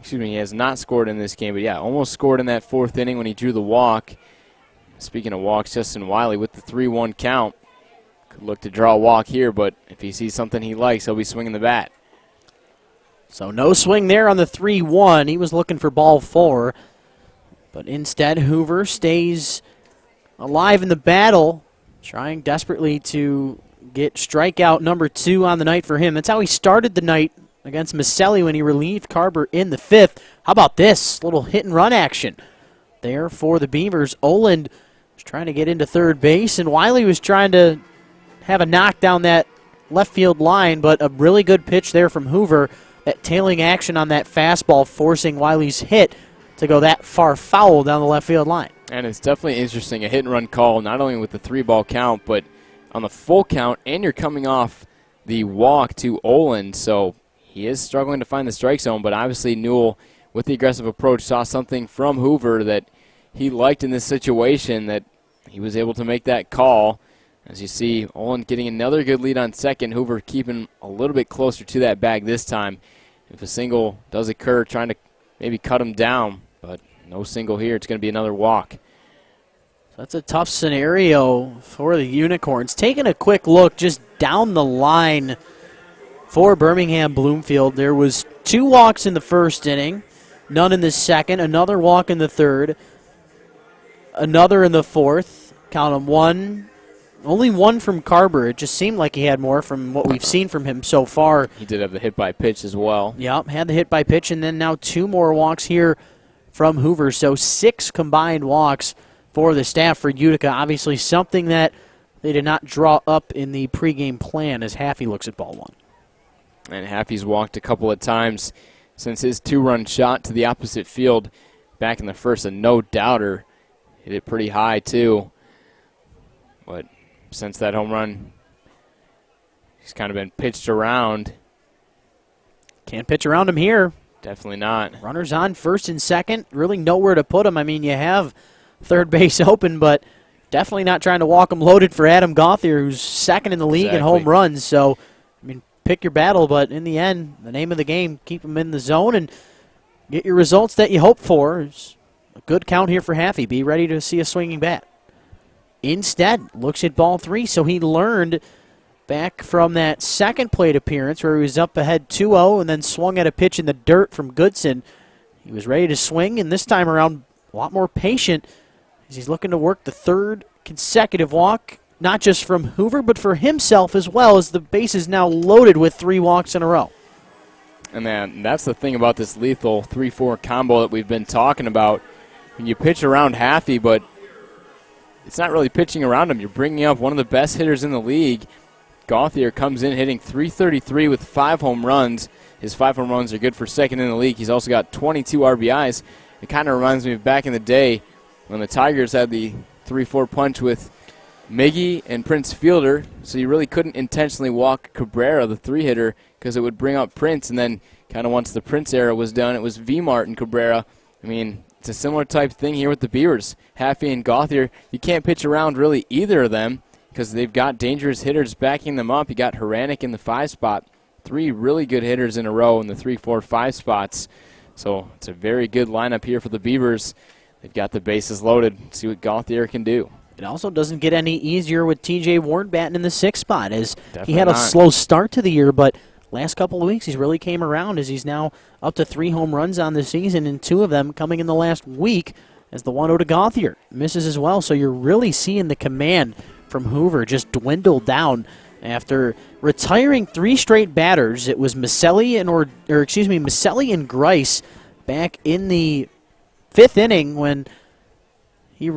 He has not scored in this game, but yeah, almost scored in that 4th inning when he drew the walk. Speaking of walks, Justin Wiley with the 3-1 count. Could look to draw a walk here, but if he sees something he likes, he'll be swinging the bat. So no swing there on the 3-1. He was looking for ball 4. But instead, Hoover stays alive in the battle, trying desperately to get strikeout number 2 on the night for him. That's how he started the night against Maselli when he relieved Carber in the 5th. How about this little hit-and-run action there for the Beavers? Oland was trying to get into third base, and Wiley was trying to have a knock down that left field line, but a really good pitch there from Hoover. That tailing action on that fastball forcing Wiley's hit to go that far foul down the left field line. And it's definitely interesting, a hit-and-run call, not only with the 3-ball count, but on the full count, and you're coming off the walk to Oland, so he is struggling to find the strike zone, but obviously Newell, with the aggressive approach, saw something from Hoover that he liked in this situation, that he was able to make that call. As you see, Oland getting another good lead on second, Hoover keeping a little bit closer to that bag this time. If a single does occur, trying to maybe cut him down, but no single here. It's going to be another walk. That's a tough scenario for the Unicorns. Taking a quick look just down the line for Birmingham Bloomfield, there was 2 walks in the first inning, none in the second, another walk in the third, another in the fourth. Count them, 1. Only 1 from Carber. It just seemed like he had more from what we've seen from him so far. He did have the hit by pitch as well. Yep, had the hit by pitch, and then now 2 more walks here from Hoover. So 6 combined walks for the staff for Utica. Obviously something that they did not draw up in the pregame plan as Haffey looks at ball 1. And Haffey's walked a couple of times since his 2-run shot to the opposite field back in the first. A no-doubter. Hit it pretty high, too. But since that home run, he's kind of been pitched around. Can't pitch around him here. Definitely not. Runners on first and second. Really nowhere to put him. I mean, you have third base open, but definitely not trying to walk him loaded for Adam Gauthier, who's second in the league in home runs. So, I mean, pick your battle, but in the end, the name of the game, keep him in the zone and get your results that you hope for. It's a good count here for Haffey. Be ready to see a swinging bat. Instead, looks at ball 3, so he learned back from that second plate appearance where he was up ahead 2-0 and then swung at a pitch in the dirt from Goodson. He was ready to swing, and this time around a lot more patient as he's looking to work the 3rd consecutive walk, not just from Hoover, but for himself as well, as the base is now loaded with 3 walks in a row. And then that's the thing about this lethal 3-4 combo that we've been talking about. When you pitch around Haffey, but it's not really pitching around him. You're bringing up one of the best hitters in the league. Gauthier comes in hitting .333 with 5 home runs. His 5 home runs are good for second in the league. He's also got 22 RBIs. It kind of reminds me of back in the day when the Tigers had the 3-4 punch with Miggy and Prince Fielder, so you really couldn't intentionally walk Cabrera, the 3-hitter, because it would bring up Prince, and then kind of once the Prince era was done, it was V-Mart and Cabrera. I mean, it's a similar type thing here with the Beavers. Haffey and Gauthier, you can't pitch around really either of them because they've got dangerous hitters backing them up. You got Haranek in the 5 spot. 3 really good hitters in a row in the 3, 4, 5 spots. So it's a very good lineup here for the Beavers. They've got the bases loaded. See what Gauthier can do. It also doesn't get any easier with T.J. Warren batting in the 6th spot, as Definitely he had a not. slow start to the year, but last couple of weeks he's really came around as he's now up to 3 home runs on the season, and 2 of them coming in the last week as the 1-0 to Gauthier misses as well. So you're really seeing the command from Hoover just dwindle down after retiring 3 straight batters. It was Maselli and Grice back in the 5th inning when he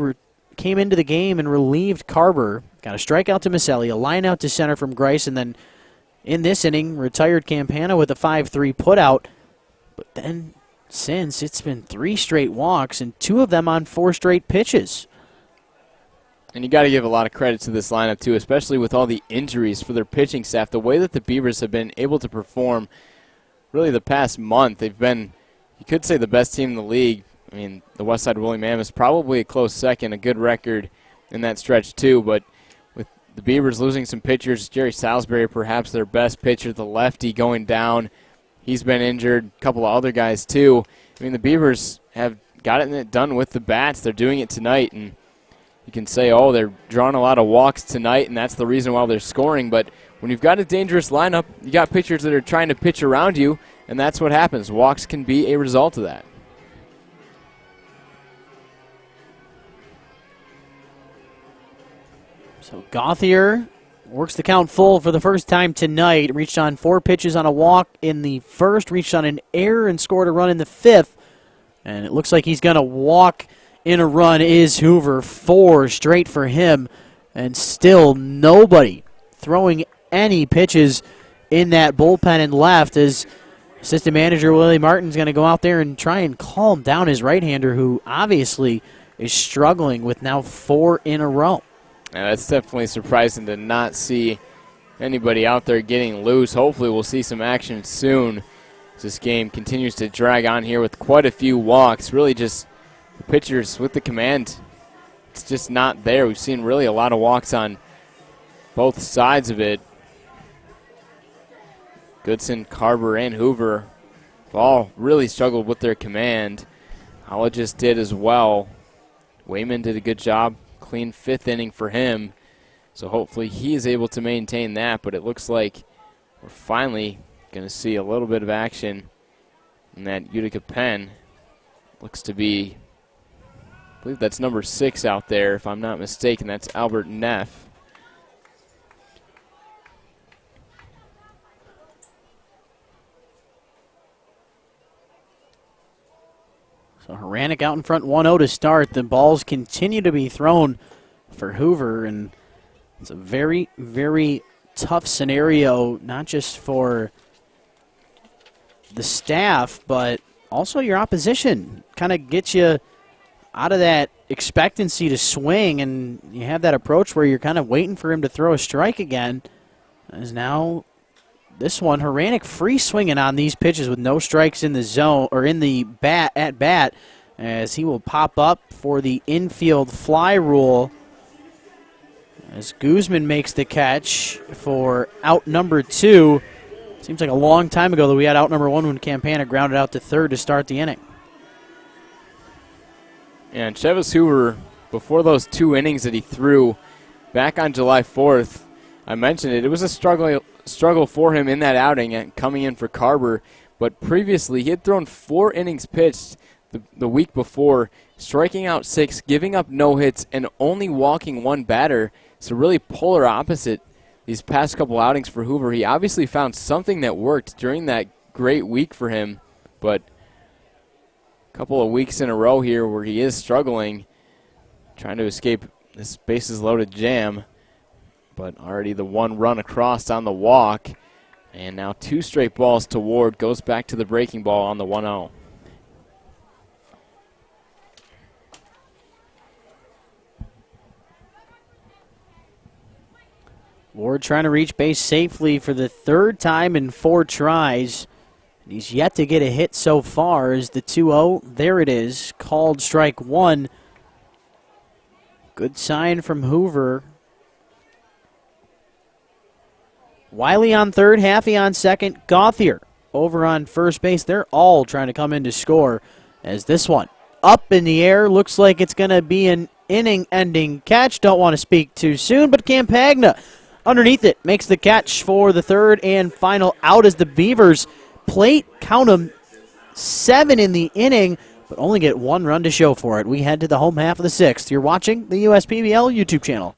came into the game and relieved Carber. Got a strikeout to Maselli, a line out to center from Grice, and then in this inning, retired Campana with a 5-3 putout. But then since, it's been 3 straight walks and 2 of them on 4 straight pitches. And you got to give a lot of credit to this lineup, too, especially with all the injuries for their pitching staff. The way that the Beavers have been able to perform really the past month, they've been, you could say, the best team in the league. I mean, the Westside Woolly Mammoths probably a close second, a good record in that stretch, too. But with the Beavers losing some pitchers, Jerry Salisbury perhaps their best pitcher, the lefty, going down. he's been injured. A couple of other guys, too. I mean, the Beavers have gotten it done with the bats. They're doing it tonight, and you can say, oh, they're drawing a lot of walks tonight, and that's the reason why they're scoring. But when you've got a dangerous lineup, you got pitchers that are trying to pitch around you, and that's what happens. Walks can be a result of that. So Gauthier works the count full for the first time tonight. Reached on 4 pitches on a walk in the first, reached on an error and scored a run in the 5th. And it looks like he's going to walk in a run is Hoover. 4 straight for him. And still nobody throwing any pitches in that bullpen and left, as assistant manager Willie Martin's going to go out there and try and calm down his right-hander, who obviously is struggling with now 4 in a row. Yeah, that's definitely surprising to not see anybody out there getting loose. Hopefully we'll see some action soon as this game continues to drag on here with quite a few walks. Really just the pitchers with the command, it's just not there. We've seen really a lot of walks on both sides of it. Goodson, Carver, and Hoover have all really struggled with their command. Holligis did as well. Wayman did a good job. Clean 5th inning for him. So hopefully he is able to maintain that, but it looks like we're finally going to see a little bit of action in that Utica pen. Looks to be, I believe that's number 6 out there, if I'm not mistaken. That's Albert Neff. So Horanek out in front 1-0 to start. The balls continue to be thrown for Hoover, and it's a very, very tough scenario, not just for the staff, but also your opposition. Kind of gets you out of that expectancy to swing, and you have that approach where you're kind of waiting for him to throw a strike again. As now this one, Horanek free swinging on these pitches with no strikes in the zone or in the at bat, as he will pop up for the infield fly rule. As Guzman makes the catch for out number 2. Seems like a long time ago that we had out number 1 when Campana grounded out to third to start the inning. And Chevis Hoover, before those 2 innings that he threw back on July 4th, I mentioned it was a struggle for him in that outing and coming in for Carver. But previously, he had thrown 4 innings pitched the week before, striking out 6, giving up no hits, and only walking 1 batter. So really polar opposite these past couple outings for Hoover. He obviously found something that worked during that great week for him, but a couple of weeks in a row here where he is struggling, trying to escape this bases loaded jam. But already the 1 run across on the walk, and now 2 straight balls to Ward. Goes back to the breaking ball on the 1-0. Ward trying to reach base safely for the 3rd time in 4 tries. And he's yet to get a hit so far as the 2-0. There it is, called strike 1. Good sign from Hoover. Wiley on third, Haffey on second, Gauthier over on first base. They're all trying to come in to score, as this one up in the air. Looks like it's going to be an inning-ending catch. Don't want to speak too soon, but Campagna underneath it makes the catch for the 3rd and final out as the Beavers plate count them 7 in the inning, but only get 1 run to show for it. We head to the home half of the 6th. You're watching the USPBL YouTube channel.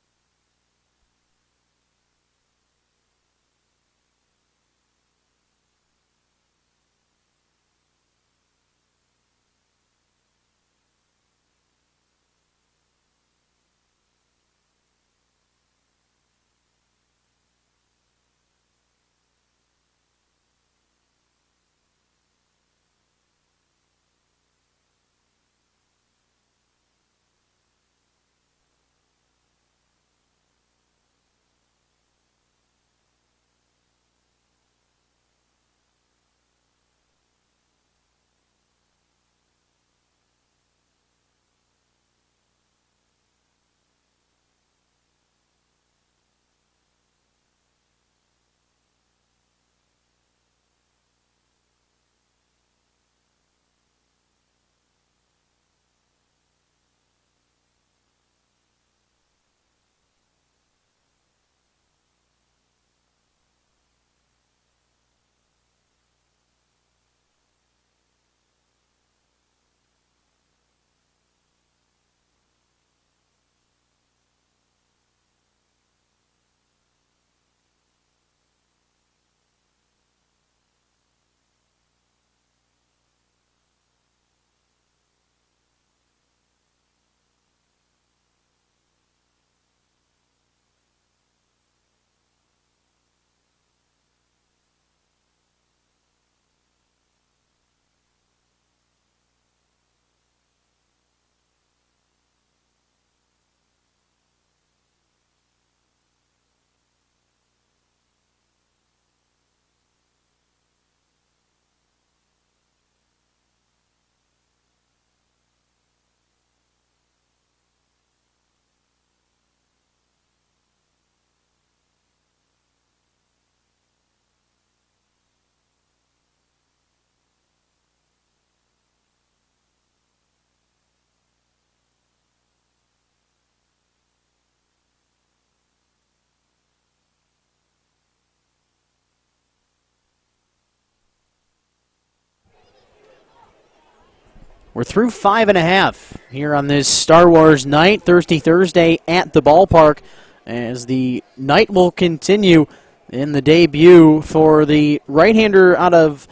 We're through 5.5 here on this Star Wars night, Thirsty Thursday at the ballpark, as the night will continue in the debut for the right-hander out of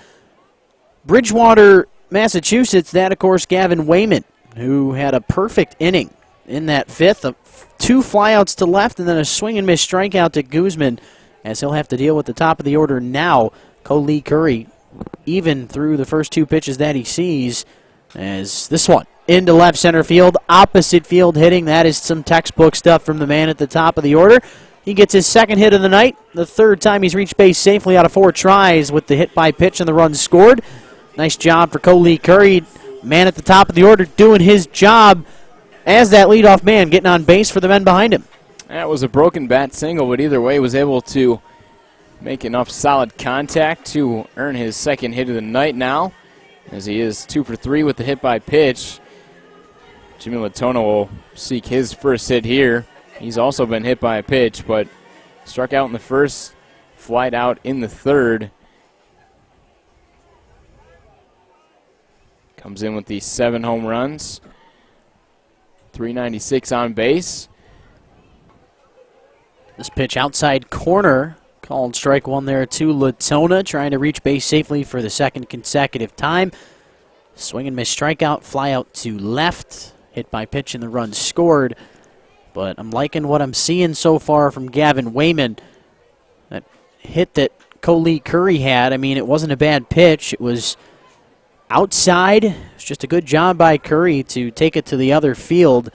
Bridgewater, Massachusetts. That, of course, Gavin Wayman, who had a perfect inning in that fifth. 2 flyouts to left and then a swing and miss strikeout to Guzman, as he'll have to deal with the top of the order now. Lee Curry, even through the first 2 pitches that he sees, as this one into left center field, opposite field hitting. That is some textbook stuff from the man at the top of the order. He gets his second hit of the night, the 3rd time he's reached base safely out of 4 tries with the hit by pitch and the run scored. Nice job for Lee Curry, man at the top of the order, doing his job as that leadoff man, getting on base for the men behind him. That was a broken bat single, but either way was able to make enough solid contact to earn his second hit of the night now, as he is 2 for 3 with the hit by pitch. Jimmy Latona will seek his first hit here. He's also been hit by a pitch, but struck out in the first, flied out in the third. Comes in with the 7 home runs, 396 on base. This pitch outside corner, called strike 1 there to Latona, trying to reach base safely for the 2nd consecutive time. Swing and miss strikeout, fly out to left, hit by pitch and the run scored. But I'm liking what I'm seeing so far from Gavin Wayman. That hit that Lee Curry had, I mean, it wasn't a bad pitch. It was outside. It's just a good job by Curry to take it to the other field,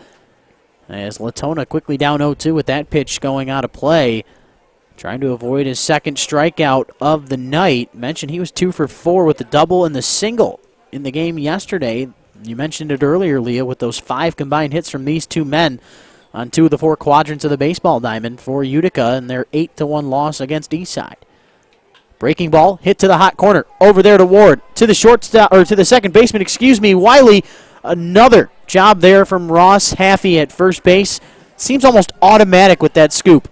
as Latona quickly down 0-2 with that pitch going out of play, trying to avoid his 2nd strikeout of the night. Mentioned he was 2 for 4 with the double and the single in the game yesterday. You mentioned it earlier, Leah, with those 5 combined hits from these 2 men on 2 of the 4 quadrants of the baseball diamond for Utica in their 8-1 loss against Eastside. Breaking ball, hit to the hot corner, over there to Ward, to the shortstop, or to the second baseman, Wiley. Another job there from Ross Haffey at first base. Seems almost automatic with that scoop.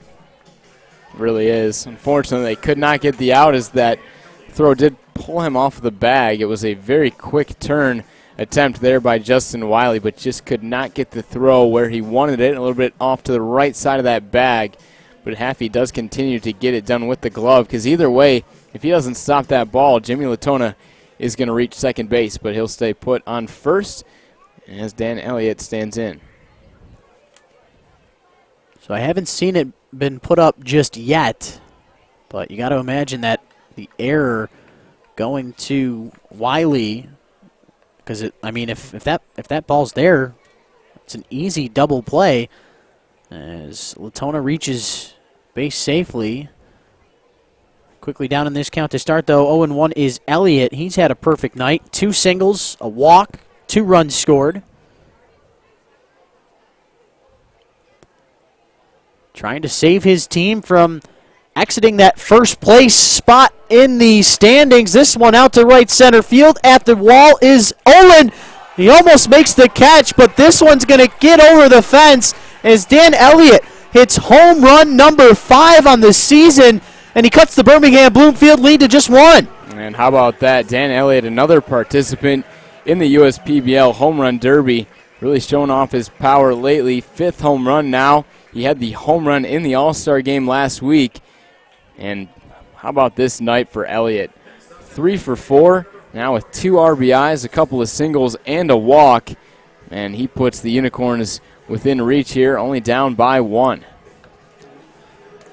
Really is. Unfortunately, they could not get the out, as that throw did pull him off the bag. It was a very quick turn attempt there by Justin Wiley, but just could not get the throw where he wanted it, a little bit off to the right side of that bag. But Haffey does continue to get it done with the glove, because either way, if he doesn't stop that ball, Jimmy Latona is going to reach second base, but he'll stay put on first as Dan Elliott stands in. So I haven't seen it been put up just yet, but you got to imagine that the error going to Wiley, because if that ball's there, it's an easy double play, as Latona reaches base safely. Quickly down in this count to start, though. 0-1 is Elliott. He's had a perfect night. 2 singles, a walk, 2 runs scored. Trying to save his team from exiting that first place spot in the standings. This one out to right center field. At the wall is Olin. He almost makes the catch, but this one's going to get over the fence as Dan Elliott hits home run number 5 on the season, and he cuts the Birmingham Bloomfield lead to just 1. And how about that? Dan Elliott, another participant in the USPBL Home Run Derby, really showing off his power lately. 5th home run now. He had the home run in the All-Star game last week. And how about this night for Elliott? 3 for 4, now with 2 RBIs, a couple of singles, and a walk. And he puts the Unicorns within reach here, only down by 1.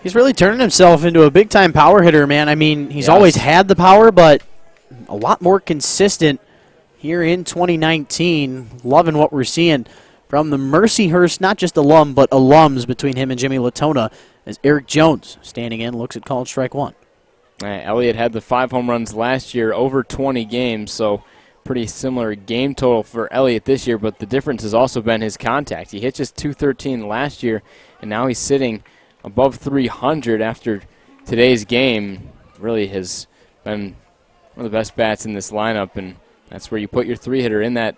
He's really turning himself into a big-time power hitter, man. I mean, he's Yes. always had the power, but a lot more consistent here in 2019. Loving what we're seeing from the Mercyhurst, not just alum, but alums between him and Jimmy Latona, as Eric Jones, standing in, looks at called strike 1. Elliott had the 5 home runs last year, over 20 games, so pretty similar game total for Elliott this year, but the difference has also been his contact. He hit just .213 last year, and now he's sitting above 300 after today's game. Really has been one of the best bats in this lineup, and that's where you put your 3-hitter in that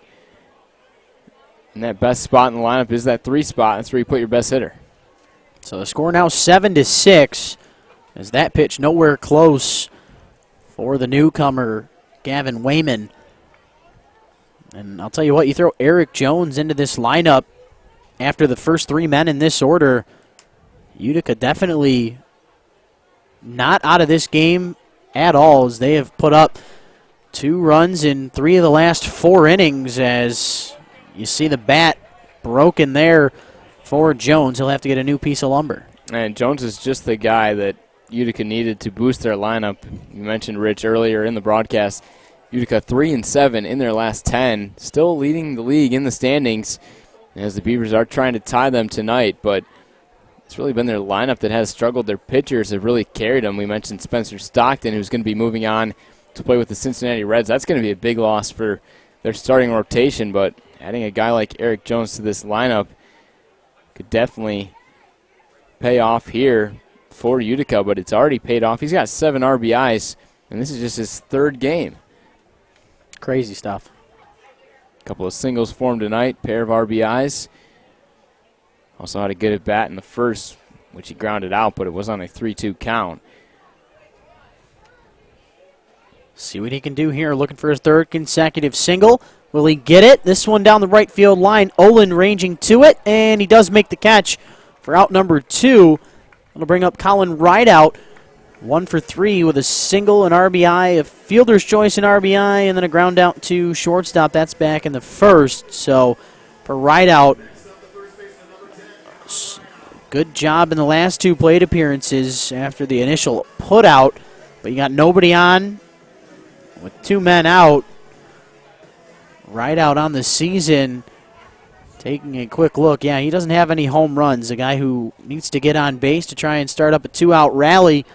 best spot in the lineup is that 3 spot. That's where you put your best hitter. So the score now 7-6, as that pitch nowhere close for the newcomer, Gavin Wayman. And I'll tell you what, you throw Eric Jones into this lineup after the first 3 men in this order, Utica definitely not out of this game at all, as they have put up 2 runs in 3 of the last 4 innings, as you see the bat broken there for Jones. He'll have to get a new piece of lumber. And Jones is just the guy that Utica needed to boost their lineup. You mentioned Rich earlier in the broadcast. Utica 3-7 in their last 10, still leading the league in the standings, as the Beavers are trying to tie them tonight, but it's really been their lineup that has struggled. Their pitchers have really carried them. We mentioned Spencer Stockton, who's going to be moving on to play with the Cincinnati Reds. That's going to be a big loss for their starting rotation, but adding a guy like Eric Jones to this lineup could definitely pay off here for Utica, but it's already paid off. He's got 7 RBIs, and this is just his 3rd game. Crazy stuff. A couple of singles for him tonight, pair of RBIs. Also had a good at bat in the first, which he grounded out, but it was on a 3-2 count. See what he can do here, looking for his 3rd consecutive single. Will he get it? This one down the right field line. Olin ranging to it, and he does make the catch for out number 2. That'll bring up Colin Rideout. 1 for 3 with a single, an RBI, a fielder's choice, an RBI, and then a ground out to shortstop. That's back in the first. So for Rideout, good job in the last 2 plate appearances after the initial put out, but you got nobody on with 2 men out. Rideout on the season. Taking a quick look, yeah, he doesn't have any home runs. A guy who needs to get on base to try and start up a 2-out rally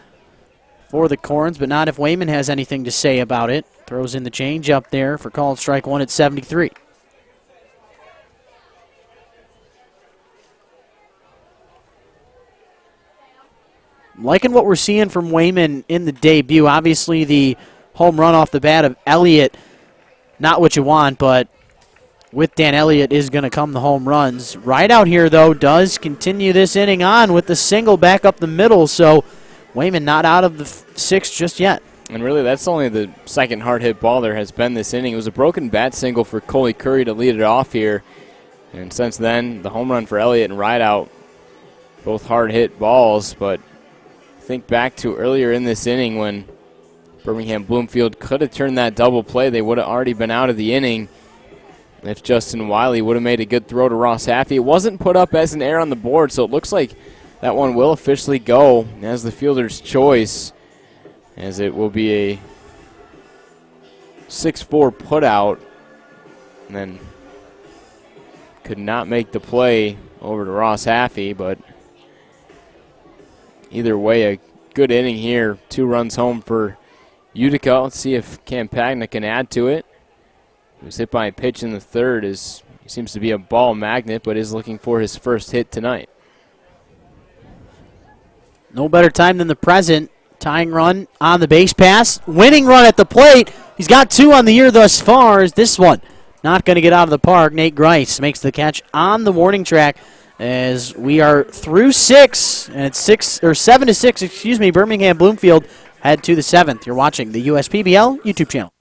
for the Corns, but not if Wayman has anything to say about it. Throws in the changeup there for called strike 1 at 73. Liking what we're seeing from Wayman in the debut. Obviously, the home run off the bat of Elliott, not what you want, but with Dan Elliott is going to come the home runs. Rideout here, though, does continue this inning on with the single back up the middle, so Wayman not out of the 6th just yet. And really, that's only the 2nd hard-hit ball there has been this inning. It was a broken bat single for Coley Curry to lead it off here. And since then, the home run for Elliott and Rideout, both hard-hit balls. But think back to earlier in this inning when Birmingham Bloomfield could have turned that double play. They would have already been out of the inning if Justin Wiley would have made a good throw to Ross Haffey. It wasn't put up as an error on the board, so it looks like that one will officially go as the fielder's choice, as it will be a 6-4 putout, and then could not make the play over to Ross Haffey, but either way, a good inning here. 2 runs home for Utica. Let's see if Campagna can add to it. He was hit by a pitch in the 3rd. He seems to be a ball magnet, but is looking for his first hit tonight. No better time than the present. Tying run on the base pass. Winning run at the plate. He's got 2 on the year thus far. Is this one not going to get out of the park? Nate Grice makes the catch on the warning track as we are through 6, and it's 7-6. Birmingham Bloomfield head to the 7th. You're watching the USPBL YouTube channel.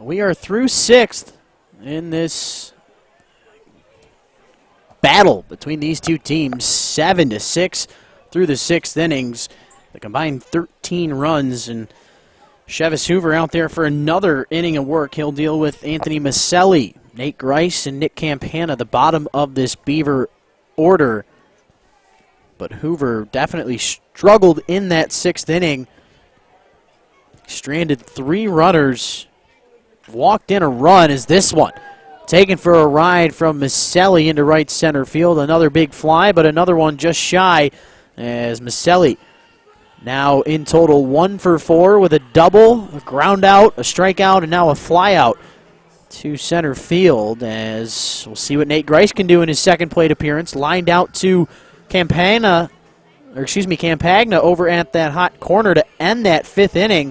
We are through sixth in this battle between these two teams, 7-6 through the sixth innings. The combined 13 runs, and Chevis Hoover out there for another inning of work. He'll deal with Anthony Maselli, Nate Grice, and Nick Campana, the bottom of this Beaver order. But Hoover definitely struggled in that sixth inning. Stranded 3 runners. Walked in a run as this one. Taken for a ride from Maselli into right center field. Another big fly, but another one just shy as Maselli now in total 1 for 4 with a double, a ground out, a strikeout, and now a fly out to center field, as we'll see what Nate Grice can do in his second plate appearance. Lined out to Campagna over at that hot corner to end that 5th inning.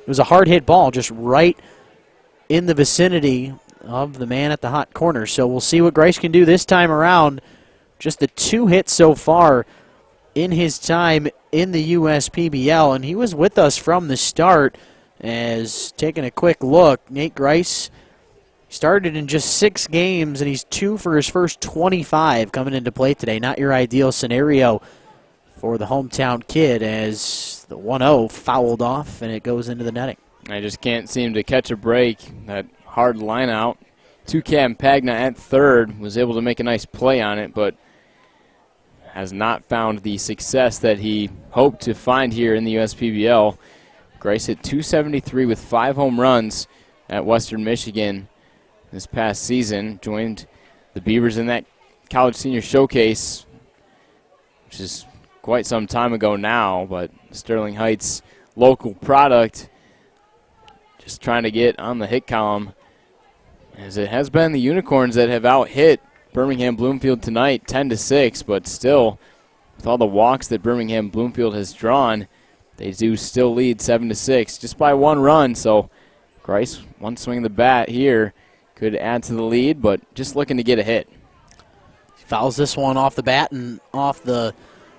It was a hard hit ball just right in the vicinity of the man at the hot corner. So we'll see what Grice can do this time around. Just the 2 hits so far in his time in the USPBL, and he was with us from the start. As taking a quick look, Nate Grice started in just 6 games, and he's 2 for his first 25 coming into play today. Not your ideal scenario for the hometown kid, as the 1-0 fouled off, and it goes into the netting. I just can't seem to catch a break. That hard line out. Campagna at third was able to make a nice play on it, but has not found the success that he hoped to find here in the USPBL. Grice hit .273 with 5 home runs at Western Michigan this past season. Joined the Beavers in that College Senior Showcase, which is quite some time ago now, but Sterling Heights local product, just trying to get on the hit column, as it has been the Unicorns that have out-hit Birmingham Bloomfield tonight 10-6, but still, with all the walks that Birmingham Bloomfield has drawn, they do still lead 7-6 just by 1 run. So Grice, one swing of the bat here, could add to the lead, but just looking to get a hit. Fouls this one off the bat and off the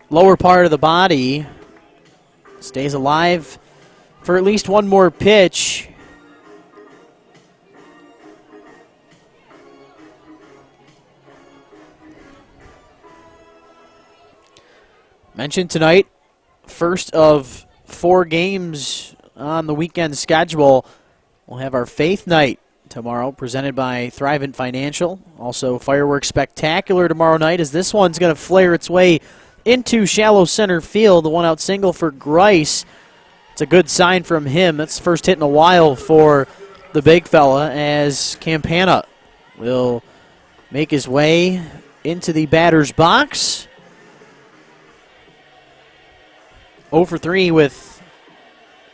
lower part of the body. Stays alive for at least one more pitch. Mentioned tonight, first of 4 games on the weekend schedule. We'll have our Faith Night tomorrow, presented by Thrivent Financial. Also, Fireworks Spectacular tomorrow night, as this one's going to flare its way into shallow center field. The 1-out single for Grice. It's a good sign from him. That's the first hit in a while for the big fella, as Campana will make his way into the batter's box. 0 for 3 with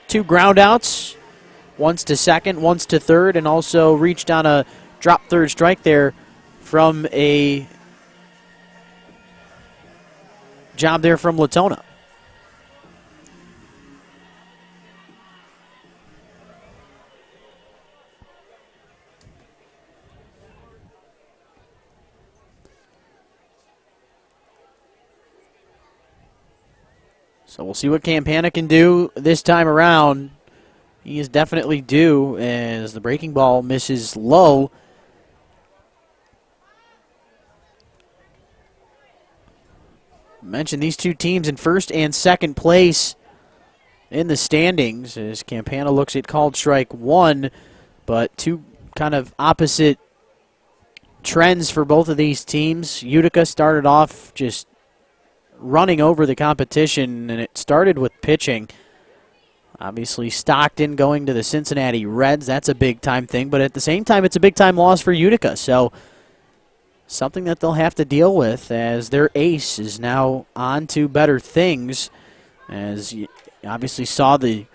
2 groundouts. Once to second, once to third, and also reached on a drop third strike there from a job there from Latona. So we'll see what Campana can do this time around. He is definitely due, as the breaking ball misses low. Mentioned these two teams in first and second place in the standings, as Campana looks at called strike 1, but 2 kind of opposite trends for both of these teams. Utica started off just running over the competition, and it started with pitching. Obviously, Stockton going to the Cincinnati Reds. That's a big-time thing, but at the same time, it's a big-time loss for Utica. So something that they'll have to deal with, as their ace is now on to better things. As you obviously saw the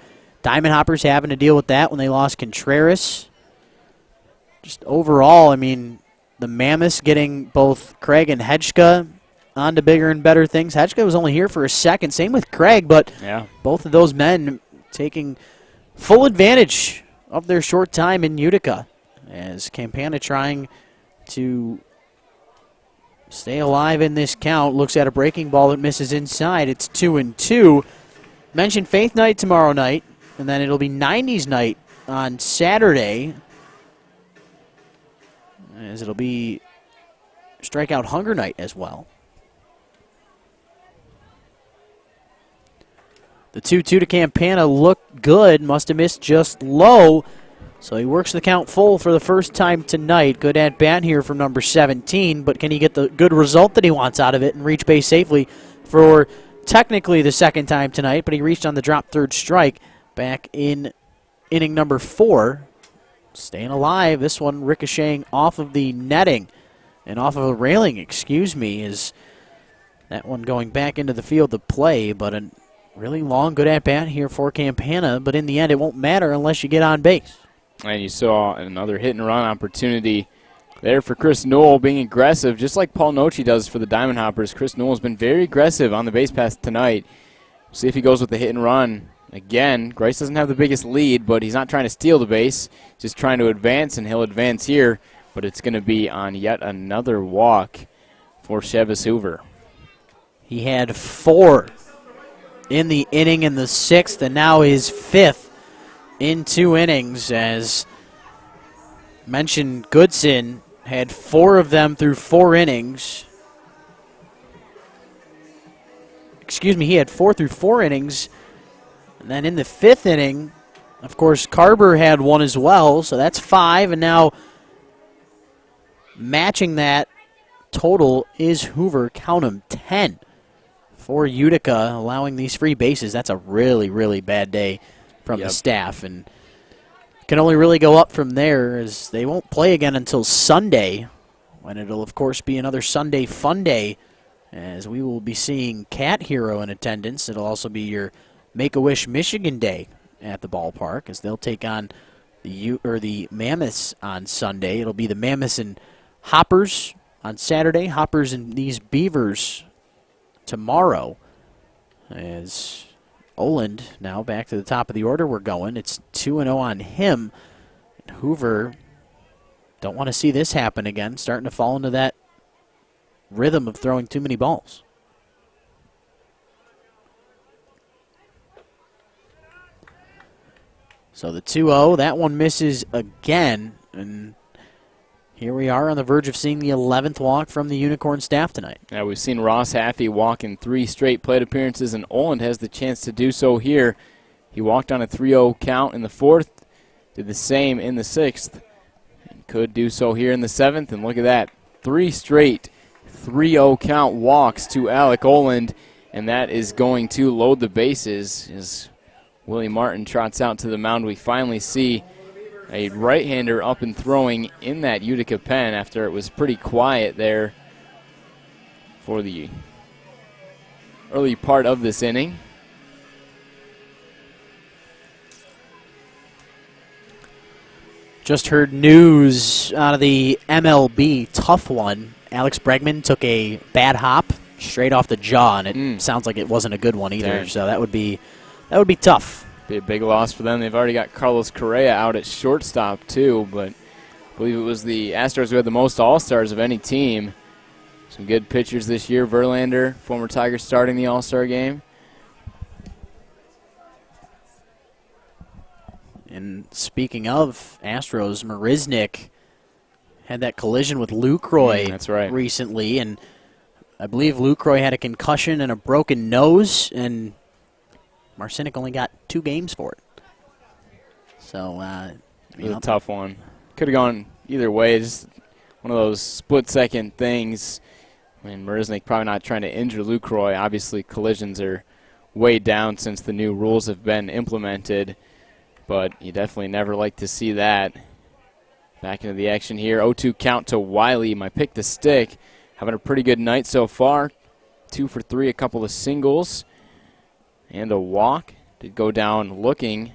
Diamond Hoppers having to deal with that when they lost Contreras. Just overall, I mean, the Mammoths getting both Craig and Hedgka on to bigger and better things. Hedgka was only here for a second. Same with Craig, but both of those men taking full advantage of their short time in Utica, as Campana trying to stay alive in this count. Looks at a breaking ball that misses inside. It's 2-2. Mentioned Faith Night tomorrow night, and then it'll be 90s night on Saturday. as it'll be strikeout hunger night as well. The 2-2 to Campana looked good, must have missed just low, so he works the count full for the first time tonight. Good at bat here from number 17, but can he get the good result that he wants out of it and reach base safely for technically the second time tonight, but he reached on the drop third strike back in inning number 4. Staying alive, this one ricocheting off of the netting and off of a railing, excuse me, is that one going back into the field to play, but a really long good at-bat here for Campana, but in the end it won't matter unless you get on base. And you saw another hit-and-run opportunity there for Chris Newell, being aggressive, just like Paul Nochi does for the Diamond Hoppers. Chris Newell's been very aggressive on the base pass tonight. See if he goes with the hit-and-run. Again, Grice doesn't have the biggest lead, but he's not trying to steal the base, just trying to advance, and he'll advance here, but it's going to be on yet another walk for Chevis Hoover. He had 4 in the inning in the 6th, and now his 5th in 2 innings. As mentioned, Goodson had 4 of them through 4 innings. Excuse me, he had 4 through 4 innings. And then in the 5th inning, of course, Carber had 1 as well, so that's 5. And now matching that total is Hoover, count 'em, 10. For Utica, allowing these free bases. That's a really, really bad day from the staff, and can only really go up from there, as they won't play again until Sunday, when it'll, of course, be another Sunday fun day, as we will be seeing Cat Hero in attendance. It'll also be your Make-A-Wish Michigan Day at the ballpark, as they'll take on the Mammoths on Sunday. It'll be the Mammoths and Hoppers on Saturday, Hoppers and these Beavers tomorrow, as Oland now back to the top of the order. We're going. It's 2-0 on him. Hoover, don't want to see this happen again, starting to fall into that rhythm of throwing too many balls. So the 2-0, that one misses again, and here we are on the verge of seeing the 11th walk from the Unicorn staff tonight. Yeah, we've seen Ross Haffey walk in 3 straight plate appearances, and Oland has the chance to do so here. He walked on a 3-0 count in the 4th, did the same in the 6th, and could do so here in the 7th. And look at that, 3 straight 3-0 count walks to Alec Oland, and that is going to load the bases as Willie Martin trots out to the mound. We finally see a right-hander up and throwing in that Utica pen after it was pretty quiet there for the early part of this inning. Just heard news out of the MLB, tough one. Alex Bregman took a bad hop straight off the jaw, and it sounds like it wasn't a good one either. Dang. So that would be tough. Be a big loss for them. They've already got Carlos Correa out at shortstop too, but I believe it was the Astros who had the most All-Stars of any team. Some good pitchers this year. Verlander, former Tiger, starting the All-Star game. And speaking of Astros, Marisnik had that collision with Lucroy That's right. recently, and I believe Lucroy had a concussion and a broken nose, and Marcinick only got 2 games for it. So, It was a tough one. Could have gone either way. Just one of those split-second things. I mean, Marisnik probably not trying to injure Lucroy. Obviously, collisions are way down since the new rules have been implemented, but you definitely never like to see that. Back into the action here. 0-2 count to Wiley. My pick to stick. Having a pretty good night so far. 2 for 3, a couple of singles. And a walk. Did go down looking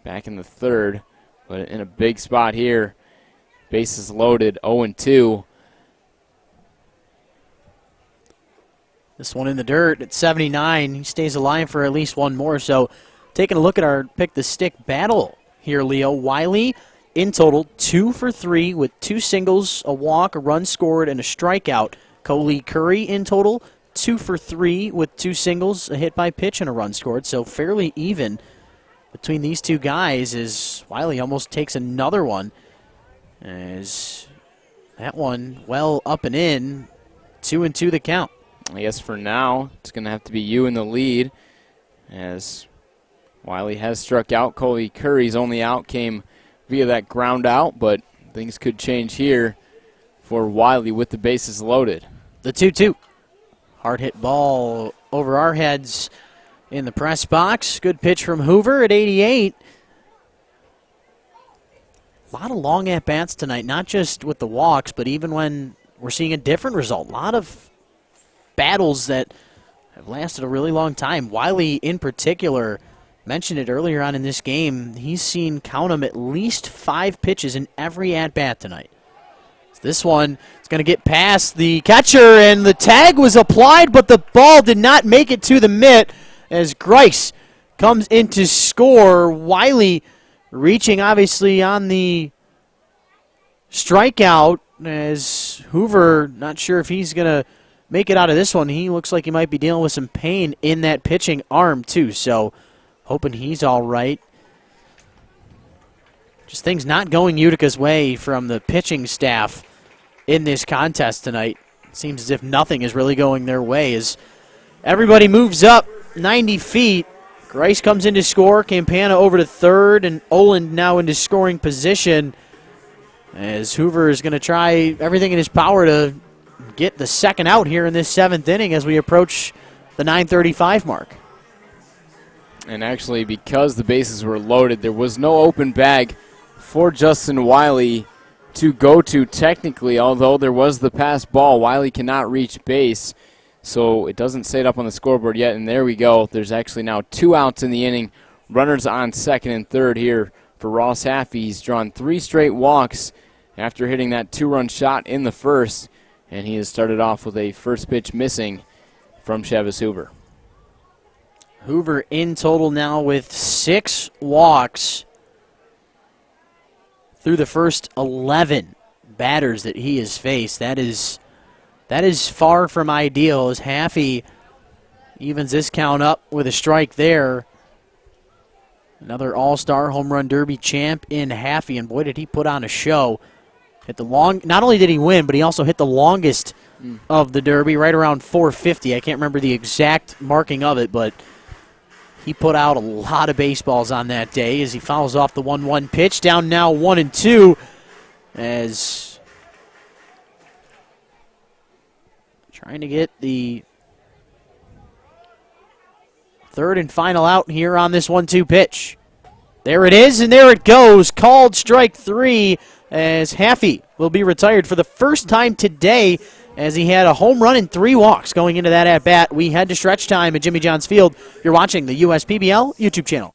back in the 3rd, but in a big spot here. Bases loaded, 0-2. This one in the dirt at 79. He stays alive for at least one more. So taking a look at our pick the stick battle here, Leo. Wiley in total 2 for 3 with 2 singles, a walk, a run scored, and a strikeout. Coley Curry in total 2 for 3 with 2 singles, a hit by pitch, and a run scored. So fairly even between these two guys, as Wiley almost takes another one, as That one well up and in. 2-2 the count. I guess for now, it's going to have to be you in the lead, as Wiley has struck out. Coley Curry's only out came via that ground out, but things could change here for Wiley with the bases loaded. The 2-2. Hard hit ball over our heads in the press box. Good pitch from Hoover at 88. A lot of long at-bats tonight, not just with the walks, but even when we're seeing a different result. A lot of battles that have lasted a really long time. Wiley, in particular, mentioned it earlier on in this game. He's seen, count them, at least 5 pitches in every at-bat tonight. This one is going to get past the catcher, and the tag was applied, but the ball did not make it to the mitt as Grice comes in to score. Wiley reaching, obviously, on the strikeout as Hoover, not sure if he's going to make it out of this one. He looks like he might be dealing with some pain in that pitching arm, too, so hoping he's all right. Just things not going Utica's way from the pitching staff in this contest tonight. It seems as if nothing is really going their way as everybody moves up 90 feet. Grice comes in to score. Campana over to third, and Oland now into scoring position as Hoover is going to try everything in his power to get the second out here in this 7th inning as we approach the 9:35 mark. And actually, because the bases were loaded, there was no open bag for Justin Wiley to go to technically, although there was the pass ball. Wiley cannot reach base, so it doesn't say it up on the scoreboard yet, and there we go. There's actually now 2 outs in the inning. Runners on second and third here for Ross Haffey. He's drawn 3 straight walks after hitting that 2-run shot in the first, and he has started off with a first pitch missing from Chavis Hoover. Hoover in total now with 6 walks through the first 11 batters that he has faced. That is far from ideal as Haffey evens this count up with a strike there. Another all-star home run derby champ in Haffey, and boy did he put on a show. Not only did he win, but he also hit the longest of the derby, right around 450. I can't remember the exact marking of it, but he put out a lot of baseballs on that day as he fouls off the 1-1 pitch. Down now 1-2 as trying to get the third and final out here on this 1-2 pitch. There it is, and there it goes. Called strike 3 as Haffey will be retired for the first time today as he had a home run and 3 walks going into that at-bat. We head to stretch time at Jimmy John's Field. You're watching the USPBL YouTube channel.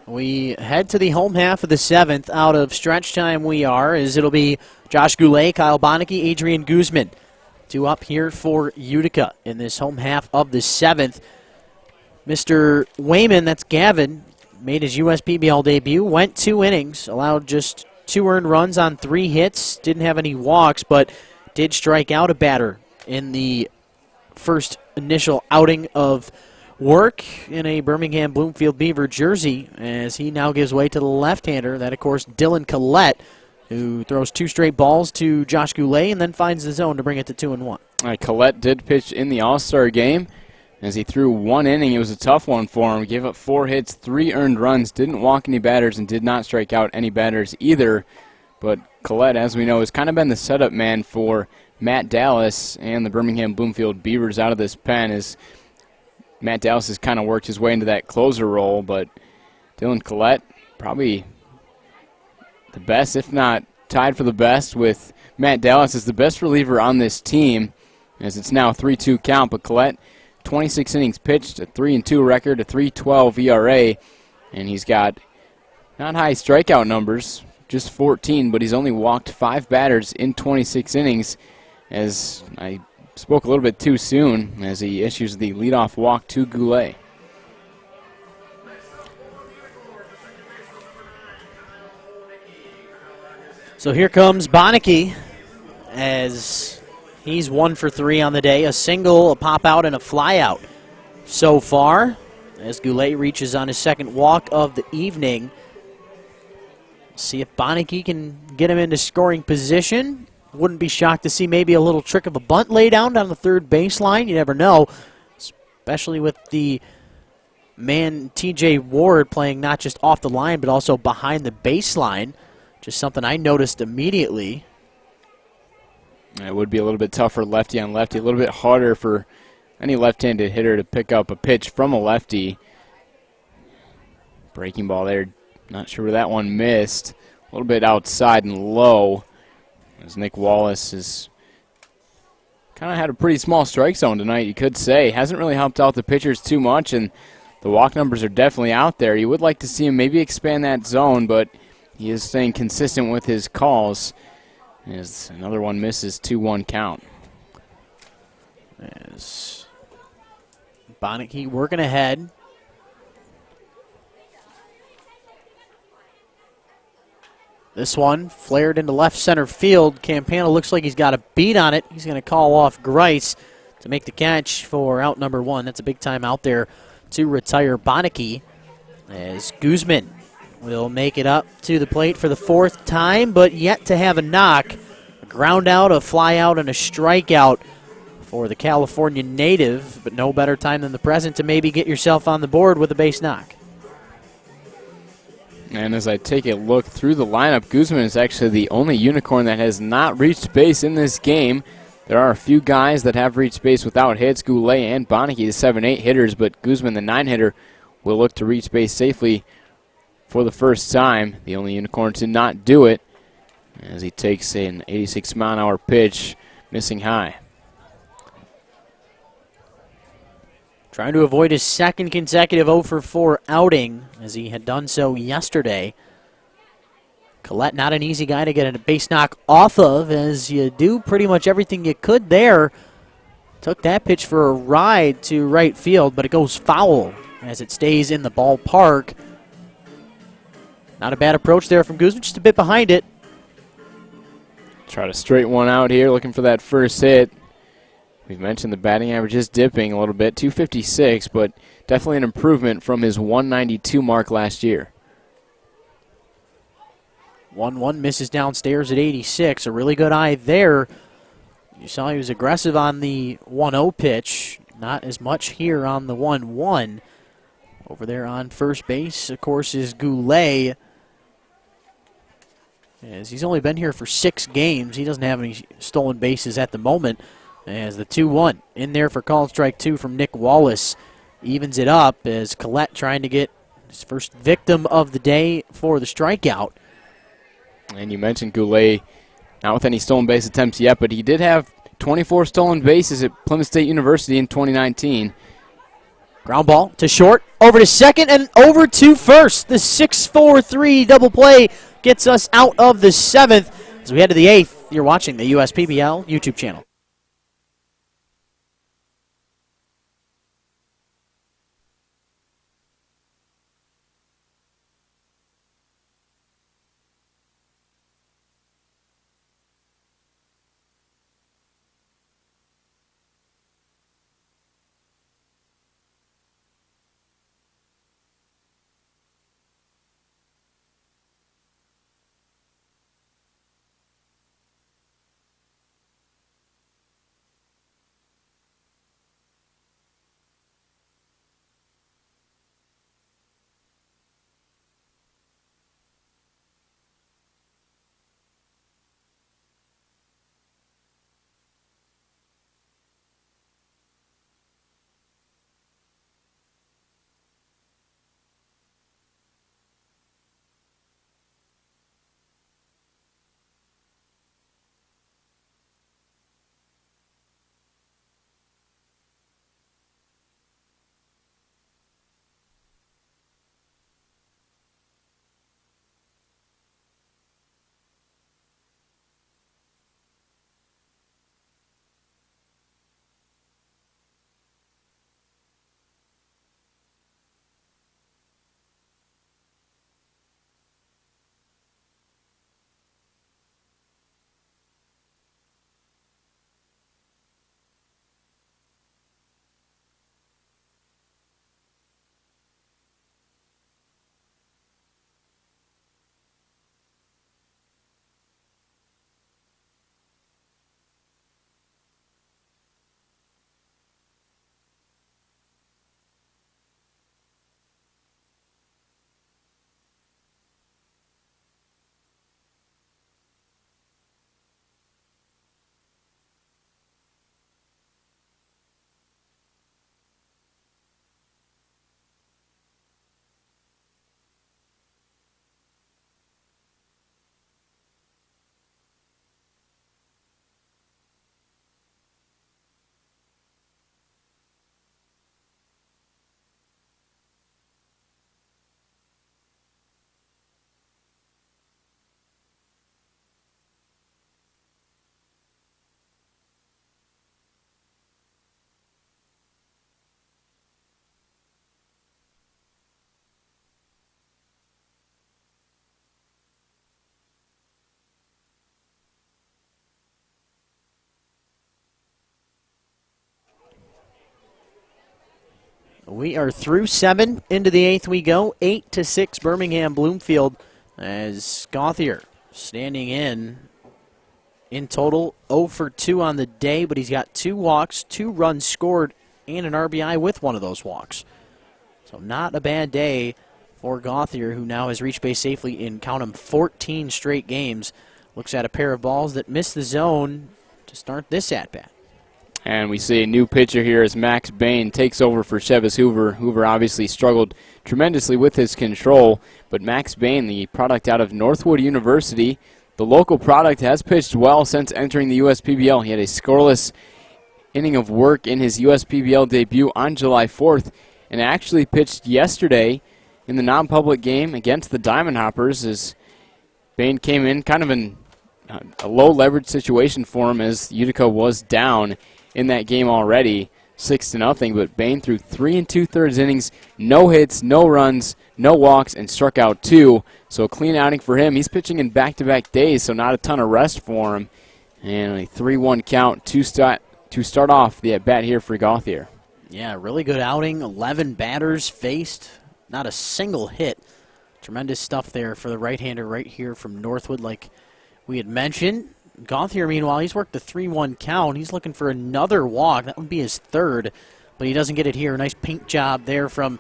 We head to the home half of the 7th. Out of stretch time we are, as it'll be Josh Goulet, Kyle Bonneke, Adrian Guzman. 2 up here for Utica in this home half of the 7th. Mr. Wayman, that's Gavin, made his USPBL debut, went 2 innings, allowed just 2 earned runs on 3 hits, didn't have any walks, but did strike out a batter in the first initial outing of work in a Birmingham Bloomfield Beaver jersey, as he now gives way to the left-hander. That, of course, Dylan Collette, who throws 2 straight balls to Josh Goulet and then finds the zone to bring it to 2-1. Collette did pitch in the All-Star game. As he threw 1 inning, it was a tough one for him. Gave up 4 hits, 3 earned runs, didn't walk any batters, and did not strike out any batters either. But Collette, as we know, has kind of been the setup man for Matt Dallas and the Birmingham Bloomfield Beavers out of this pen, as Matt Dallas has kind of worked his way into that closer role. But Dylan Collette, probably the best, if not tied for the best, with Matt Dallas as the best reliever on this team, as it's now a 3-2 count. But Collette, 26 innings pitched, a 3-2 record, a 3.12 ERA, and he's got not high strikeout numbers, just 14, but he's only walked 5 batters in 26 innings, as I spoke a little bit too soon, as he issues the leadoff walk to Goulet. So here comes Bonneke, as he's 1 for 3 on the day. A single, a pop out, and a fly out so far, as Goulet reaches on his 2nd walk of the evening. See if Bonneke can get him into scoring position. Wouldn't be shocked to see maybe a little trick of a bunt lay down the 3rd baseline. You never know, especially with the man TJ Ward playing not just off the line but also behind the baseline. Just something I noticed immediately. It would be a little bit tougher lefty on lefty, a little bit harder for any left-handed hitter to pick up a pitch from a lefty. Breaking ball there, not sure where that one missed. A little bit outside and low, as Nick Wallace has kind of had a pretty small strike zone tonight, you could say. Hasn't really helped out the pitchers too much, and the walk numbers are definitely out there. You would like to see him maybe expand that zone, but he is staying consistent with his calls. As another one misses, 2-1 count. As Bonneke working ahead. This one flared into left center field. Campana looks like he's got a beat on it. He's going to call off Grice to make the catch for out number 1. That's a big time out there to retire Bonneke, as Guzman will make it up to the plate for the 4th time, but yet to have a knock. A ground out, a fly out, and a strikeout for the California native, but no better time than the present to maybe get yourself on the board with a base knock. And as I take a look through the lineup, Guzman is actually the only unicorn that has not reached base in this game. There are a few guys that have reached base without hits, Goulet and Bonneke, the 7-8 hitters, but Guzman, the 9 hitter, will look to reach base safely for the first time. The only unicorn to not do it, as he takes an 86-mile-an-hour pitch, missing high. Trying to avoid his 2nd consecutive 0-for-4 outing, as he had done so yesterday. Collette, not an easy guy to get a base knock off of, as you do pretty much everything you could there. Took that pitch for a ride to right field, but it goes foul as it stays in the ballpark. Not a bad approach there from Guzman, just a bit behind it. Try to straight one out here, looking for that first hit. We've mentioned the batting average is dipping a little bit, 256, but definitely an improvement from his 192 mark last year. 1-1 misses downstairs at 86. A really good eye there. You saw he was aggressive on the 1-0 pitch. Not as much here on the 1-1. Over there on first base, of course, is Goulet. As he's only been here for 6 games. He doesn't have any stolen bases at the moment. As the 2-1 in there for call strike 2 from Nick Wallace evens it up, as Collette trying to get his first victim of the day for the strikeout. And you mentioned Goulet, not with any stolen base attempts yet, but he did have 24 stolen bases at Plymouth State University in 2019. Ground ball to short, over to second, and over to first. The 6-4-3 double play gets us out of the 7th. As we head to the 8th, you're watching the USPBL YouTube channel. We are through 7. Into the 8th we go. 8-6 Birmingham Bloomfield as Gauthier standing in total 0 for 2 on the day, but he's got 2 walks, 2 runs scored, and an RBI with one of those walks. So not a bad day for Gauthier, who now has reached base safely in, count 'em, 14 straight games. Looks at a pair of balls that missed the zone to start this at-bat. And we see a new pitcher here as Max Bain takes over for Chevis Hoover. Hoover obviously struggled tremendously with his control, but Max Bain, the product out of Northwood University, the local product, has pitched well since entering the USPBL. He had a scoreless inning of work in his USPBL debut on July 4th, and actually pitched yesterday in the non-public game against the Diamond Hoppers as Bain came in kind of in a low-leverage situation for him as Utica was down in that game already, 6-0, but Bain threw 3 2/3 innings, no hits, no runs, no walks, and struck out 2. So a clean outing for him. He's pitching in back-to-back days, so not a ton of rest for him. And a 3-1 count to start off the at-bat here for Gauthier. Yeah, really good outing. 11 batters faced, not a single hit. Tremendous stuff there for the right-hander right here from Northwood, like we had mentioned. Gauthier, meanwhile, he's worked the 3-1 count. He's looking for another walk. That would be his 3rd, but he doesn't get it here. Nice pink job there from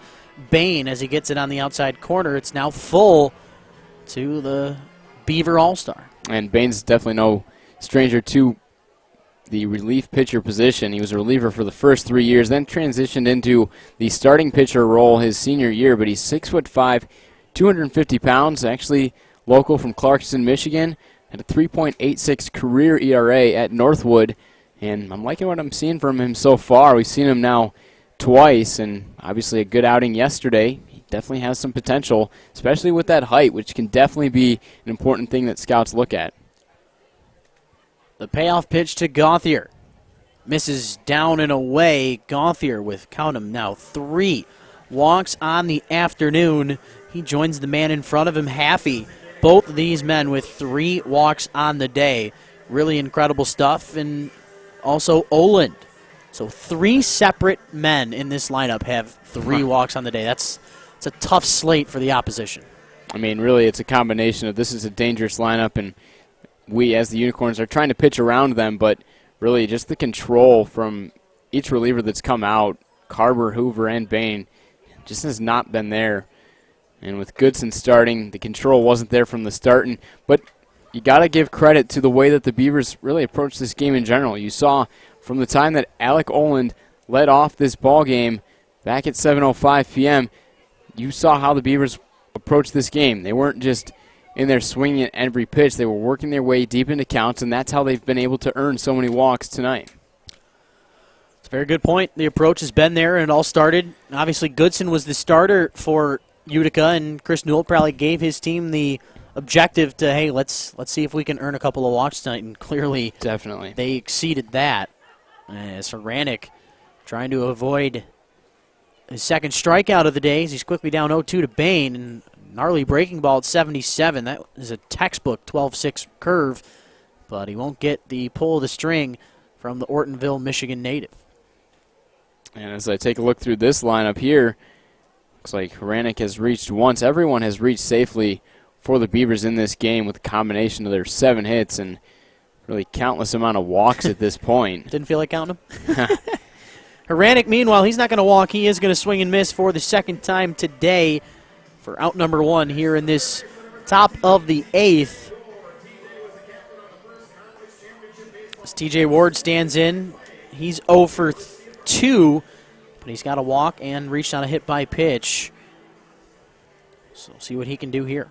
Bain as he gets it on the outside corner. It's now full to the Beaver All-Star. And Bain's definitely no stranger to the relief pitcher position. He was a reliever for the first 3 years, then transitioned into the starting pitcher role his senior year, but he's 6'5", 250 pounds, actually local from Clarkston, Michigan. Had a 3.86 career ERA at Northwood, and I'm liking what I'm seeing from him so far. We've seen him now twice, and obviously a good outing yesterday. He definitely has some potential, especially with that height, which can definitely be an important thing that scouts look at. The payoff pitch to Gauthier. Misses down and away. Gauthier with, count 'em now, 3 walks on the afternoon. He joins the man in front of him, Haffey. Both of these men with 3 walks on the day. Really incredible stuff. And also Oland. So 3 separate men in this lineup have 3 walks on the day. It's a tough slate for the opposition. I mean, really, it's a combination of this is a dangerous lineup, and we as the Unicorns are trying to pitch around them, but really just the control from each reliever that's come out, Carver, Hoover, and Bain, just has not been there. And with Goodson starting, the control wasn't there from the start. But you got to give credit to the way that the Beavers really approached this game in general. You saw from the time that Alec Oland led off this ball game back at 7:05 p.m., you saw how the Beavers approached this game. They weren't just in there swinging at every pitch. They were working their way deep into counts, and that's how they've been able to earn so many walks tonight. It's a very good point. The approach has been there, and it all started. Obviously, Goodson was the starter for Utica, and Chris Newell probably gave his team the objective to, hey, let's see if we can earn a couple of walks tonight, and clearly Definitely. they exceeded that. As Hranek trying to avoid his second strikeout of the day, he's quickly down 0-2 to Bain, and gnarly breaking ball at 77. That is a textbook 12-6 curve, but he won't get the pull of the string from the Ortonville, Michigan native. And as I take a look through this lineup here, looks like Hranek has reached once. Everyone has reached safely for the Beavers in this game with a combination of their 7 hits and really countless amount of walks at this point. Didn't feel like counting them. Hranek, meanwhile, he's not going to walk. He is going to swing and miss for the second time today for out number 1 here in this top of the 8th. As TJ Ward stands in, he's 0 for 2, but he's got a walk and reached on a hit by pitch. So we'll see what he can do here.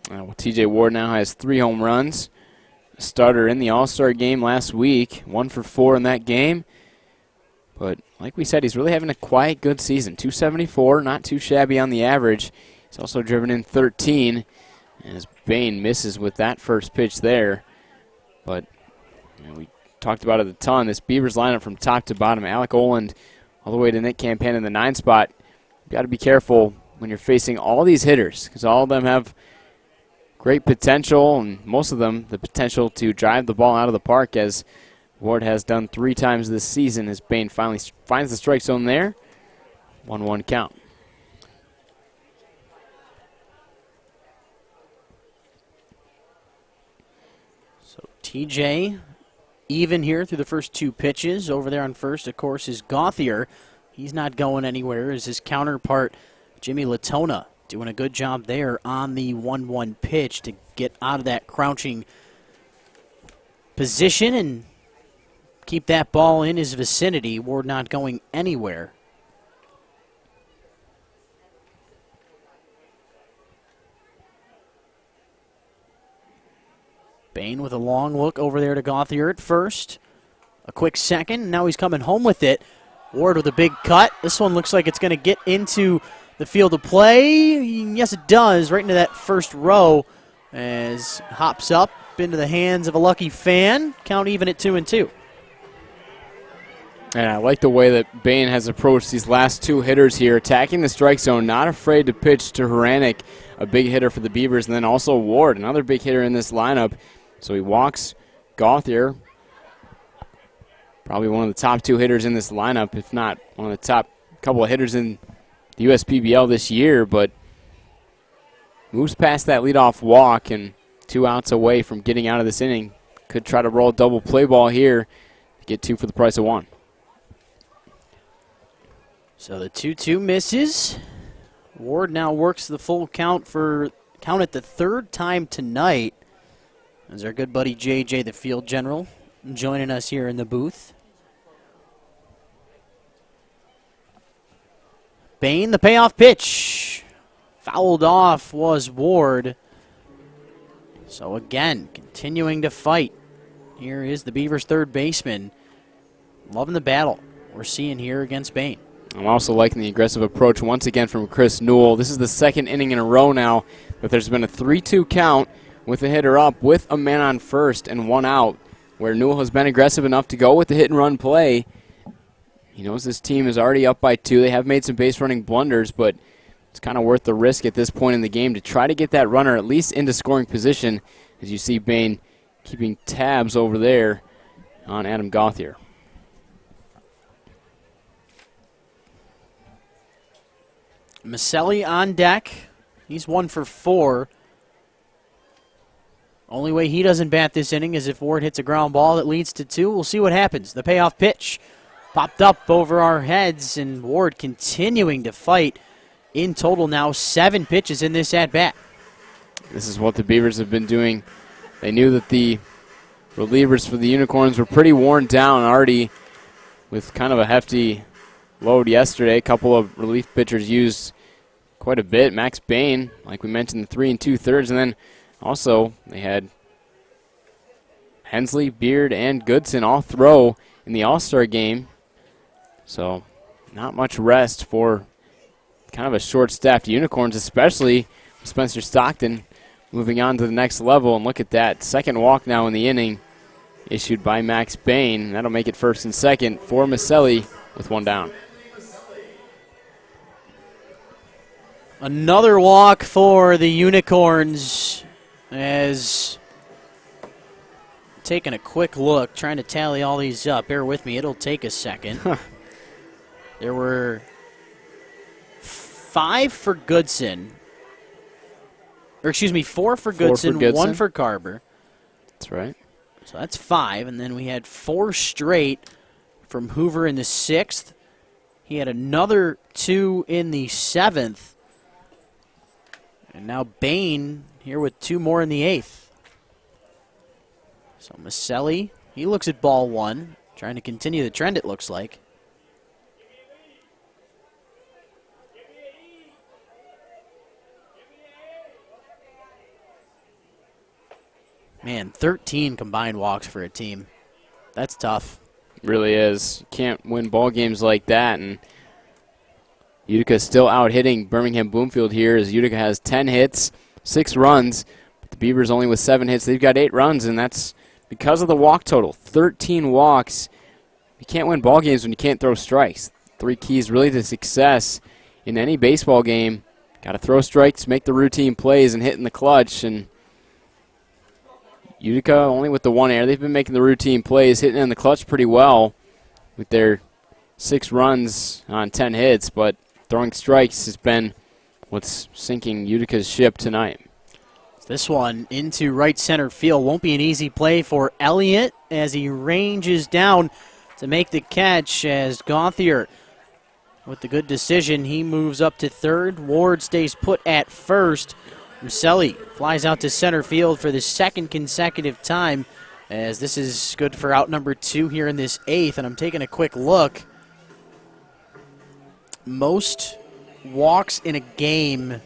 Well, TJ Ward now has 3 home runs. A starter in the All-Star game last week, 1 for 4 in that game. But like we said, he's really having a quiet, good season. 274, not too shabby on the average. He's also driven in 13, as Bain misses with that first pitch there. But we talked about it a ton. This Beavers lineup from top to bottom. Alec Oland all the way to Nick Campan in the 9 spot. You got to be careful when you're facing all these hitters, because all of them have great potential, and most of them the potential to drive the ball out of the park, as Ward has done 3 times this season, as Bain finally finds the strike zone there. 1-1 count. So TJ even here through the first 2 pitches. Over there on first, of course, is Gauthier. He's not going anywhere. Is his counterpart, Jimmy Latona, doing a good job there on the 1-1 pitch to get out of that crouching position and keep that ball in his vicinity. Ward not going anywhere. Bain with a long look over there to Gauthier at first. A quick second, and now he's coming home with it. Ward with a big cut. This one looks like it's going to get into the field of play. Yes, it does, right into that first row, as hops up into the hands of a lucky fan. Count even at 2-2. And I like the way that Bain has approached these last 2 hitters here, attacking the strike zone, not afraid to pitch to Hranek, a big hitter for the Beavers, and then also Ward, another big hitter in this lineup. So he walks Gauthier, probably one of the top 2 hitters in this lineup, if not one of the top couple of hitters in the USPBL this year, but moves past that leadoff walk and 2 outs away from getting out of this inning. Could try to roll a double play ball here, get 2 for the price of 1. So the 2-2 misses. Ward now works the full count at the 3rd time tonight. As our good buddy JJ, the field general, joining us here in the booth. Bain, the payoff pitch. Fouled off was Ward. So again, continuing to fight. Here is the Beavers' third baseman. Loving the battle. we're seeing here against Bain. I'm also liking the aggressive approach once again from Chris Newell. This is the second inning in a row now that there's been a 3-2 count with a hitter up with a man on first and one out, where Newell has been aggressive enough to go with the hit and run play. He knows this team is already up by 2. They have made some base running blunders, but it's kind of worth the risk at this point in the game to try to get that runner at least into scoring position, as you see Bain keeping tabs over there on Adam Gauthier. Maselli on deck. He's 1 for 4. Only way he doesn't bat this inning is if Ward hits a ground ball that leads to 2. We'll see what happens. The payoff pitch popped up over our heads, and Ward continuing to fight. In total now 7 pitches in this at-bat. This is what the Beavers have been doing. They knew that the relievers for the Unicorns were pretty worn down already with kind of a hefty load yesterday. A couple of relief pitchers used quite a bit. Max Bain, like we mentioned, 3 2/3, and then also they had Hensley, Beard, and Goodson all throw in the All-Star game. So not much rest for kind of a short-staffed Unicorns, especially Spencer Stockton moving on to the next level. And look at that, second walk now in the inning issued by Max Bain. That'll make it first and second for Maselli with one down. Another walk for the Unicorns, as taking a quick look, trying to tally all these up. Bear with me, it'll take a second. There were 5 for Goodson. Or excuse me, 4 for Goodson, 1 for Carver. That's right. So that's 5, and then we had 4 straight from Hoover in the 6th. He had another 2 in the 7th. And now Bain here with 2 more in the 8th. So Maselli, he looks at ball 1, trying to continue the trend, it looks like. Man, 13 combined walks for a team. That's tough. Really is. You can't win ball games like that, and Utica is still out hitting Birmingham Bloomfield here, as Utica has 10 hits, 6 runs. But the Beavers only with 7 hits. They've got 8 runs, and that's because of the walk total. 13 walks. You can't win ball games when you can't throw strikes. 3 keys really to success in any baseball game. Got to throw strikes, make the routine plays, and hit in the clutch. And Utica only with the 1 error. They've been making the routine plays, hitting in the clutch pretty well with their 6 runs on 10 hits, but throwing strikes has been what's sinking Utica's ship tonight. This one into right center field won't be an easy play for Elliott as he ranges down to make the catch, as Gauthier with the good decision. He moves up to third. Ward stays put at first. Maselli flies out to center field for the 2nd consecutive time, as this is good for out number 2 here in this 8th. And I'm taking a quick look. Most walks in a game,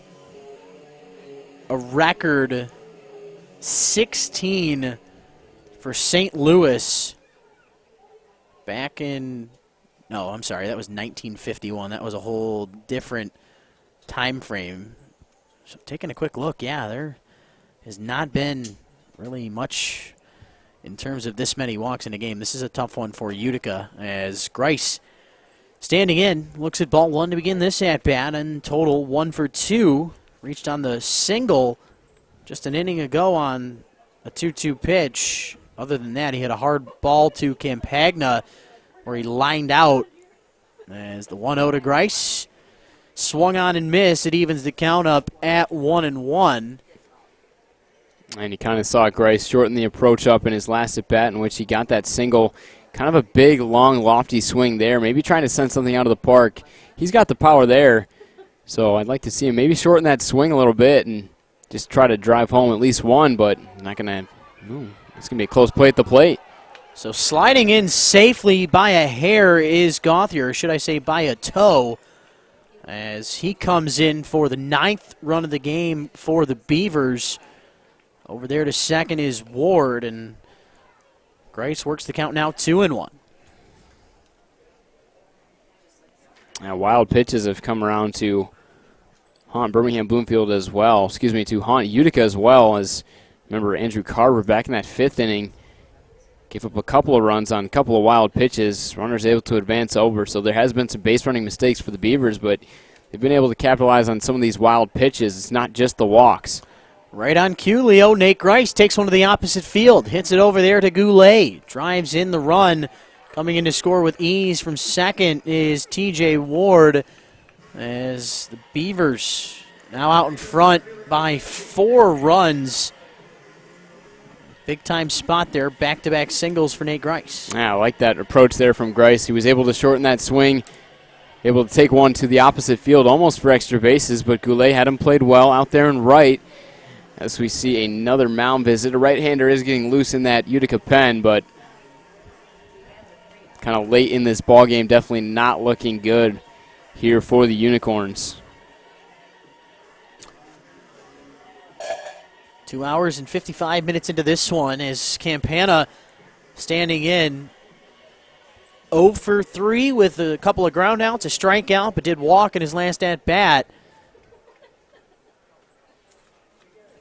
a record 16 for St. Louis back in, no, I'm sorry, that was 1951. That was a whole different time frame. So taking a quick look, yeah, there has not been really much in terms of this many walks in a game. This is a tough one for Utica, as Grice standing in, looks at ball 1 to begin this at-bat, and total 1 for 2. Reached on the single just an inning ago on a 2-2 pitch. Other than that, he had a hard ball to Campagna where he lined out, as the 1-0 to Grice. Swung on and missed. It evens the count up at 1-1. And you kind of saw Grice shorten the approach up in his last at-bat, in which he got that single. Kind of a big, long, lofty swing there. Maybe trying to send something out of the park. He's got the power there. So I'd like to see him maybe shorten that swing a little bit and just try to drive home at least one, but not going to. It's going to be a close play at the plate. So sliding in safely by a hair is Gauthier, or should I say by a toe, as he comes in for the 9th run of the game for the Beavers. Over there to second is Ward, and Grice works the count now 2-1. Now, wild pitches have come around to haunt Birmingham Bloomfield as well. To haunt Utica as well. As remember, Andrew Carver back in that 5th inning gave up a couple of runs on a couple of wild pitches. Runners able to advance over. So there has been some base running mistakes for the Beavers, but they've been able to capitalize on some of these wild pitches. It's not just the walks. Right on cue, Leo. Nate Grice takes one to the opposite field. Hits it over there to Goulet. Drives in the run. Coming in to score with ease from second is TJ Ward, as the Beavers now out in front by 4 runs. Big time spot there. Back-to-back singles for Nate Grice. Yeah, I like that approach there from Grice. He was able to shorten that swing, able to take one to the opposite field almost for extra bases, but Goulet had him played well out there in right. As we see another mound visit. A right-hander is getting loose in that Utica pen, but kind of late in this ball game, definitely not looking good here for the Unicorns. 2 hours and 55 minutes into this one as Campana standing in 0 for 3 with a couple of ground outs, a strikeout, but did walk in his last at-bat.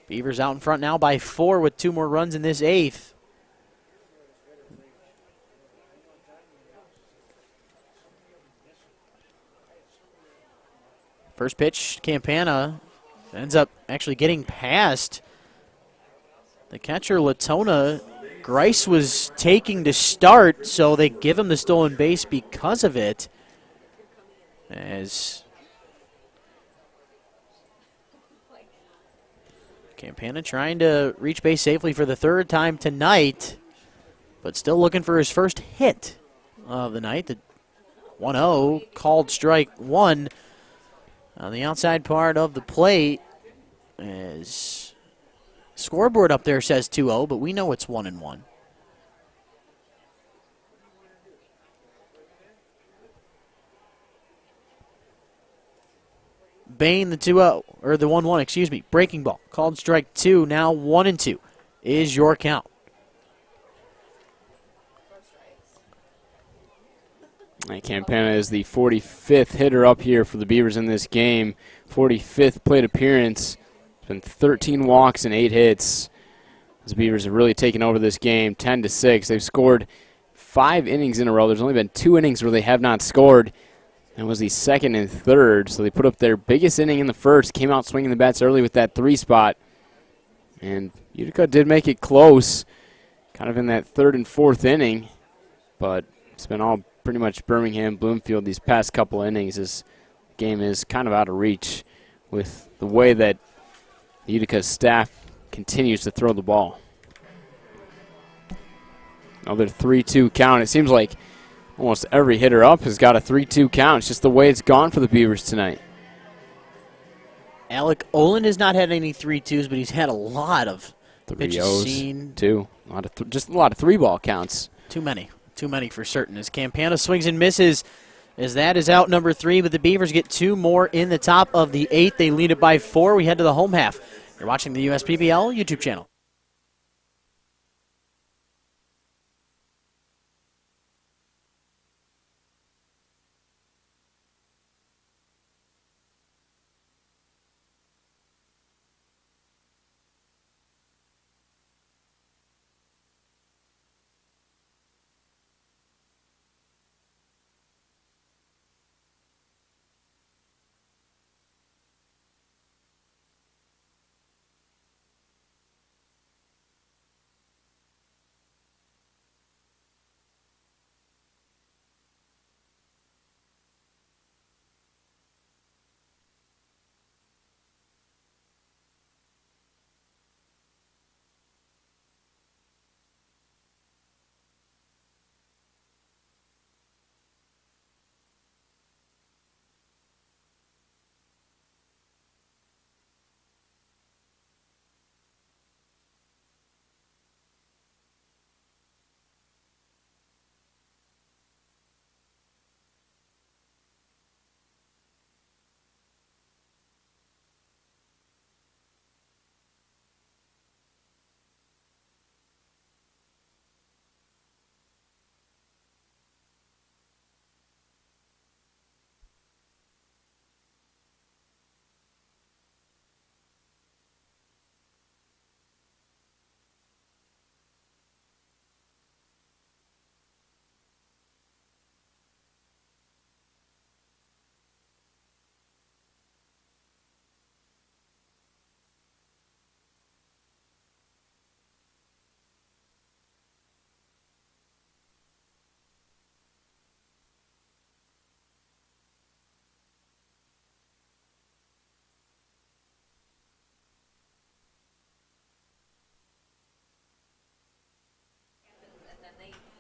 Beavers out in front now by 4 with 2 more runs in this 8th. First pitch, Campana ends up actually getting past the catcher, Latona. Grice was taking to start, so they give him the stolen base because of it. As Campana trying to reach base safely for the 3rd time tonight, but still looking for his first hit of the night. The 1-0 called strike 1 on the outside part of the plate. As scoreboard up there says 2-0, but we know it's 1-1. Bain, the 2-0, or the 1-1, excuse me. Breaking ball. Called strike 2, now 1-2 is your count. Campana is the 45th hitter up here for the Beavers in this game. 45th plate appearance. It's been 13 walks and 8 hits. The Beavers have really taken over this game, 10-6. They've scored 5 innings in a row. There's only been 2 innings where they have not scored. That was the 2nd and 3rd, so they put up their biggest inning in the 1st, came out swinging the bats early with that 3 spot. And Utica did make it close, kind of in that 3rd and 4th inning, but it's been all pretty much Birmingham Bloomfield these past couple innings. This game is kind of out of reach with the way that Utica's staff continues to throw the ball. Another 3-2 count. It seems like almost every hitter up has got a 3-2 count. It's just the way it's gone for the Beavers tonight. Alec Olin has not had any 3-2s, but he's had a lot of pitches 3-0s, seen. too. Just a lot of 3-ball counts. Too many for certain. As Campana swings and misses, as that is out number 3, but the Beavers get 2 more in the top of the 8th. They lead it by 4. We head to the home half. You're watching the USPBL YouTube channel.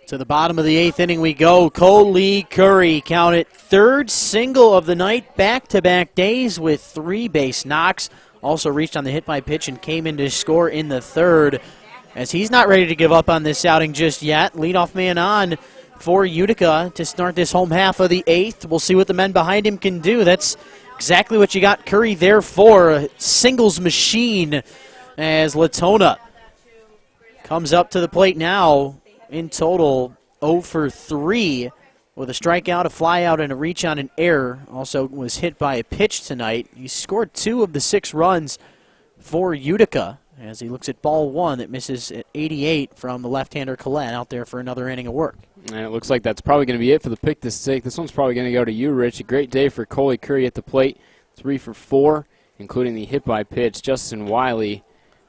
To the bottom of the 8th inning we go. Coley Curry counted third single of the night, back-to-back days with 3 base knocks. Also reached on the hit by pitch and came in to score in the 3rd, as he's not ready to give up on this outing just yet. Leadoff man on for Utica to start this home half of the 8th. We'll see what the men behind him can do. That's exactly what you got Curry there for, a singles machine, as Latona comes up to the plate now. In total, 0 for 3 with a strikeout, a flyout, and a reach on an error. Also was hit by a pitch tonight. He scored 2 of the 6 runs for Utica as he looks at ball 1 that misses at 88 from the left-hander Collette out there for another inning of work. And it looks like that's probably going to be it for the pick this take. This one's probably going to go to you, Rich. A great day for Coley Curry at the plate. 3 for 4, including the hit by pitch. Justin Wiley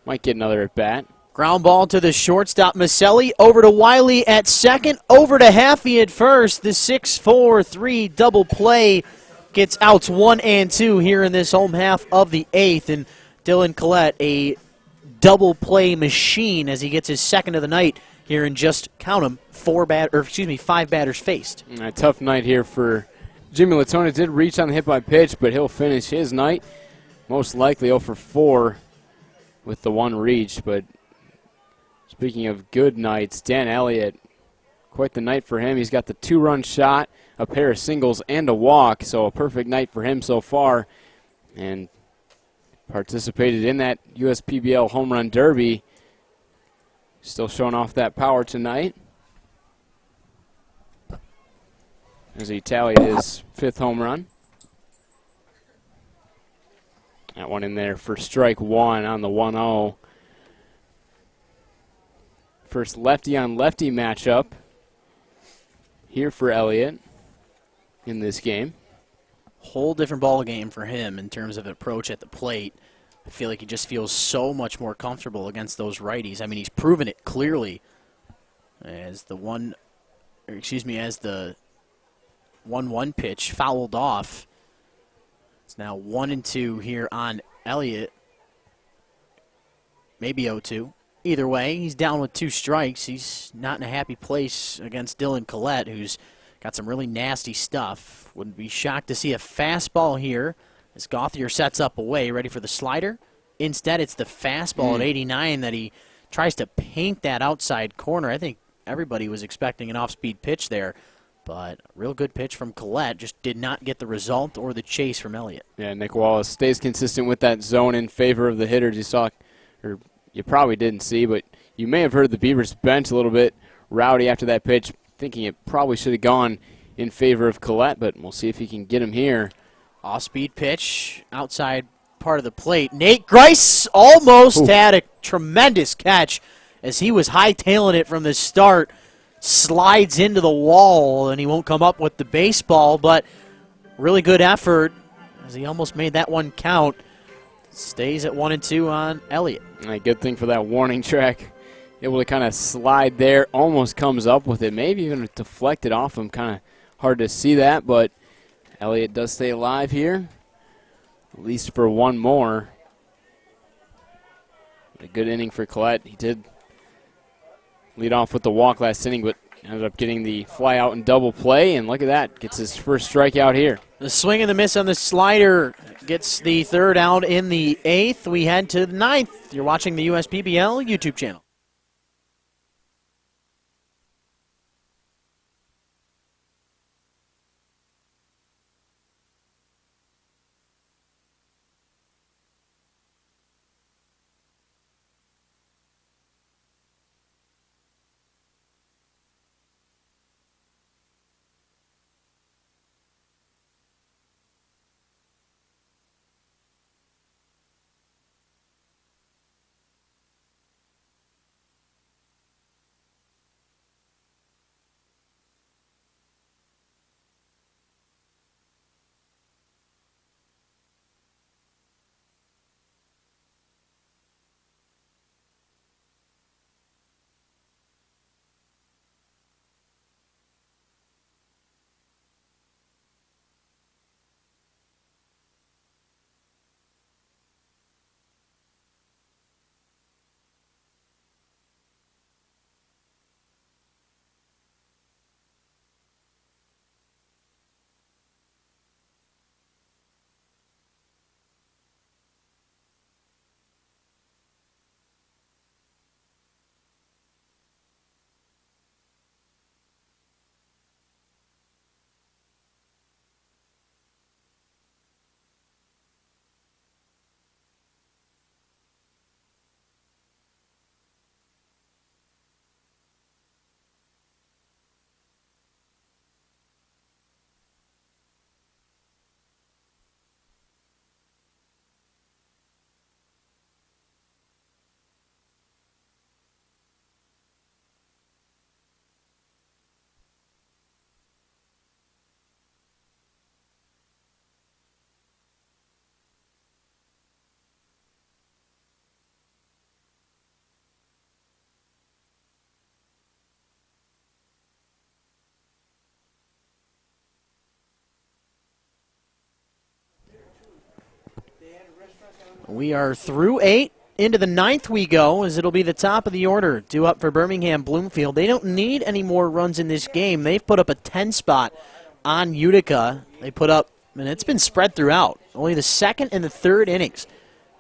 might get another at-bat. Ground ball to the shortstop, Maselli. Over to Wiley at second. Over to Haffey at first. The 6-4-3 double play gets outs 1 and 2 here in this home half of the 8th. And Dylan Collette, a double play machine as he gets his 2nd of the night here in just, count them, 5 batters faced. A tough night here for Jimmy Latona. Did reach on the hit by pitch, but he'll finish his night. Most likely 0 for 4 with the 1 reach, but speaking of good nights, Dan Elliott, quite the night for him. He's got the 2-run shot, a pair of singles, and a walk, so a perfect night for him so far. And participated in that USPBL Home Run Derby. Still showing off that power tonight, as he tallied his 5th home run. That one in there for strike 1 on the 1-0. First lefty-on-lefty matchup here for Elliott in this game. Whole different ball game for him in terms of approach at the plate. I feel like he just feels so much more comfortable against those righties. I mean, he's proven it clearly as the 1-1 pitch fouled off. It's now 1-2 here on Elliott. Maybe 0-2. Either way, he's down with 2 strikes. He's not in a happy place against Dylan Collette, who's got some really nasty stuff. Wouldn't be shocked to see a fastball here as Gauthier sets up away, ready for the slider. Instead, it's the fastball at 89 that he tries to paint that outside corner. I think everybody was expecting an off-speed pitch there, but a real good pitch from Collette just did not get the result or the chase from Elliott. Yeah, Nick Wallace stays consistent with that zone in favor of the hitters. You saw, or you probably didn't see, but you may have heard the Beavers bench a little bit rowdy after that pitch, thinking it probably should have gone in favor of Collette, but we'll see if he can get him here. Off-speed pitch, outside part of the plate. Nate Grice almost had a tremendous catch as he was hightailing it from the start. Slides into the wall, and he won't come up with the baseball, but really good effort as he almost made that one count. Stays at 1-2 on Elliott. A good thing for that warning track. Able to kind of slide there, almost comes up with it, maybe even deflected off him. Kind of hard to see that, but Elliott does stay alive here, at least for one more. A good inning for Collette. He did lead off with the walk last inning, but ended up getting the fly out and double play, and look at that, gets his first strikeout here. The swing and the miss on the slider gets the 3rd out in the 8th. We head to the 9th. You're watching the USPBL YouTube channel. We are through 8. Into the 9th we go, as it'll be the top of the order due up for Birmingham Bloomfield. They don't need any more runs in this game. They've put up a 10 spot on Utica. They put up, and it's been spread throughout. Only the 2nd and the 3rd innings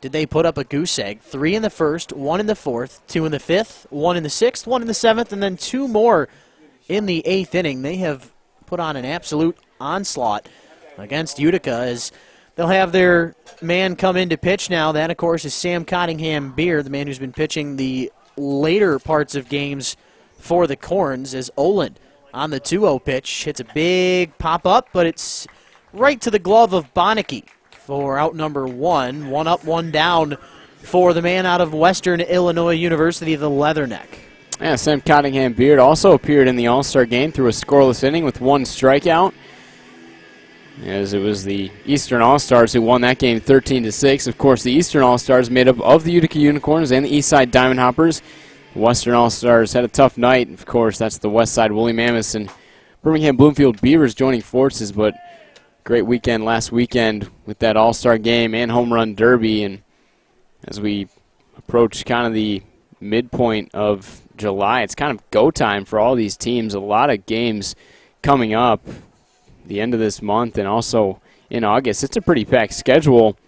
did they put up a goose egg. 3 in the 1st, 1 in the 4th, 2 in the 5th, 1 in the 6th, 1 in the 7th, and then 2 more in the 8th inning. They have put on an absolute onslaught against Utica as they'll have their man come in to pitch now. That, of course, is Sam Cottingham-Beer, the man who's been pitching the later parts of games for the Corns, as Oland on the 2-0 pitch hits a big pop-up, but it's right to the glove of Bonneke for out number 1. 1 up, 1 down for the man out of Western Illinois University, the Leatherneck. Yeah, Sam Cottingham-Beard also appeared in the All-Star game through a scoreless inning with 1 strikeout, as it was the Eastern All-Stars who won that game 13-6. Of course, the Eastern All-Stars made up of the Utica Unicorns and the Eastside Diamond Hoppers. The Western All-Stars had a tough night. Of course, that's the Westside Woolly Mammoths and Birmingham Bloomfield Beavers joining forces, but great weekend last weekend with that All-Star game and Home Run Derby. And as we approach kind of the midpoint of July, it's kind of go time for all these teams. A lot of games coming up the end of this month and also in August. It's a pretty packed schedule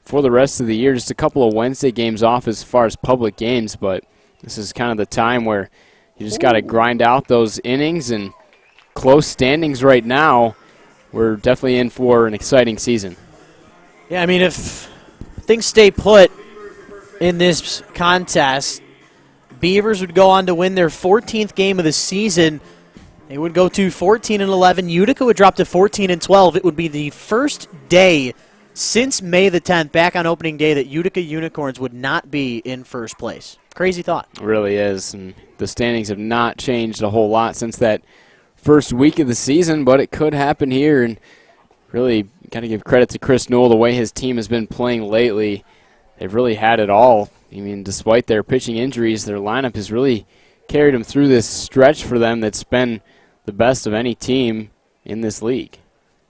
for the rest of the year. Just a couple of Wednesday games off as far as public games, but this is kind of the time where you just got to grind out those innings, and close standings right now. We're definitely in for an exciting season. Yeah, I mean, if things stay put in this contest, Beavers would go on to win their 14th game of the season. They would go to 14-11. Utica would drop to 14-12. It would be the first day since May the 10th, back on opening day, that Utica Unicorns would not be in first place. Crazy thought. It really is. And the standings have not changed a whole lot since that first week of the season, but it could happen here. And really got to give credit to Chris Newell, the way his team has been playing lately. They've really had it all. I mean, despite their pitching injuries, their lineup has really carried them through this stretch for them that's been the best of any team in this league.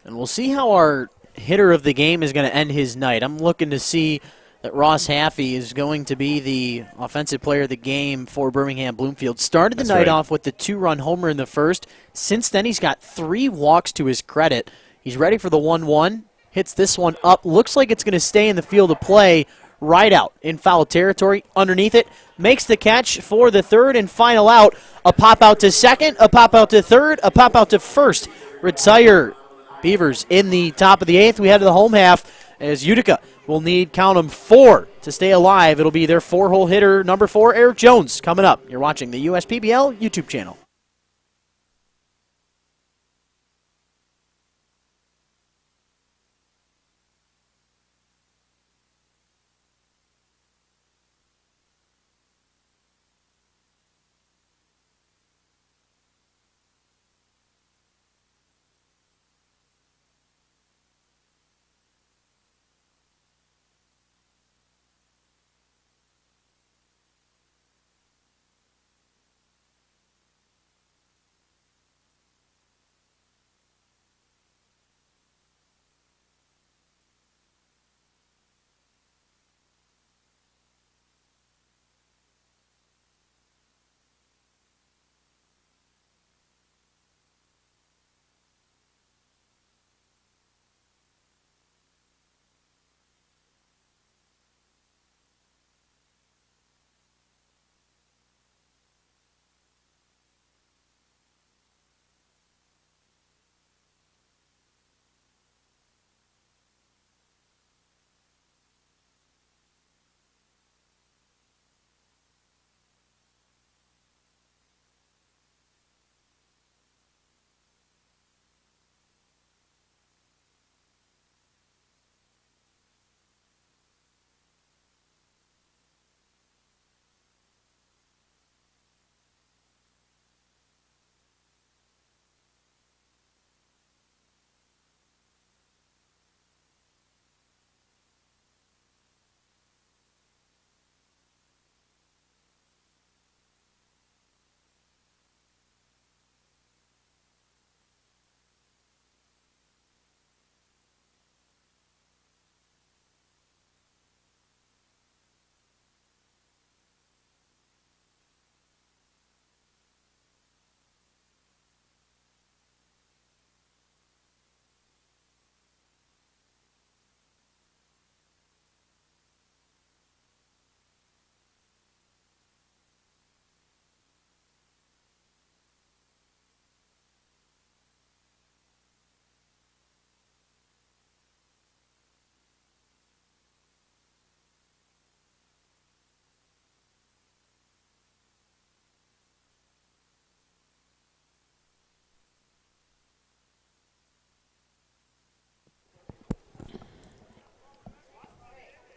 And we'll see how our hitter of the game is going to end his night. I'm looking to see that Ross Haffey is going to be the offensive player of the game for Birmingham Bloomfield. Started the night off with the 2-run homer in the first. Since then, he's got 3 walks to his credit. He's ready for the 1-1. Hits this one up. Looks like it's going to stay in the field of play. Right out in foul territory. Underneath it. Makes the catch for the 3rd and final out. A pop out to 2nd, a pop out to 3rd, a pop out to 1st. Retire. Beavers in the top of the 8th. We head to the home half as Utica will need, count them, 4 to stay alive. It'll be their 4-hole hitter, number 4, Eric Jones, coming up. You're watching the USPBL YouTube channel.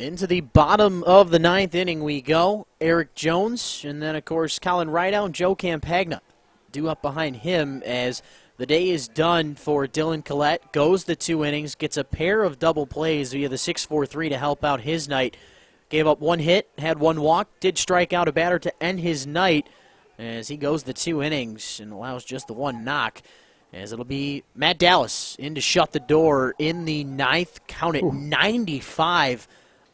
Into the bottom of the ninth inning we go. Eric Jones, and then, of course, Colin Rideout and Joe Campagna due up behind him as the day is done for Dylan Collette. Goes the 2 innings, gets a pair of double plays via the 6-4-3 to help out his night. Gave up 1 hit, had 1 walk, did strike out a batter to end his night as he goes the 2 innings and allows just the 1 knock. As it'll be Matt Dallas in to shut the door in the 9th. Count it, 95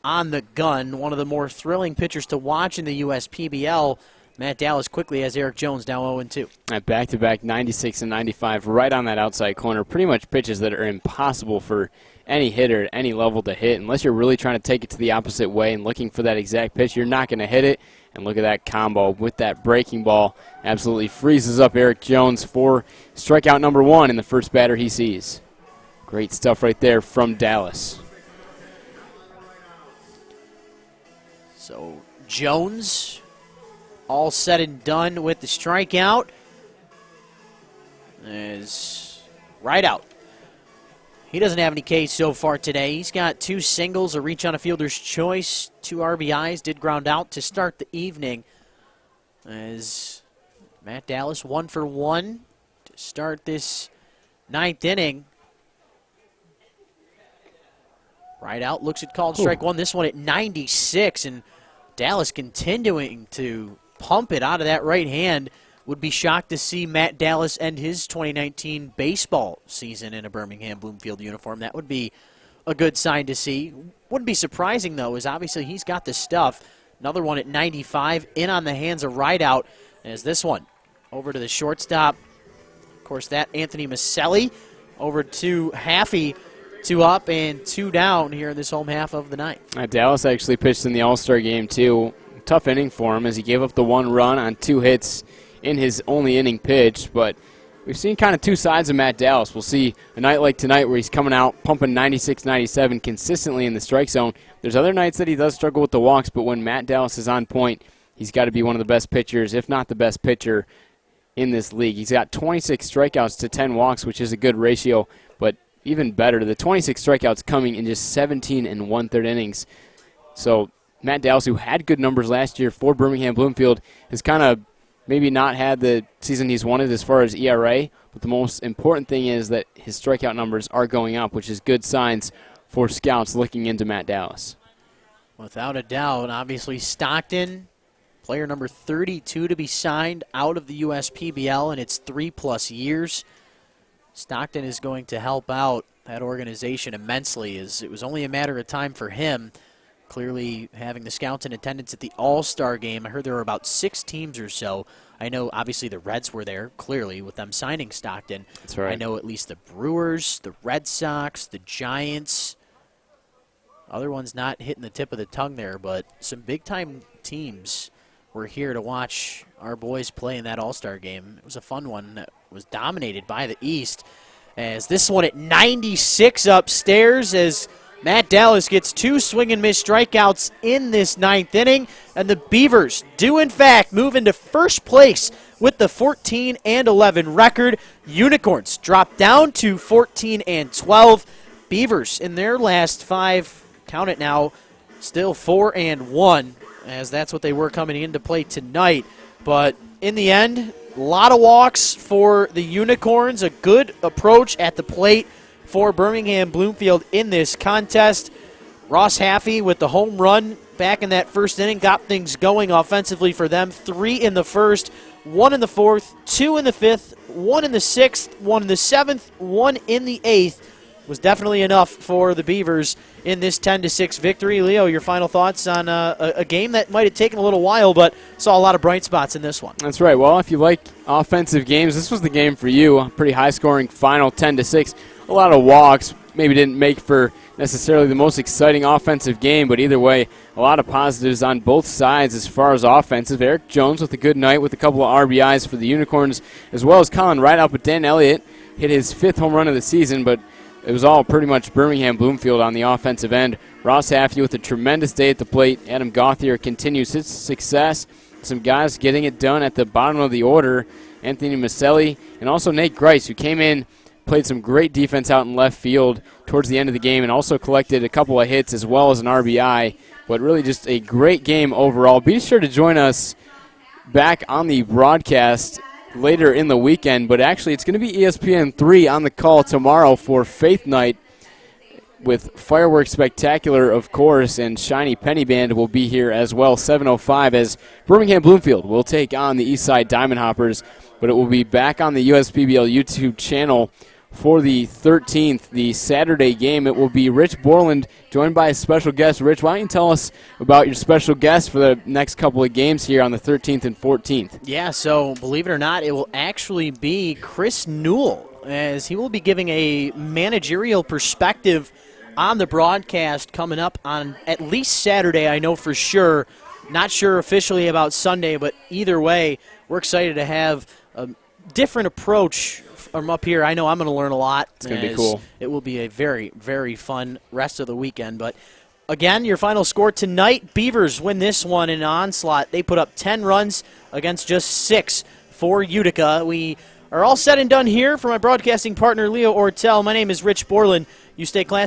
on the gun. One of the more thrilling pitchers to watch in the USPBL. Matt Dallas quickly has Eric Jones now 0-2. At back-to-back 96 and 95 right on that outside corner. Pretty much pitches that are impossible for any hitter at any level to hit. Unless you're really trying to take it to the opposite way and looking for that exact pitch, you're not going to hit it. And look at that combo with that breaking ball. Absolutely freezes up Eric Jones for strikeout number 1 in the first batter he sees. Great stuff right there from Dallas. So Jones, all said and done with the strikeout, is Rideout. He doesn't have any Ks so far today. He's got 2 singles, a reach on a fielder's choice, 2 RBIs, did ground out to start the evening. As Matt Dallas 1 for 1 to start this 9th inning. Rideout looks at called strike 1. This one at 96, and Dallas continuing to pump it out of that right hand. Would be shocked to see Matt Dallas end his 2019 baseball season in a Birmingham Bloomfield uniform. That would be a good sign to see. Wouldn't be surprising, though, as obviously he's got the stuff. Another one at 95, in on the hands of Rideout. As this one over to the shortstop. Of course, that Anthony Maselli over to Haffey. 2 up and 2 down here in this home half of the ninth. Dallas actually pitched in the All-Star game, too. Tough inning for him as he gave up the 1 run on 2 hits in his only inning pitch, but we've seen kind of 2 sides of Matt Dallas. We'll see a night like tonight where he's coming out pumping 96, 97 consistently in the strike zone. There's other nights that he does struggle with the walks, but when Matt Dallas is on point, he's got to be one of the best pitchers, if not the best pitcher in this league. He's got 26 strikeouts to 10 walks, which is a good ratio, but even better, the 26 strikeouts coming in just 17 1/3 innings. So Matt Dallas, who had good numbers last year for Birmingham Bloomfield, has kind of maybe not had the season he's wanted as far as ERA, but the most important thing is that his strikeout numbers are going up, which is good signs for scouts looking into Matt Dallas. Without a doubt, obviously Stockton, player number 32 to be signed out of the USPBL in its 3+ years. Stockton is going to help out that organization immensely, as it was only a matter of time for him. Clearly having the scouts in attendance at the All-Star game. I heard there were about 6 teams or so. I know obviously the Reds were there, clearly, with them signing Stockton. That's right. I know at least the Brewers, the Red Sox, the Giants. Other ones not hitting the tip of the tongue there, but some big-time teams were here to watch our boys play in that All-Star game. It was a fun one that was dominated by the East. As this one at 96 upstairs as Matt Dallas gets 2 swing-and-miss strikeouts in this 9th inning, and the Beavers do, in fact, move into first place with the 14-11 record. Unicorns drop down to 14-12. Beavers, in their last 5, count it now, still 4-1, as that's what they were coming into play tonight. But in the end, a lot of walks for the Unicorns, a good approach at the plate for Birmingham Bloomfield in this contest. Ross Haffey with the home run back in that first inning got things going offensively for them. 3 in the first, 1 in the 4th, 2 in the 5th, 1 in the 6th, 1 in the 7th, 1 in the 8th. Was definitely enough for the Beavers in this 10-6 victory. Leo, your final thoughts on a game that might have taken a little while, but saw a lot of bright spots in this one. That's right. Well, if you like offensive games, this was the game for you. A pretty high-scoring final 10-6. A lot of walks. Maybe didn't make for necessarily the most exciting offensive game, but either way, a lot of positives on both sides as far as offensive. Eric Jones with a good night with a couple of RBIs for the Unicorns, as well as Colin Rideout, but Dan Elliott hit his 5th home run of the season, but it was all pretty much Birmingham Bloomfield on the offensive end. Ross Haffey with a tremendous day at the plate. Adam Gauthier continues his success. Some guys getting it done at the bottom of the order. Anthony Maselli and also Nate Grice, who came in played some great defense out in left field towards the end of the game and also collected a couple of hits as well as an RBI. But really just a great game overall. Be sure to join us back on the broadcast later in the weekend. But actually, it's going to be ESPN 3 on the call tomorrow for Faith Night with Fireworks Spectacular, of course, and Shiny Penny Band will be here as well, 7:05, as Birmingham Bloomfield will take on the Eastside Diamond Hoppers. But it will be back on the USPBL YouTube channel for the 13th, the Saturday game. It will be Rich Borland joined by a special guest. Rich, why don't you tell us about your special guest for the next couple of games here on the 13th and 14th? Yeah, so believe it or not, it will actually be Chris Newell, as he will be giving a managerial perspective on the broadcast coming up on at least Saturday, I know for sure. Not sure officially about Sunday, but either way, we're excited to have a different approach from up here. I know I'm going to learn a lot. It's going to be cool. It will be a very, very fun rest of the weekend. But again, your final score tonight, Beavers win this one in an onslaught. They put up 10 runs against just 6 for Utica. We are all said and done here. For my broadcasting partner, Leo Ortel, my name is Rich Borland. You stay classy.